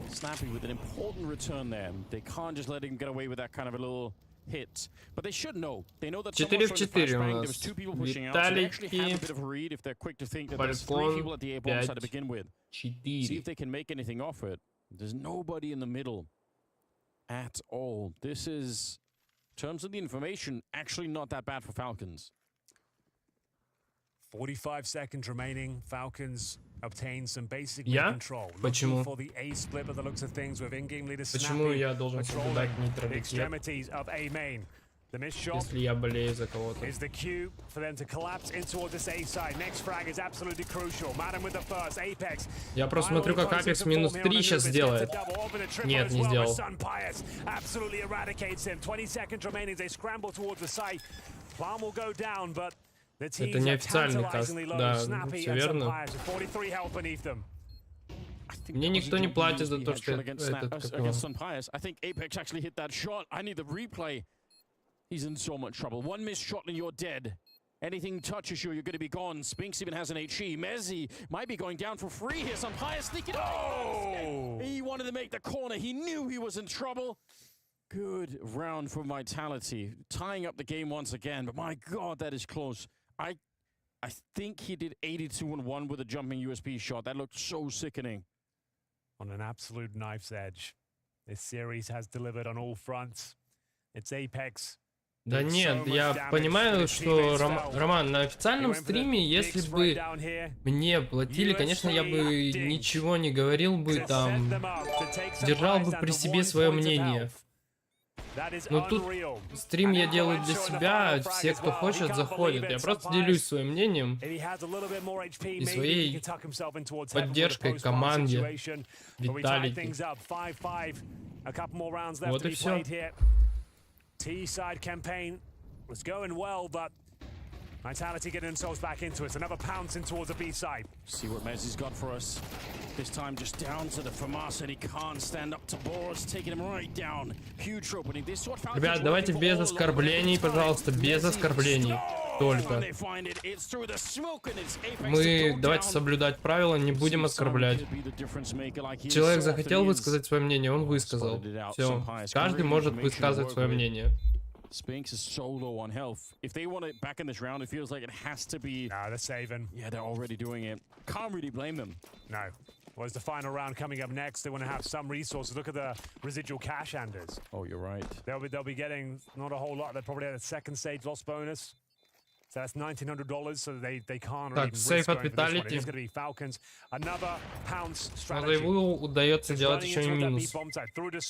Snappy with an important return there. They can't just let him get away with that kind of a little hit. But they should know. They know that 4 в 4 у there нас. was 2 people pushing out, so they actually have a bit of a read if they're quick to think that there's 3 people at the A-bomb side to begin with. 4. See if they can make anything off it. There's nobody in the middle at all. This is, in terms of the information, actually not that bad for Falcons. 45 seconds remaining. Falcons obtain some basic control. Почему? For the A split by the looks of things with in-game leader Почему я должен соблюдать the extremities of A main. The missed shot если я болею за кого-то? Is the cue for them to collapse in towards this A side. Next frag is absolutely crucial. Madam with the first. Apex. Я просто смотрю, как Apex минус 3 сейчас сделает. Нет, не сделал. Absolutely eradicates him. 20 seconds remaining. They scramble towards the site. Plan will go down, but это не официальный каст. Да, все верно. Мне никто не платит за то, что этот I think Apex actually hit that shot. I need the replay. He's in so much trouble. One missed shot and you're dead. Anything touches you, you're going to be gone. Spinks even has an HE. Mezzi might be going down for free here. Some Pius sneaking. Oh! He wanted to make the corner. He knew he was in trouble. Good round for Vitality. Tying up the game once again. But my God, that is close. I think he did 82-1 with a jumping USB shot. That looked so sickening. On an absolute knife's edge. This series has delivered on all fronts. It's Apex. Да нет, я понимаю, что, Роман, на официальном стриме, если бы мне платили, конечно, я бы ничего не говорил бы, там, держал бы при себе свое мнение. Но тут стрим я делаю для себя, все, кто хочет, заходят. Я просто делюсь своим мнением и своей поддержкой команде, Виталити. Вот и все. T-side campaign was going well, but Vitality getting themselves back into it. Another pounce in towards the B side. See what Mezzi's got for us. This time just down to the FAMAS, and he can't stand up to Boros, taking him right down. Huge opening. This what Falcons. Ребят, давайте без оскорблений, пожалуйста, без оскорблений. Только. Мы давайте соблюдать правила, не будем оскорблять. Человек захотел высказать свое мнение, он высказал. Все. Каждый может высказывать свое мнение. Spinks is so low on health. If they want it back in this round, it feels like it has to be. No, they're saving. Yeah, they're already doing it. Can't really blame them. No. Well, it's the final round coming up next. They want to have some resources. Look at the residual cash, Anders. Oh, you're right. They'll be getting not a whole lot. They'll probably have a second stage loss bonus. So that's $1,900, so they can't really risk going for this one. It's going to be Falcons. Another pounce strategy. Его удается делать еще и минус.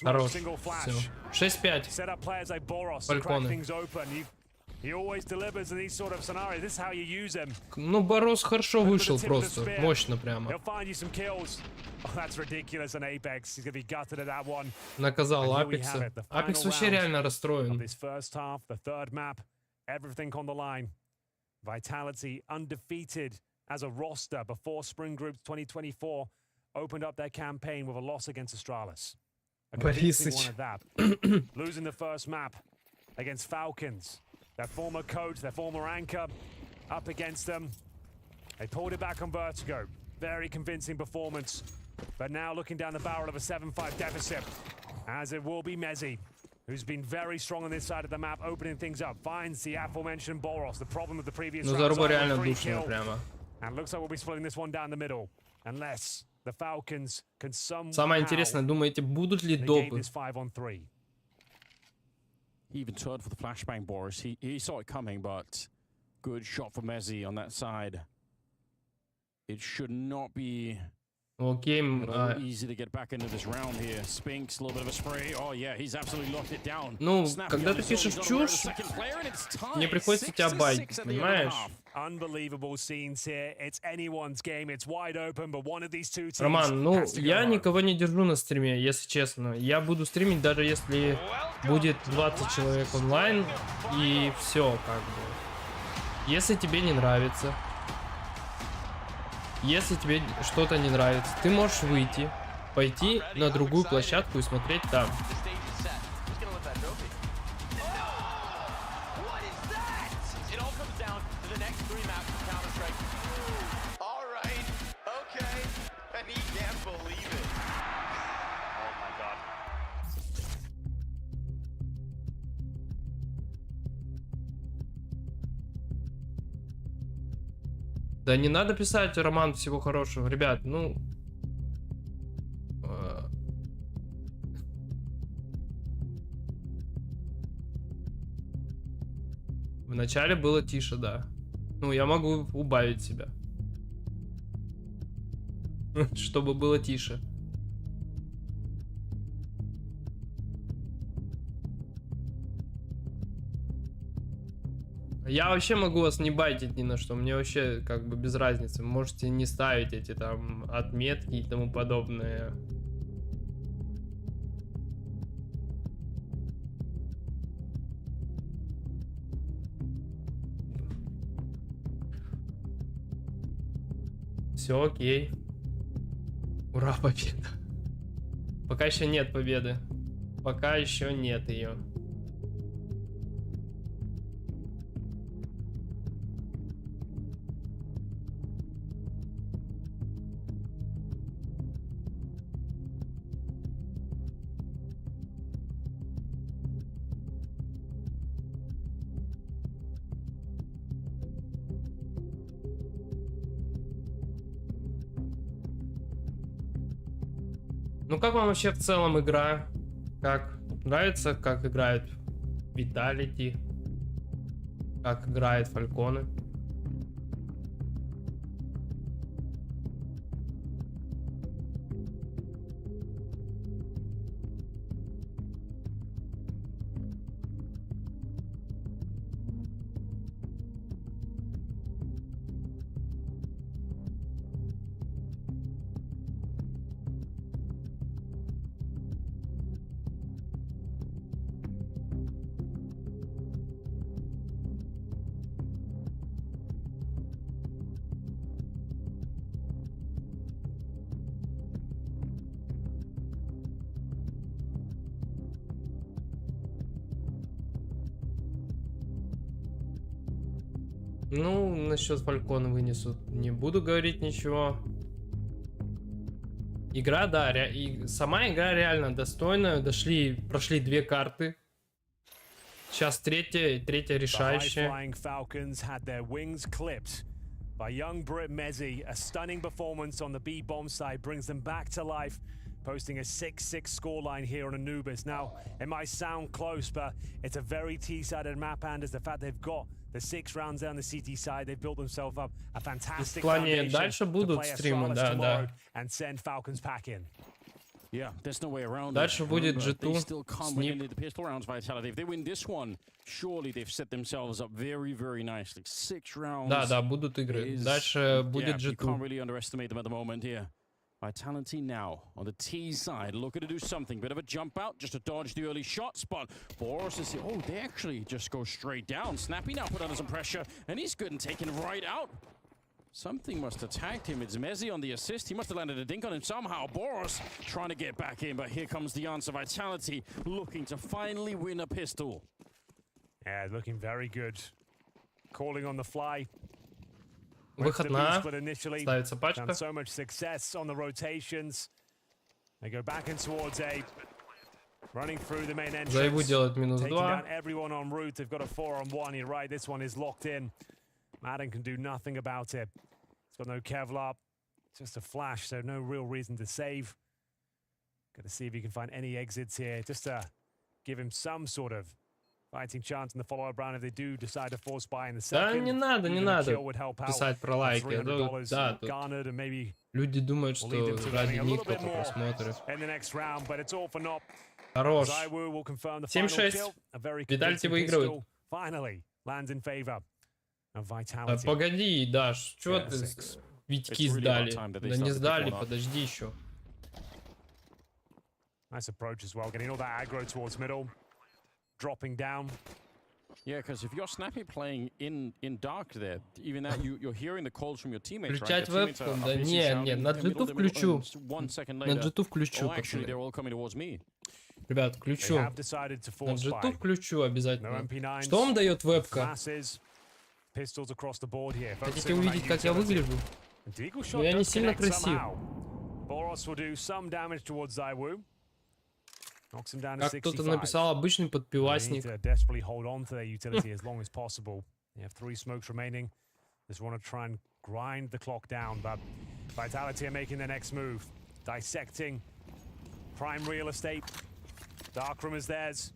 Хорош. Все. 6-5. Set up players like Boros to crack things open. He always delivers in these sort of scenarios. This is how you use him. Ну, Борос хорошо вышел просто. Мощно прямо. He'll find you some kills. Oh, that's ridiculous on Apex. He's going to be gutted at that one. Наказал Апекса. Апекс вообще реально расстроен. This first half, the third map, everything on the line. Vitality undefeated as a roster before Spring Group 2024 opened up their campaign with a loss against Astralis. A convincing one of that. Losing the first map against Falcons. Their former coach, their former anchor, up against them. They pulled it back on Vertigo. Very convincing performance. But now looking down the barrel of a 7-5 deficit, as it will be Mezzi, who's been very strong on this side of the map, opening things up. Finds the aforementioned Boros, the problem with the previous round. And looks like we'll be splitting this one down the middle. Unless the Falcons can somehow Самое интересное, думаете, будут ли допы? He even turned for the flashbang, Boris. He saw it coming, but good shot for Mezzi on that side. It should not be easy to get back into this round here. Spinks, a little bit of a spray. Oh yeah, he's absolutely locked it down. Ну, когда ты пишешь чушь, мне приходится тебя байтить, понимаешь? Unbelievable scenes here. It's anyone's game. It's wide open, but one of these two teams. Роман, ну, я никого не держу на стриме, если честно. Я буду стримить, даже если будет 20 человек онлайн, и все, как бы. Если тебе не нравится, если тебе что-то не нравится, ты можешь выйти, пойти на другую площадку и смотреть там. Да не надо писать, Роман, всего хорошего. Ребят, ну... Вначале было тише, да. Ну, я могу убавить себя. Чтобы было тише. Я вообще могу вас не байтить ни на что, мне вообще как бы без разницы. Можете не ставить эти там отметки и тому подобное. Все окей. Ура, победа. Пока еще нет победы. Пока еще нет ее. Ну как вам вообще в целом игра? Как нравится, как играет Vitality? Как играет Фальконы? Ну, насчет Фалькона вынесут. Не буду говорить ничего. Игра, да, и сама игра реально достойная. Прошли две карты. Сейчас третья решающая. Falcons had their wings clipped by young Brit Mezzi. A stunning performance on the B-bomb side brings them back to life, posting a 6-6 scoreline here on Anubis. Now, it might sound close, but it's a very T-sided map, and it's the fact they've got the 6 rounds down the CT side. They've built themselves up a fantastic foundation дальше будут стримы, да. And send Falcons pack in. Yeah, there's no way around Дальше будет G2. They still can't win into the pistol rounds Vitality. If they win this one, surely they've set themselves up very, very nicely. 6 rounds. Да, будут игры. Дальше будет G2. You can't really underestimate them at the moment here. Vitality now on the T side, looking to do something. Bit of a jump out, just to dodge the early shots, but Boros is... Oh, they actually just go straight down. Snappy now put under some pressure, and he's good and taken right out. Something must have tagged him. It's Mezzi on the assist. He must have landed a dink on him somehow. Boros trying to get back in, but here comes the answer. Vitality looking to finally win a pistol. Yeah, looking very good. Calling on the fly. Выход на ставится пачка. So much success on the rotations. They go back and towards A. Running through the main entrance. Заебу делать минус 2. Taking down everyone en route. They've got a 4-on-1. You're right. This one is locked in. Madden can do nothing about it. It's got no Kevlar. Just a flash, so no real reason to save. Got to see if he can find any exits here, just to give him some sort of fighting chance in the follow-up round if they do decide to force buy in the second. Да не надо писать про лайки. Да, люди думают, что ради них только просмотры. Хорош. 7-6. Vitality выигрывает. Finally lands in favor. Погоди, Даш, что ты Витьки сдали? Да не сдали, подожди еще. Nice approach as well, getting all that aggro towards middle, dropping down. Yeah, because if you're Snappy playing in dark there, even that you're hearing the calls from your teammates, Включать вебку? Да не, на джиту включу. На джиту включу, пацаны. Ребят, включу. На джиту включу обязательно. Что вам дает вебка? Хотите увидеть, как я выгляжу? Но я не сильно красив. Как кто-то написал, обычный подпивасник. Darkroom is theirs.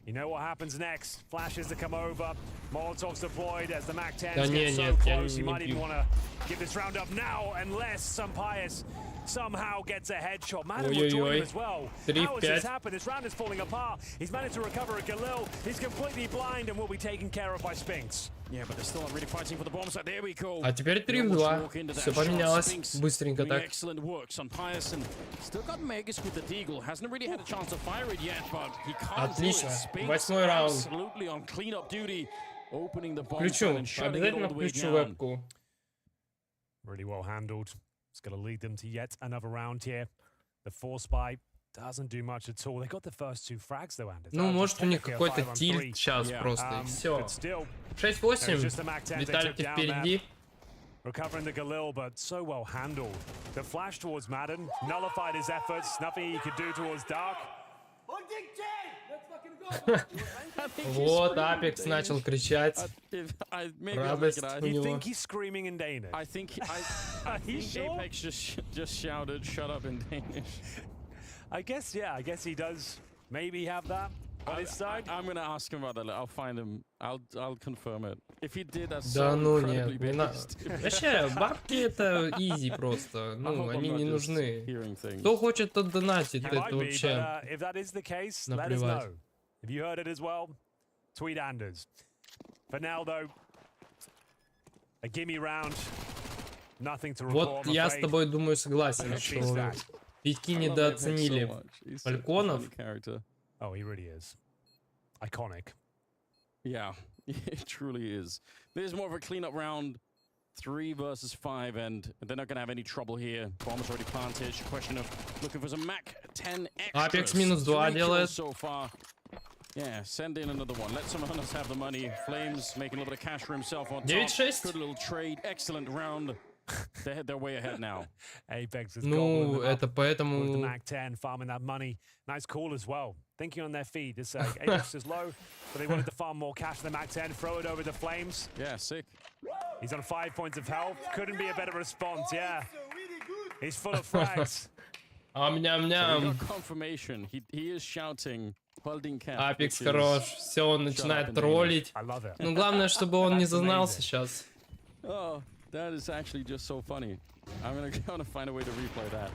You know what happens next. Flashes to come over. Molotovs deployed as the MAC-10s get so close. You might even want to give this round up now unless Sampaius somehow gets a headshot. Madden will join him as well. How has this happened? This round is falling apart. He's managed to recover a Galil. He's completely blind and will be taken care of by Spinks. Yeah, but they're still not really fighting for the bomb site. There we go. А теперь 3-2. Все поменялось. Быстренько так. Excellent work. Sampaius and still got Megas with the Deagle. Hasn't really had a chance to fire it yet, but he can't. Отлично. 8-й раунд. Absolutely on cleanup duty. Opening the bomb Включу. and shutting it all Обязательно the way включу down. вебку. Really well handled. It's going to lead them to yet another round here. The force buy doesn't do much at all. They got the first 2 frags though, Anders. Ну, может, у них какой-то тильт сейчас просто, и все. 6-8. Виталики впереди. Recovering the Galil, but so well handled. The flash towards Madden nullified his efforts. Nothing he could do towards Dark. Вот Апекс начал кричать. Радость у него. You think he's screaming in Danish? I think Apex just shouted, "Shut up" in Danish. I guess, yeah. I guess he does maybe have that on his side. I'm gonna ask him about that. I'll find him. I'll confirm it. If he did, that's Да so ну incredibly нет, не надо. Вообще, бабки это изи просто. Ну, они не нужны. Кто хочет, тот донатит. Это вообще наплевать. If you heard it as well, tweet Anders. For now, though, a gimme round. Nothing to report. Вот я с тобой, думаю, согласен, что Витьки недооценили Фальконов. Oh, he really is. Iconic. Yeah, it truly is. There's more of a cleanup round. 3 versus 5, and they're not going to have any trouble here. Bomb's already planted. Question of looking for some MAC-10 extras. Апекс минус 2 делает. So far. Yeah, send in another one. Let someone else have the money. Flames making a little bit of cash for himself on top. 9-6. Good little trade. Excellent round. They're way ahead now. Apex is ну, это поэтому... The MAC-10 farming that money. Nice call as well. Thinking on their feet. This Apex is low, but they wanted to farm more cash for the MAC-10. Throw it over the Flames. Yeah, sick. He's on 5 points of health. Couldn't be a better response, yeah. He's full of frags. Ам-ням-ням. Confirmation. He is shouting. Апекс хорош. Все, он начинает троллить. Ну, главное, чтобы он не зазнался сейчас. Oh, that is actually just so funny. I'm gonna find a way to replay that.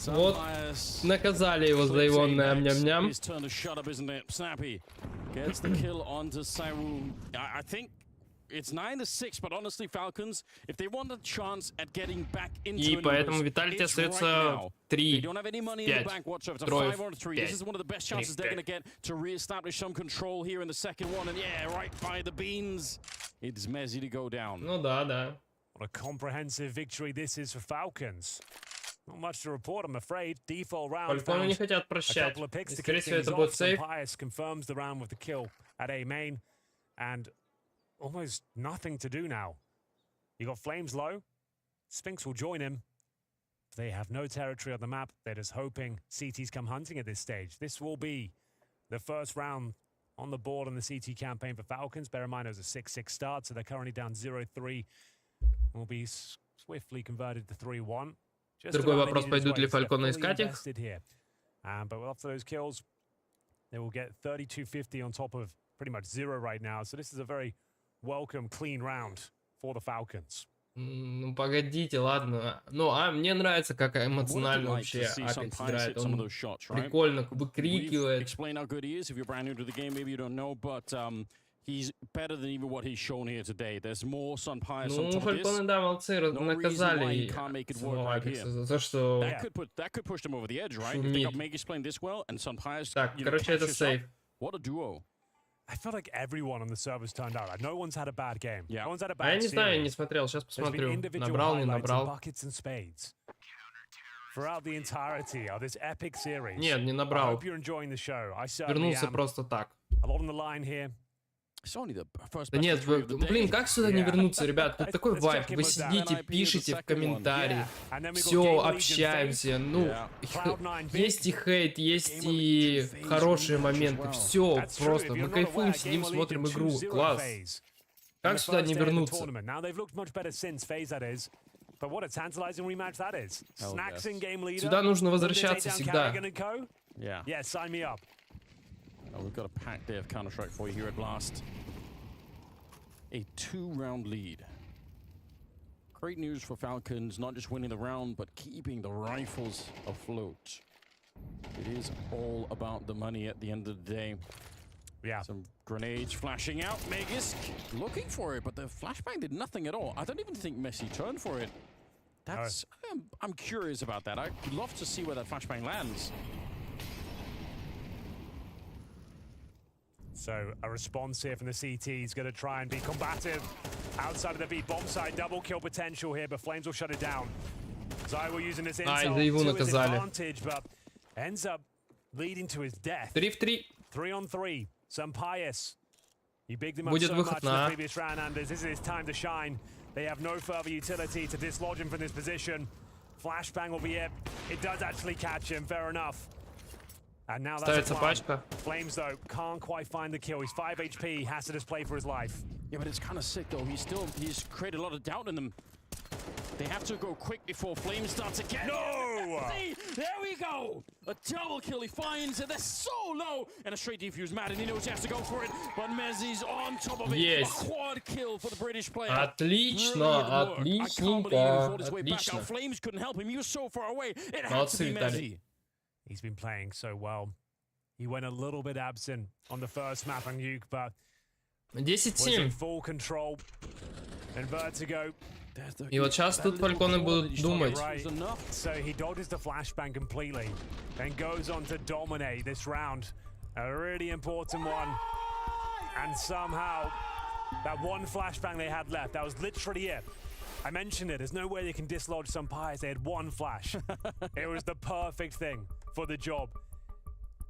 Вот, наказали его за его ням-ням-ням. His turn to shut up, isn't it? Snappy gets the kill onto Saiwu. I think it's 9-6, but honestly, Falcons, if they want a chance at getting back into И поэтому Виталити остается 3, 5, 3, This is one of the best chances they're going to get to re-establish some control here in the second one. And yeah, right by the beans. It's Mezzi to go down. Ну да, да. What a comprehensive victory this is for Falcons. Not much to report, I'm afraid. Default round. Фальконы не хотят прощать. Скорее всего, это будет сейф. Confirms the round with the kill at A main. And almost nothing to do now. You got Flames low. Spinks will join him. They have no territory on the map. They're just hoping CTs come hunting at this stage. This will be the first round on the board on the CT campaign for Falcons. Bear in mind it was a 6-6 start, so they're currently down 0-3. Will be swiftly converted to 3-1. Другой вопрос, пойдут ли Фальконы искать их? But after those kills, they will get 3250 on top of pretty much 0 right now. So this is a very welcome, clean round for the Falcons. Ну, погодите, ладно. Ну, а мне нравится, как эмоционально вообще Апекс играет. Он прикольно выкрикивает. He's better than even what he's shown here today. There's more Sunpire. Ну, Фальконы, да, молодцы, наказали самого Апекса за то, что that could push them over the edge, right? If they got Magus playing this well and Sunpire's, так, короче, это сейф. What a duo. I feel like everyone on the servers turned out. Like, no one's had a bad game. Yeah. No one's had a А bad я не знаю, я не смотрел, сейчас посмотрю. Набрал, не набрал. Buckets and spades. Throughout the entirety of this epic series. Нет, не I набрал. hope you're enjoying the show. I certainly Вернулся am. просто так. A lot on the line here. Да нет, блин, как сюда не вернуться, ребят? Тут такой вайб. Вы сидите, пишете в комментарии, все, общаемся. Ну, есть и хейт, есть и хорошие моменты. Все просто. Мы кайфуем, сидим, смотрим игру. Класс. Как сюда не вернуться? Сюда нужно возвращаться всегда. We've got a packed day of Counter-Strike for you here at last. A 2-round lead. Great news for Falcons, not just winning the round, but keeping the rifles afloat. It is all about the money at the end of the day. Yeah. Some grenades flashing out. Magisk looking for it, but the flashbang did nothing at all. I don't even think Messi turned for it. That's I'm curious about that. I'd love to see where that flashbang lands. So a response here from the CT is going to try and be combative. Outside of the B bomb side, double kill potential here, but Flames will shut it down. Zai will using his intel to his advantage, but ends up leading to his death. 3 в 3. 3 on 3. Some pious. He bigged him up so much in the previous round, and this is his time to shine. They have no further utility to dislodge him from this position. Flashbang will be it. It does actually catch him, fair enough. And now that's пачка. Flames though can't quite find the kill. He's 5 HP, has to just play for his life. Yeah, but it's kind of sick though. He's created a lot of doubt in them. They have to go quick before Flames starts again. No! See, there we go. A double kill. He finds it. They're so low, and a straight defuse. Mad, and he knows he has to go for it. But Mezzi's on top of it. Yes. A quad kill for the British player. Отлично, отличненько, отлично. Flames couldn't help him. He was so far away. It had to be Mezzi. He's been playing so well. He went a little bit absent on the first map on Nuke, but 10-7. full control and Vertigo. И вот сейчас тут Фальконы будут думать. So he dodges the flashbang completely, then goes on to dominate this round. A really important one. And somehow, that one flashbang they had left, that was literally it. I mentioned it, there's no way they can dislodge some pies. They had one flash. It was the perfect thing for the job.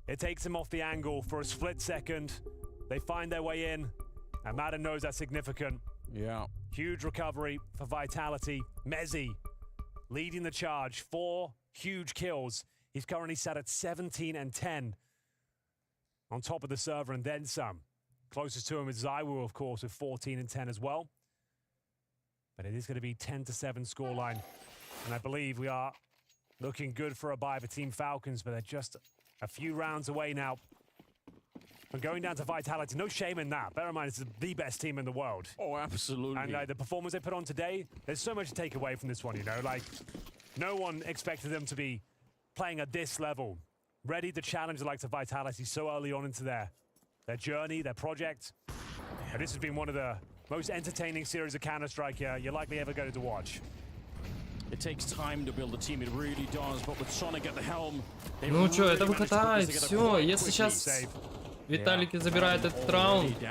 It takes him off the angle for a split second. They find their way in, and Madden knows that's significant. Yeah. Huge recovery for Vitality. Mezzi leading the charge. 4 huge kills. He's currently sat at 17 and 10 on top of the server, and then some. Closest to him is Zaiwu, of course, with 14 and 10 as well. But it is going to be 10-7 scoreline. And I believe we are looking good for a bye for Team Falcons, but they're just a few rounds away now from going down to Vitality. No shame in that. Bear in mind, it's the best team in the world. Oh, absolutely. And the performance they put on today, there's so much to take away from this one, you know? Like, no one expected them to be playing at this level, ready to challenge the likes of Vitality so early on into their journey, their project. And this has been one of the most entertaining series of Counter-Strike you're likely ever going to watch. It takes time to build a team, it really does, but with Sonic at the helm... Ну чё, это выкатает, всё, если сейчас Виталики забирает этот раунд, то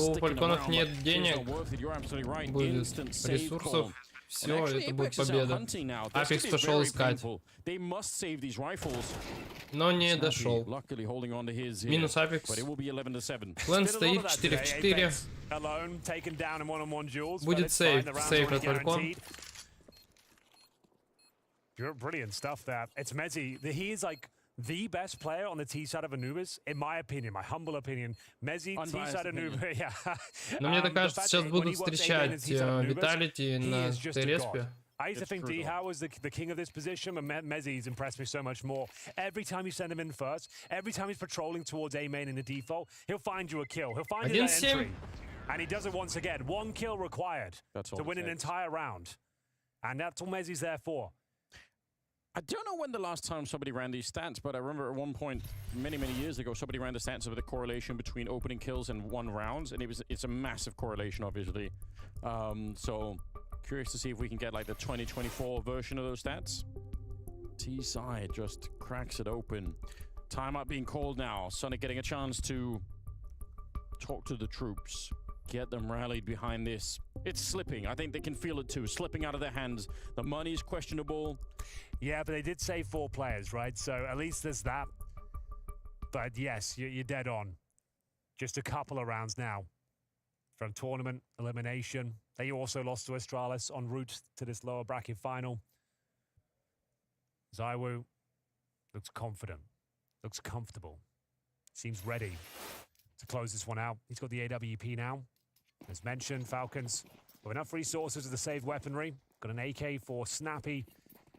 у Фальконов нет денег, будет ресурсов, все, это будет победа. Апекс пошел искать, но не дошел. Минус Апекс. План стоит 4 в 4. Будет сейф от Фалькон. Brilliant stuff there. It's Mezzi. He is like the best player on the T side of Anubis, in my opinion, my humble opinion. Mezzi, T side of Anubis, yeah. Но мне так кажется, сейчас будут встречать Vitality на Т-респе. I used to think D-How was the king of this position, but Mezzi's impressed me so much more. Every time you send him in first, every time he's patrolling towards A main in the default, he'll find you a kill. He'll find you that entry. And he does it once again. 1 kill required to win an entire round. And that's what Mezzi's there for. I don't know when the last time somebody ran these stats, but I remember at one point, many years ago, somebody ran the stats of the correlation between opening kills and 1 rounds, and it's a massive correlation, obviously. So curious to see if we can get like the 2024 version of those stats. T-side just cracks it open. Timeout being called now. Sonic getting a chance to talk to the troops, get them rallied behind this. It's slipping. I think they can feel it too. Slipping out of their hands. The money's questionable. Yeah, but they did save 4 players, right? So at least there's that. But yes, you're dead on. Just a couple of rounds now from tournament elimination. They also lost to Astralis en route to this lower bracket final. ZywOo looks confident, looks comfortable, seems ready to close this one out. He's got the AWP now. As mentioned, Falcons with enough resources with the saved weaponry. Got an AK for Snappy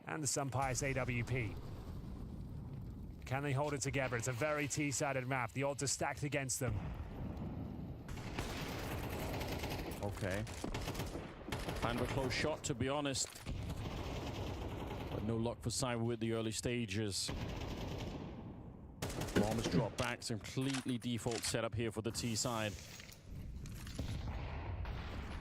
and the Sunpius AWP. Can they hold it together? It's a very T-sided map. The odds are stacked against them. Okay. Kind of a close shot, to be honest. But no luck for ZywOo at the early stages. Bombs drop back. It's a completely default setup here for the T side.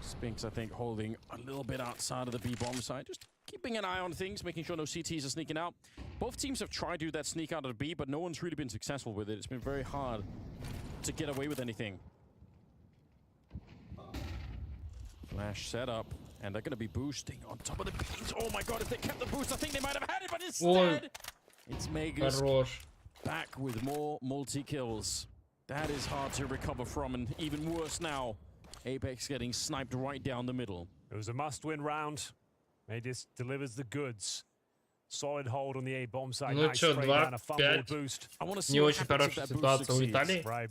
Spinks, I think, holding a little bit outside of the B bomb side. Just keeping an eye on things, making sure no CTs are sneaking out. Both teams have tried to do that sneak out of the B, but no one's really been successful with it. It's been very hard to get away with anything. Flash setup, and they're going to be boosting on top of the beams. Oh my god, if they kept the boost, I think they might have had it, but instead, it's Magus back with more multi-kills. That is hard to recover from, and even worse now, Apex getting sniped right down the middle. It was a must-win round. Magus delivers the goods. Solid hold on the A bomb side. Ну nice чё, spray down, a fumble boost. Не очень хорошая ситуация у Италии. Right.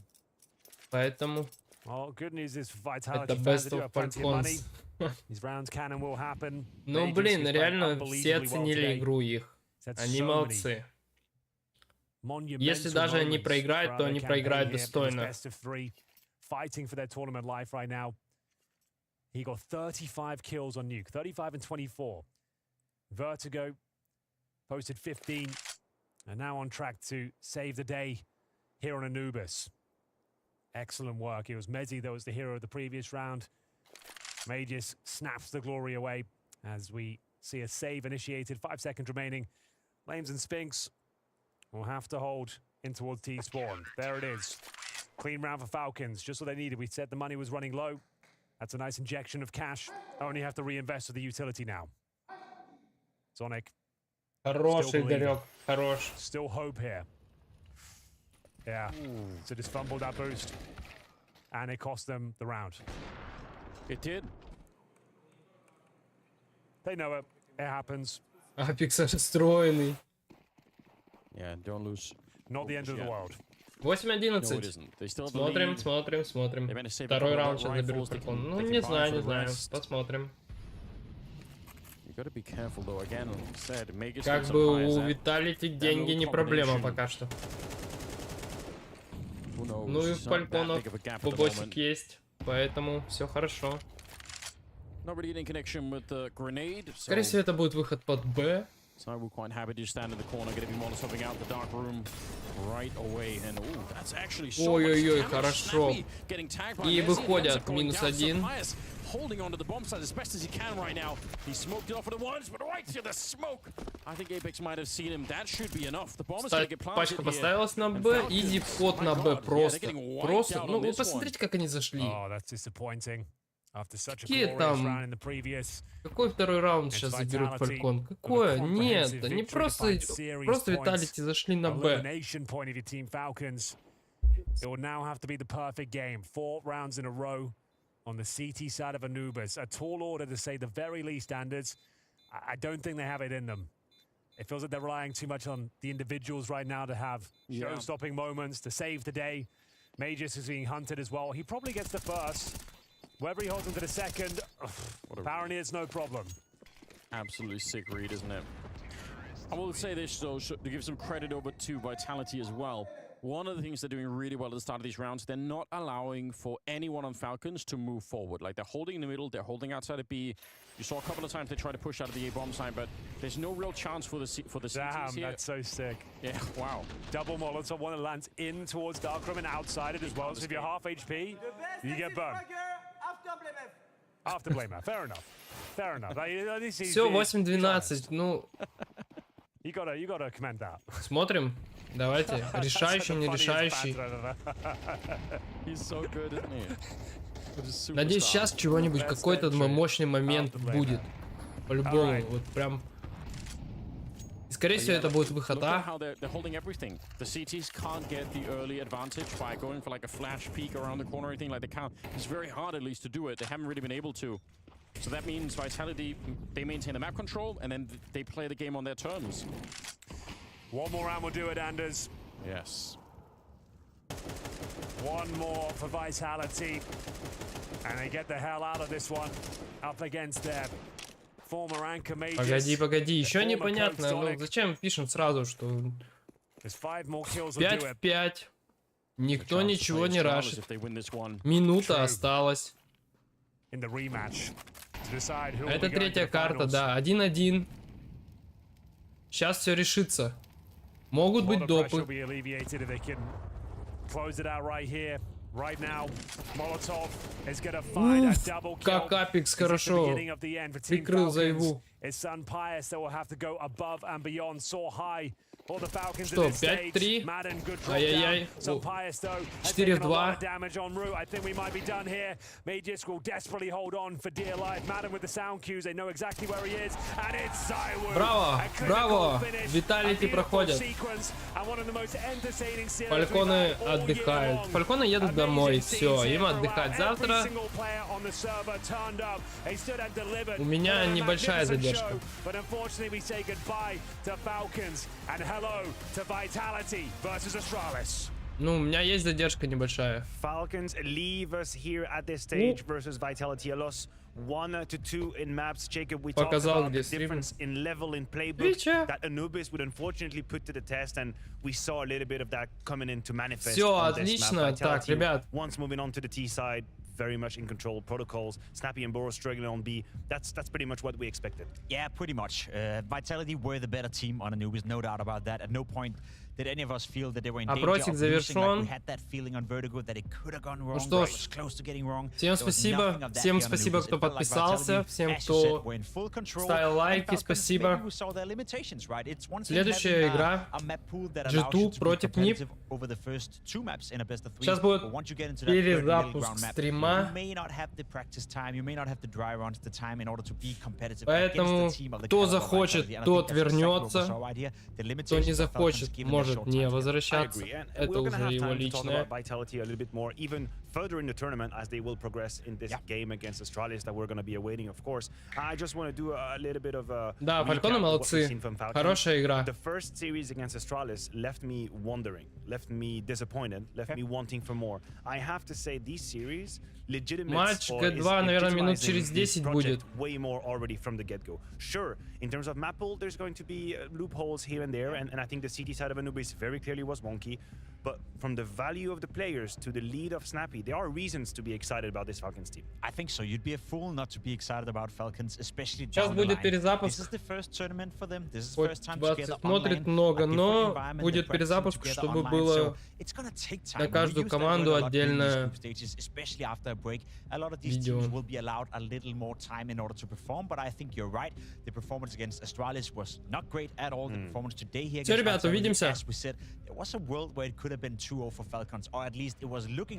Поэтому Well, good news is for Vitality это fans, best they do of have plenty of money. Falcons. These rounds can and will happen. Ну, Magus блин, is playing реально все unbelievably well оценили today. игру их. Said Они so молодцы. many Если monumental даже они moments проиграют, то throughout они their проиграют campaign here for this достойно. best of 3, fighting for their tournament life right now. He got 35 kills on Nuke, 35 and 24. Vertigo posted 15, and now on track to save the day here on Anubis. Excellent work. It was Mezzi that was the hero of the previous round. Magus snaps the glory away as we see a save initiated. 5 seconds remaining. Flames and Spinks will have to hold in towards T-spawn. There it is. Clean round for Falcons. Just what they needed. We said the money was running low. That's a nice injection of cash. Only have to reinvest with the utility now. Sonic. Хороший, Игорек, хорош. Still hope here. Yeah. So just fumbled that boost. And it cost them the round. It did. They know it. It happens. Апекс расстроенный. Yeah, don't lose. Not the end of the world. 8-11. Смотрим, смотрим, смотрим. Второй раунд сейчас заберут Falcons. Ну, не знаю, не знаю. Посмотрим. Как бы у Виталити деньги не проблема пока что. Ну и у Фальконов бобосик есть, поэтому все хорошо. Скорее всего, это будет выход под Б. ZywOo quite happy to stand in the corner, going to be molotoving out the dark room right away, and that's actually so much damage. Хорошо. И выходят -1. Holding onto the bomb side as best as he can right now. He smoked it off at once, but right to the smoke. I think Apex might have seen him. That should be enough. The bomb is going to get planted Пачка поставилась на Б, изи вход на Б просто. Просто, ну вы посмотрите, как они зашли. Oh, that's disappointing. After such a Какие glorious там... round in the previous. Какой второй раунд сейчас заберут Фалькон? Какое? Нет, они просто Виталити зашли на Б. It will now have to be the perfect game. 4 rounds in a row on the CT side of Anubis. A tall order to say the very least standards. I don't think they have it in them. It feels like they're relying too much on the individuals right now to have show-stopping moments to save the day. Magus is being hunted as well. He probably gets the first. Whether he holds him to the second, apparently it's no problem. Absolutely sick read, isn't it? I will say this though, to give some credit over to Vitality as well. One of the things they're doing really well at the start of these rounds, they're not allowing for anyone on Falcons to move forward. Like, they're holding in the middle, they're holding outside of B. You saw a couple of times they try to push out of the A bomb side, but there's no real chance for the CTs here. That's so sick. Yeah, wow. Double Molotov, one that lands in towards Darkroom and outside it as well. So if you're half HP, you get burned. After Blamer. Fair enough. Fair enough. Все, 8-12, ну... You gotta commend that. Смотрим. Давайте. Решающий, не решающий. Надеюсь, сейчас чего-нибудь, какой-то мощный момент будет. По-любому, вот прям... И, скорее всего, это будет выход А. So that means Vitality, they maintain the map control, and then they play the game on their terms. One more round will do it, Anders. Yes. One more for Vitality. And they get the hell out of this one. Up against their former anchor mages. Погоди, еще непонятно. Ну, зачем пишем сразу, что 5 в 5. Никто ничего не рашит. Минута осталась. Это третья карта, да. 1-1. Сейчас все решится. Могут быть допы. Уф, как Апекс хорошо прикрыл заеву. Что, 5-3? Ай-яй-яй. 4-2. Браво, браво. Виталити проходят. Фальконы отдыхают. Фальконы едут домой. Все, им отдыхать завтра. У меня небольшая задержка. Ну, у меня есть задержка небольшая. Falcons leave us here at this stage versus Vitality. A loss 1-2 in maps. Jacob, we talked about the difference in level in playbook that Anubis would unfortunately put to the test, and we saw a little bit of that coming in to manifest. Все отлично. Так, ребят. Once moving on to the T side, very much in control. Protocols, Snappy and Boro struggling on B. That's pretty much what we expected. Yeah, pretty much. Vitality were the better team on Anubis, no doubt about that. At no point did any of us feel that they were in danger of losing. Like we had that feeling on Vertigo that it could have gone wrong. Ну что ж, всем спасибо, кто подписался, всем, кто ставил лайки, спасибо. Следующая игра G2 против НИП. Сейчас будет перезапуск стрима. Поэтому кто захочет, тот вернется. Кто не захочет, может не возвращаться. Это уже его личное. Further in the tournament as they will progress in this game against Astralis that we're going to be awaiting, of course. I just want to do a little bit of a да, Фальконы молодцы. Хорошая игра. The first series against Astralis left me wondering, left me disappointed, left me wanting for more. I have to say these series матч G2, наверное, минут через 10 будет. Way more already from the get-go. Sure, in terms of map pool, there's going to be loopholes here and there, and I think the CT side of Anubis very clearly was wonky. But from the value of the players to the lead of Snappy, there are reasons to be excited about this Falcons team. I think so. You'd be a fool not to be excited about Falcons, especially Сейчас будет перезапуск. This is the first tournament for them. This is the first time together смотрит много, но будет перезапуск, чтобы было на каждую команду отдельное A lot of these teams will be allowed a little more time in order to perform, but I think you're right. The performance against Astralis was not great at all. The performance today here against Vitality, as we said, it was a world where it could have been 2-0 for Falcons, or at least it was looking